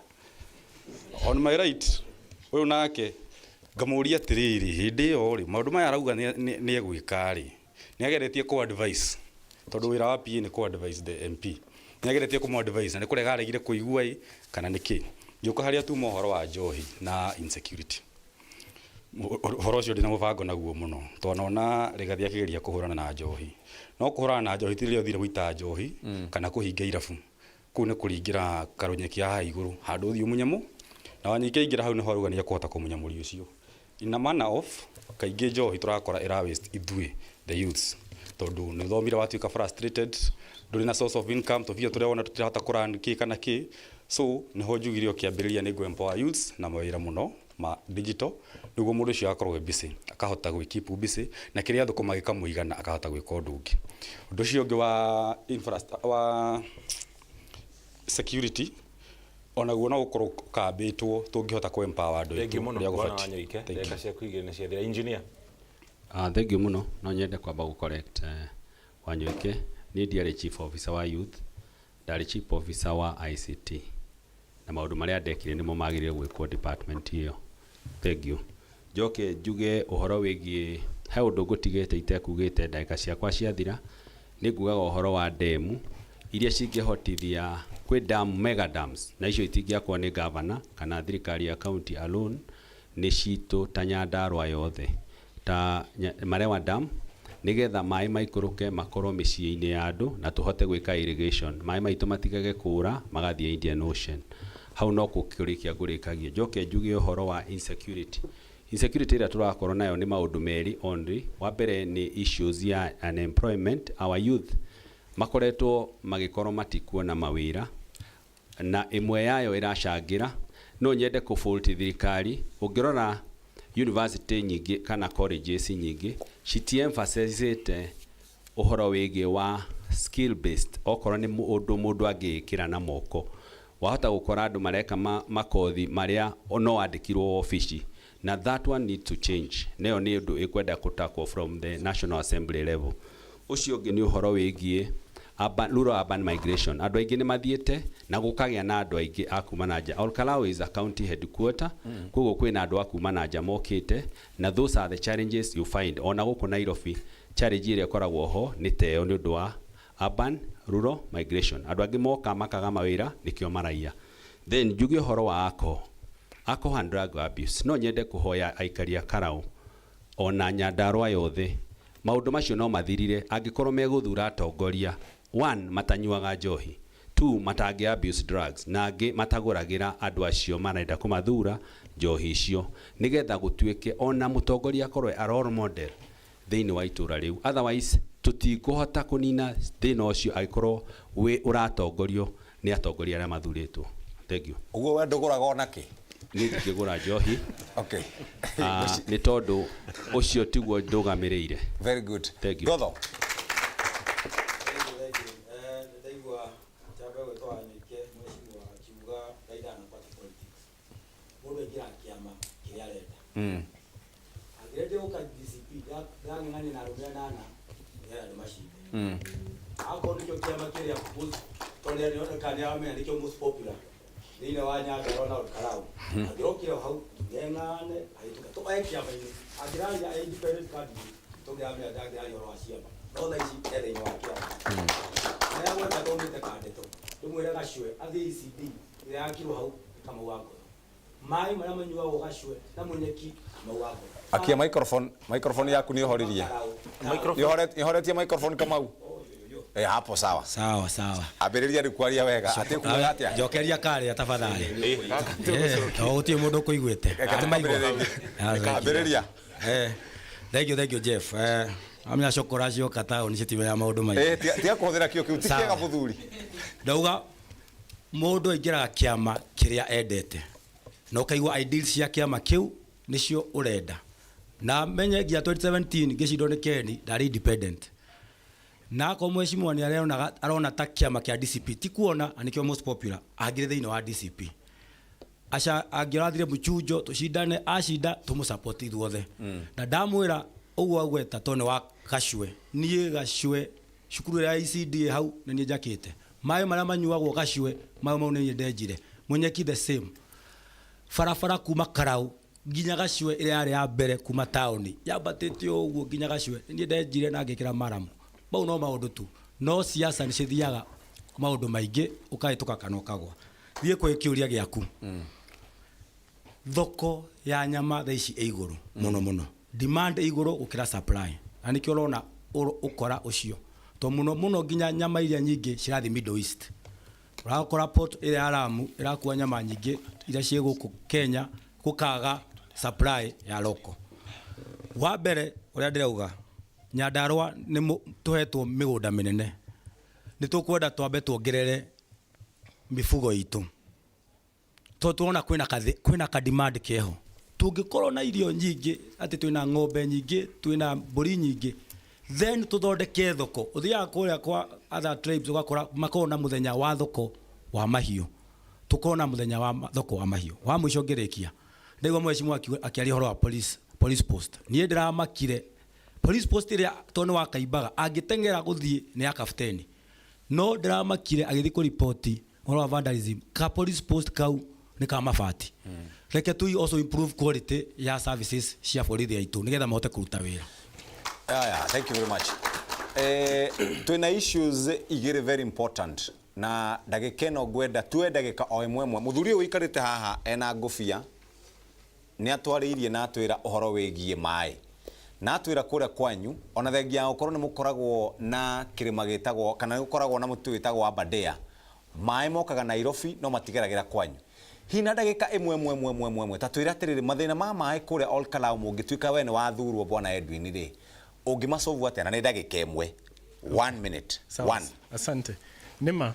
On my right uyu nake ngamuria tiriri hindi yo ri maundu maya arauga ni egwika ri ni ageretie ku advice tondu wira wa PA ni ku advice the MP ni ageretie ku mo advice na ni kurega aregire kuigua kana niki ngiuka haria tu mohoro wa njohi na insecurity horo ucio ndina mubango naguo muno twanona rigathi akigeria kuhurana na njohi no kuhurana na njohi tirio thire guita njohi kana kuhinga irabu ku ne kuringira karunyekia ha iguru handu thiu munyemu na wanyike ingira hau ni horugania kuhota kumunyamuri ucio in a manner of kaingi njohi turakora era waste ithui the youths tondu ni thomire watuika frustrated nduri na source of income tuvia turewona tutirahota kuran ki kana ki so ni ho njugire okiambiriria ni empower youths na mawira muno ma digital niguo mundu ucio akorwo busy akahota gwikeep busy na kiria thukuma gikamuigana akahota gwika undu ungi undu ucio ungi wa infrastructure wa security ona guo no gukorwo kambitwo tungihota ku empower andu thank you muno bwana Wanyoike ndeka cia kuigire ni cia engineer thank you muno no nyende kwamba gu correct Wanyoike ni ndiari chief officer wa youth ndari chief officer wa ICT na maundu maria ndekire nimo magirire gwikwo department hiyo thank you joke njuge uhoro wigie he undu ngutigite itekugite ndagika ciakwa ciathira ni ngugaga uhoro wa demu iria cingihotithia kwi dam mega dams na icio itingiakwo ni governor kana thirikari ya county alone ni citu ta Nyandarua yothe ta Marewa dam nigetha mai maikuruke makorwo micii-ini ya andu na tuhote gwika irrigation mai maitu matigage kura magathie Indian Ocean hau no kukurikia ngurikagie njoke njuge uhoro wa insecurity ira turakorwo nayo ni maundu meri only wa mbere ni issues ya unemployment our youth makoretwo magikorwo matikuona mawira na imwe yayo iracangira no nyende ku fault thirikari ungirora university nyingi kana colleges nyingi citiemphasizete uhoro wigi wa skill based okorwo ni mundu angikira na moko wahota gukora andu mareka makothi maria no andikirwo ofici na that one need to change nayo ni undu ikwenda kutakwo from the National Assembly level ucio ungi ni uhoro wigie rural urban migration andu aingi ni mathiete na gukagia na andu aingi akuma na nja Olkalau is a county headquarter koguo kwina andu akuma na nja mokite na those are the challenges you find ona guku Nairobi challenge ile koragwo ho ni teo ni undu wa urban rural migration andu angi moka makaga mawira nikio maraia then njuge horo wa ako and drug abuse no nyende kuhoya aikaria Karau ona Nyandarua yothe maundu macio no mathirire angikorwo meguthura atongoria 1 matanyuaga njohi 2 matangi abuse drugs na angi mataguragira andu acio marenda kumathura njohi icio nigetha gutuike ona mutongoria akorwe a role model thiini wa itura riu otherwise tutikuhota kunina thina ucio agikorwo we uratongorio ni atongoria aria mathuritwo thank you uguo we nduguraga onaki ni ngigura njohi okay ni tondu ucio tiguo ndugamireire very good thank you Gotho Agirete uka DCP ngani na rumia nana ya mashine ako ndio kiama kile ya kupuza tole ndio kani ame ndio most popular ile wanya Nyandarua na Olkalau agirokira hau ngengane aituka to aiki ya baini agirali ya independent card to ya ame adagira yo wasiaba no tha ici ele yo wakia na yawe ta tomite kande to tumwira gacwe athi ECD ya akirwo hau kama wako mai mara manyua gacwe na munyeki kama wako akia microphone yaku ni ohoririe ihoretie microphone Kamau hapo sawa ambiriria rikwaria wega ati kuga atia jokeria kare tafadhali uti mundu kuiguite ambiriria thank you Jeff amya shokora cio katao ni citiwe ya maundu mai tia kuhthira kio kiu tikiega buthuri ndauga mundu ingira kiama kiria endete no kaigwa ideals cia kiama kiu nicio urenda na menye gia 2017 gicindo ni Keni ndari independent na ko mheshimiwa ni arona ta kiama kia DCP ti kuona anikio most popular agire thiini wa DCP acha agirathire muchujo tushindane ashinda tumusupport ithuothe na ndamwira uguo agweta tone wa gacwe nie gacwe cukuru ya ICD hau na nie njakite maĩ marĩa manyuagwo Gacue maĩ mau nĩ ndenjire Munyeki the same barabara kuma Karau nginya Gacue ĩrĩa yarĩ ya mbere kuma taũni yambatĩte ũguo nginya Gacue niĩ ndenjire na ngĩkĩra maramu mau no maũndũ tu no siasa nĩ cithiaga maũndũ maingĩ ũkahĩtũka kana ũkagwa thiĩ kwĩ kĩũria gĩaku thoko ya nyama thaa ici ĩ igũrũ mũno mũno demand ĩ igũrũ gũkĩra supply na nĩkĩo ũrona ũkora ũcio to mũno mũno nginya nyama iria nyingĩ cirathiĩ Middle East ũrakora port ĩrĩa ya Lamu ĩrakua nyama nyingĩ iria ciĩ gũkũ Kenya gũkaga supply ya loko wa mbere ũrĩa ndĩrauga Nyandarũa nĩ tũhetwo mĩgũnda mĩnene nĩ tũkwenda twambe tuongerere mifugo itũ to tuona kwĩna ka demand keho tũngĩkorwo na irio nyingĩ atĩ twĩna ng'ombe nyingĩ twĩna mbũri nyingĩ then tuthondeke thoko uthiaga kũrĩa kwa other tribes ugakora makorwo na muthenya wa thoko wa mahiũ tukorwo na muthenya wa thoko wa mahiũ wa mũico ngĩrĩkia ndaigua mheshimiwa akĩaria ũhoro wa police post niĩ ndĩramakire police post ĩrĩa tondũ wakaimbaga angĩteng'era gũthiĩ nĩ ya kapteni no ndĩramakire agĩthiĩ kũripoti ũhoro wa vandalism ka police post kau nĩ ka mabati reke tu also improve quality ya services cia borithi aitũ nĩgetha mahote kũruta wĩra. Thank you very much. Twina issues igĩrĩ very important na ndagĩka ĩno ngwenda tuwe ndagĩka o ĩmwe ĩmwe mũthuri ũyũ ũikarĩte haha ena ngũbia nĩ atwarĩirie na atwĩra ũhoro wĩgiĩ maĩ na atwĩra kũrĩa kwanyu ona thengia gũkorwo nĩ mũkoragwo na kĩrĩma gĩtagwo kana nĩ gũkoragwo na mũtĩ wĩtagwo Aberdare maĩ mokaga Nairobi no matigeragĩra kwanyu hina ndagĩka ĩmwe ta twĩra atĩrĩrĩ mathĩna ma maĩ kũrĩa Olkalau mũngĩtuĩka we nĩ wathurwo bwana Edwin rĩ ũngĩmacovu atĩa na nĩ ndagĩka ĩmwe 1 minute. Asante nĩma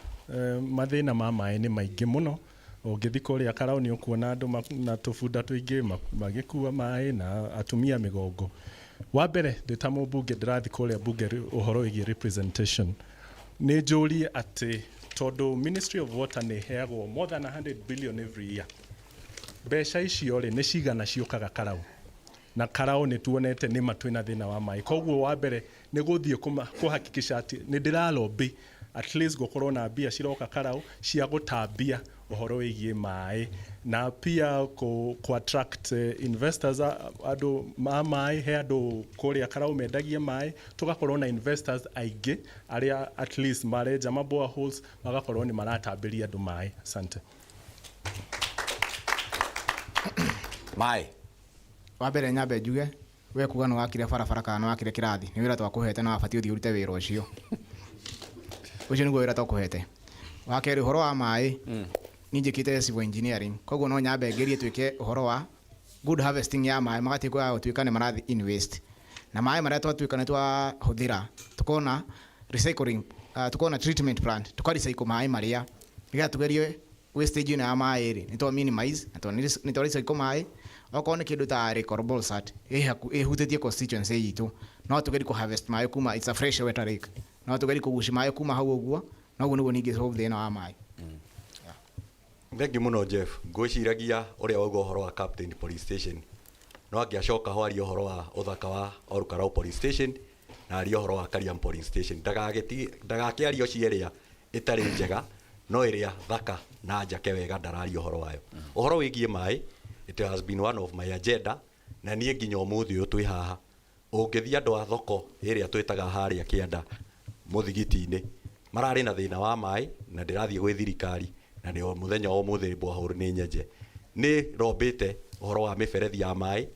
mathĩna ma maĩ nĩ maingĩ mũno ũngĩthi kũrĩa Karau nĩ ũkuona andũ na tũbunda tũingĩ magĩkua maĩ na atumia mĩgongo wa mbere ndĩ ta mũmbunge ndĩrathi kũrĩa bunge ũhoro wĩgiĩ representation nĩ njũrie atĩ tondũ Ministry of Water nĩ heagwo more than 100 billion every year mbeca icio rĩ nĩ cigana ciũkaga Karau na Karau nĩ tuonete nĩ matwĩna thĩna wa maĩ koguo wa mbere nĩ gũthiĩ kũhakikisha atĩ nĩ ndĩralobby at least gũkorwo na mbia ciroka Karau cia gũtambia ũhoro wĩgiĩ maĩ na pia ku attract investors andũ maĩ he andũ kũrĩa Karau mendagie maĩ tugakorwo na investors aingĩ arĩa at least marenja maboa holes magakorwo nĩ maratambĩria andũ maĩ. Asante. Maĩ wa mbere nyambe njuge we kuga nĩ wakire barabara kana nĩ wakire kĩrathi nĩ wĩra twakũhete na wabatie ũthiĩ ũrute wĩra ũcio ũcio nĩguo wĩra twakũhete wa kerĩ ũhoro wa maĩ niĩ njĩkĩte civil engineering koguo no nyambe ngerie twĩke ũhoro wa good harvesting ya maĩ magatuĩka ya gũtuĩka nĩ marathi in waste na maĩ marĩa twatuĩka nĩ twahũthĩra tukona recycling tukona treatment plant tukarecycle maĩ marĩa nĩgetha tugerie wastage ĩno ya maĩ rĩ nĩ twa minimize na nĩ twa recycle maĩ okorwo nĩ kĩndũ ta recoverable sat ĩhutĩtie constituency itũ no tũgerie kũ harvest maĩ kuma it's a fresh water lake no tũgerie kũgucia maĩ kuma hau ũguo na ũguo nĩguo ningĩ solve thĩna wa maĩ. Thengi mũno Jeff ngwĩciragia ũrĩa wauga ũhoro wa Captain Police Station no angĩacoka ho aria ũhoro wa ũthaka wa Olkalau Police Station na aria ũhoro wa Kariam Police Station ndagakĩaria ũcio ĩrĩa ĩtarĩ njega no ĩrĩa thaka na njake wega ndararia ũhoro wayo ũhoro wĩgiĩ maĩ. It has been one of my agenda na niĩ nginya ũmũthĩ ũyũ twĩ haha ũngĩthiĩ andũ a thoko ĩrĩa twĩtaga harĩa Kĩanda mũthigiti-inĩ mararĩ na thĩna wa maĩ na ndĩrathiĩ gwĩ thirikari na nĩ mũthenya wa ũmũthĩ borehole nĩ nyenje nĩ rombĩte ũhoro wa mĩberethi ya maĩ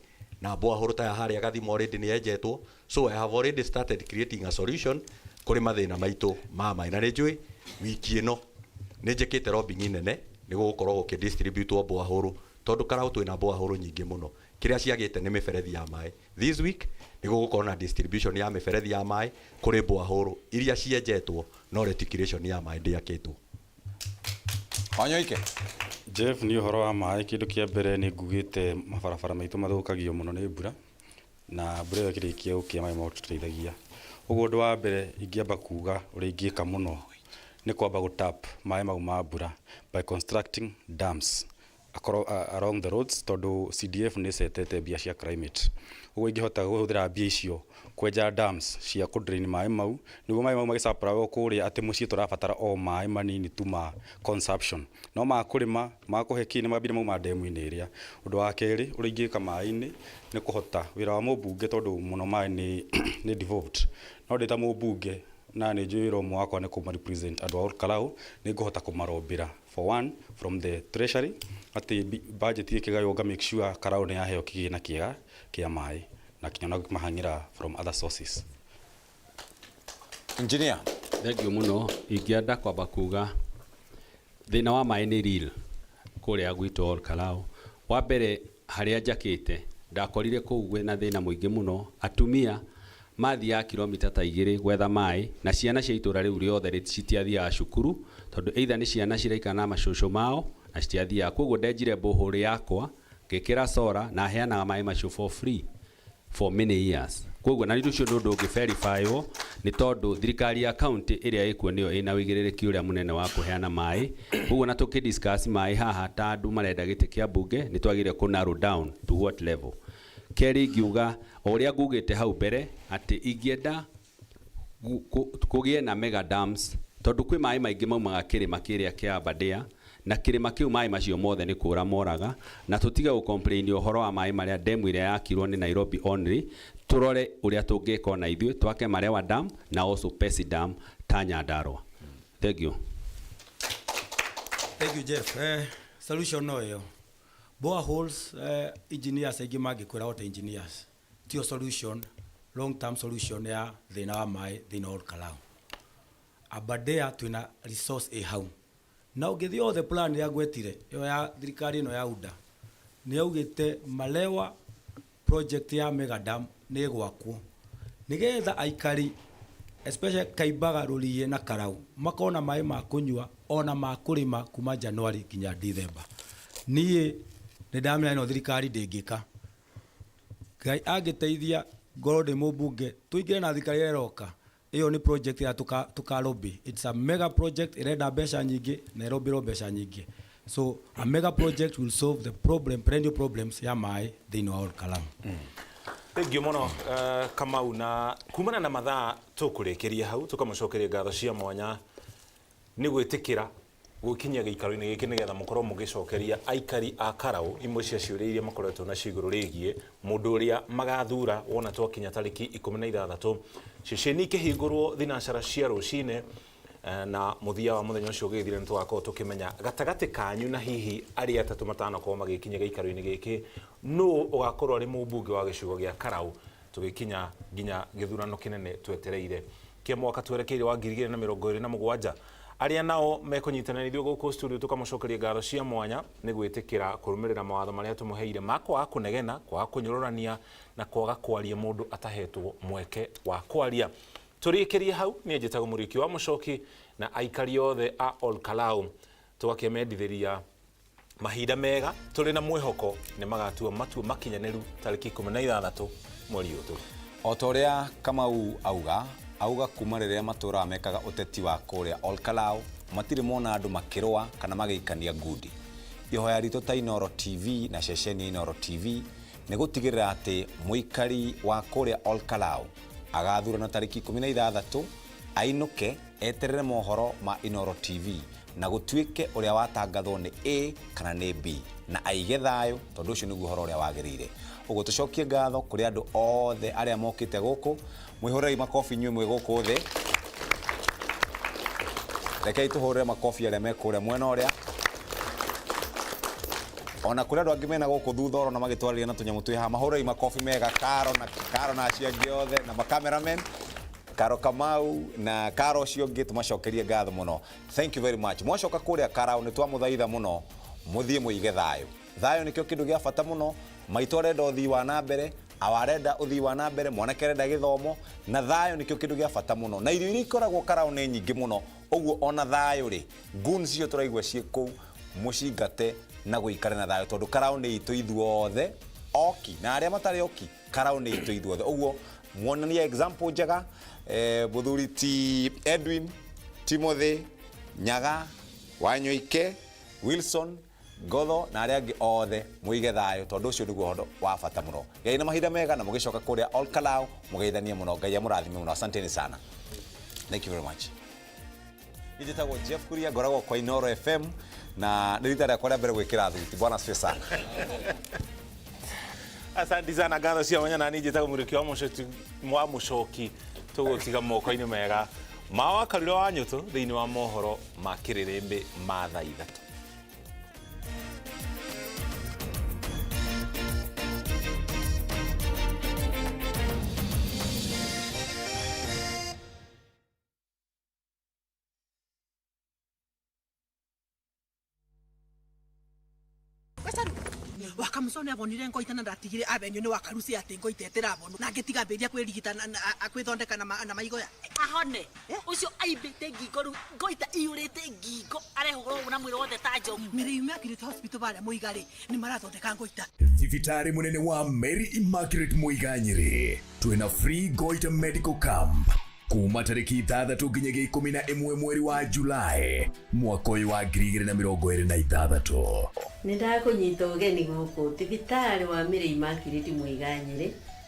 na borehole ta ya harĩa Gathima already nĩ yenjetwo so I have already started creating a solution kũrĩ mathĩna maitũ ma maĩ na nĩ njũĩ wiki ĩno nĩ njĩkĩte lobbying nene nĩ gũgũkorwo gũkĩdistributwo borehole tondũ Karau twĩna borehole nyingĩ mũno kĩrĩa ciagĩte nĩ mĩberethi ya maĩ this week nĩ gũgũkorwo na distribution ya mĩberethi ya maĩ kũrĩ borehole iria cienjetwo no reticulation ya maĩ ndĩakĩtwo. Wanyoike Jeff nĩ ũhoro wa maĩ kĩndũ kĩa mbere nĩ ngugĩte mabarabara maitũ mathũkagio mũno nĩ mbura na mbura ĩyo ĩkĩrĩkia gũkia maĩ matũteithagia ũguo ũndũ wa mbere ingĩamba kuga ũrĩa ingĩka mũno nĩ kwamba gũtap maĩ mau ma mbura by constructing dams along the roads tondũ CDF nĩ setete mbia cia climate koguo ingĩhota kũhũthĩra mbia icio kwenja dams cia kũ-drain maĩ mau nĩguo maĩ mau magĩcapũragwo kũrĩa atĩ mũciĩ tũrabatara o maĩ manini tu ma consumption no ma kũrĩma ma kũhe kĩ nĩ mambire mauma ndemu-inĩ ĩrĩa. Ũndũ wa kerĩ ũrĩa ingĩka maĩ-inĩ nĩ kũhota wĩra wa mũmbunge tondũ mũno maĩ nĩ devolved no ndĩ ta mũmbunge na nĩ njũĩ wĩra ũmwe wakwa nĩ kũma-represent andũ a Olkalau nĩ ngũhota kũmarombĩra for one from the treasury atĩ budget ĩkĩgaywo nga make sure Karau nĩ yaheo kĩgĩna kĩega kĩa maĩ na kinya no mahang'ĩra from other sources. Engineer, thengio mũno ingĩenda kwamba kuga thĩna wa maĩ nĩ real kũrĩa gwitũ Olkalau. Wa mbere harĩa njakĩte ndakorire kũu gwĩna thĩna mũingĩ mũno, atumia mathiaga kilomita ta 2 gwetha maĩ na ciana cia itũra rĩu rĩothe citiathiaga cukuru tondũ either nĩ ciana ciraikara na macũcũ mao na citiathiaga. Koguo ndenjire borehole yakwa ngĩkĩra solar na heanaga maĩ macio for free for many years. Koguo na rĩu ũcio nĩ ũndũ ũngĩ-verifywo nĩ tondũ thirikari ya county ĩrĩa ĩkuo nĩyo ĩna wĩigĩrĩrĩki ũrĩa mũnene wa kũheana maĩ. Koguo na tũkĩ-discuss maĩ haha ta andũ marenda gĩtĩ kĩa mbunge nĩ twagĩrĩire kũ narrow down to what level. Kerĩ ngiuga o ũrĩa ngugĩte hau mbere atĩ ingĩenda kũgĩe na mega dams tondũ kwĩ maĩ maingĩ maumaga kĩrĩma kĩrĩa kĩa Aberdare na kĩrĩma kĩu maĩ macio mothe nĩ kũra moraga na tũtige gũ-complain ũhoro wa maĩ marĩa demu ĩrĩa yakirwo nĩ Nairobi only. Tũrore ũrĩa tũngĩka na ithuĩ twake Marewa Dam na also Pesi Dam ta Nyandarua. Thank you. Thank you Jeff. Solution no yo. Boreholes engineers aingĩ mangĩkwĩra ota engineers tio solution, long term solution ya thĩna wa maĩ thĩna wa Olkalau. Aberdare twĩna resource ĩ hau na ũngĩthiĩ othe plan ya gwetire yo ya thirikari ĩno ya UDA nĩ yaugĩte Marewa project ya mega dam nĩ gwakwo nĩgetha aikari especially Kaimbaga, Rũriĩ na Karau makona maĩ ma kũnyua ona ma kũrĩma kuma January nginya December. Niĩ nĩ ndamenya ĩno thirikari ndĩngĩka. Ngai angĩteithia ngorwo ndĩ mũmbunge tũingĩre na thirikari ĩroka ĩyo nĩ project ya tukarobĩ. It's a mega project ĩrenda mbeca nyingĩ na ĩrombĩrwo mbeca nyingĩ. So a mega project will solve the perennial problems ya maĩ thĩinĩ wa Olkalau. Thengiũ mũno Kamau, na kumana na mathaa tũkũrĩkĩria hau tũkamũcokeria ngatho cia mwanya nĩ gwĩtĩkĩra gũkinyia gĩikaro-inĩ gĩkĩ nĩgetha mũkorwo mũgĩcokeria aikari a Karau imwe cia ciũria iria makoretwo na igũrũ rĩgiĩ mũndũ ũrĩa magathura wona twakinya tarĩki 16 ceceni ikĩhingũrwo thinacara cia rũcinĩ na mũthia wa mũthenya ũcio ũgĩthira nĩ tũgakorwo tũkĩmenya gatagatĩ kanyu na hihi arĩa atatũ matanakorwo magĩkinya gĩikaro-inĩ gĩkĩ nũ ũgakorwo arĩ mũmbunge wa gĩcigo gĩa Karau tũgĩkinya nginya gĩthurano kĩnene twetereire kĩa mwaka twerekeire wa 2027. Arĩa nao mekũnyitana ithuĩ gũkũ studio tũkamũcokeria ngatho cia mwanya nĩ gwĩtĩkĩra kũrũmĩrĩra mawatho marĩa tũmũheire ma kwaga kũnegena, kwaga kũnyũrũrania na kwaga kwaria mũndũ atahetwo mweke wa kwaria. Tũrĩkĩrie hau niĩ njĩtagwo Mũrĩki wa Mũcoki na aikari othe a Olkalau tũgakĩmendithĩria mahinda mega tũrĩ na mwĩhoko nĩ magatua matua makinyanĩru tarĩki 16 mweri ũyũ. O ta ũrĩa Kamau auga kuma rĩrĩa matũra mekaga ũteti wa kũrĩa Olkalau matirĩ mona andũ makĩrũa kana magĩikania ngundi. Ihoya ritũ ta Inooro TV na ceceni Inooro TV nĩ gũtigĩrĩra atĩ mũikari wa kũrĩa Olkalau agathurana tarĩki 16 ainũke eterere mohoro ma Inooro TV na gũtuĩke ũrĩa watangathwo nĩ A kana nĩ B na aige thayũ tondũ ũcio nĩguo ũhoro ũrĩa wagĩrĩire. Ũguo tũcokie ngatho kũrĩ andũ othe arĩa mokĩte gũkũ, mwĩhũrei makobi inyuĩ mwĩ gũkũ thĩ. Rekei tũhũrĩre makobi arĩa me kũrĩa mwena ũrĩa. Ona kũrĩ andũ angĩ mena gũkũ thutha ũro na magĩtwarĩria na tũnyamũ twĩ haha, mahũrei makobi mega Karo na acio angĩ othe na macameramen Karo Kamau na Karo ũcio ũngĩ tũmacokerie ngatho mũno. Thank you very much. Mwacoka kũrĩa Karau nĩ twamũthaitha mũno mũthiĩ mũige thayũ. Thayũ nĩkĩo kĩndũ gĩa bata mũno. Maitũ arenda ũthii wa na mbere, awarenda ũthii wa na mbere, mwanake arenda gĩthomo na thayũ nĩkĩo kĩndũ gĩa bata mũno. Na irio iria ikoragwo Karau nĩ nyingĩ mũno. Ũguo ona thayũ rĩ, goons cio tũraigua ciĩ kũu mũcingate na gũikare na thayũ tondũ Karau nĩ itũ ithuothe oki na arĩa matarĩ oki Karau nĩ itũ ithuothe. Ũguo muonania example njega Mũthuri ti Edwin, Timothy, Nyaga, Wanyoike, Wilson ngotho na aria angi othe muige thayo tondu ucio niguo hondo wa bata muno gai na mahinda mega na mugicoka kuria Ol Kalou mugeithanie muno ngai amurathime muno asanteni sana thank you very much Nijitagwo Jeff Kuria ngoragwo kwa Inoro FM na nirita rĩa kwa mbere gwikira thuti bwana asifiwe sana asante sana gatho cia mwanya na nijitagwo Muriki wa Mucoki tugutiga moko-ini mega mawa kariro wa nyuto thiini wa mohoro ma Kirĩrĩmbĩ ma thaa ithatu wakamusone abonire ngoita na ndatigire abenyo ni wakarusi ati ngoita eterabonu na ngetiga mberia kwirigita akwithondeka na maigo ya ahone ucio aibite ngingo ngoita iurite ngingo arehugoro na mwiri wothe tajo mire Immaculate Hospital bare muigari ni marathondeka ngoita Thibitari munene wa Mary Immaculate Muiganyiri twina free goita medical camp kuma tariki 6 nginyagia 11 mweri wa Julai mwaka uyu wa 2026 Nindakunyita ugeni guku thibitari wa Mary Immaculate Muiganyiri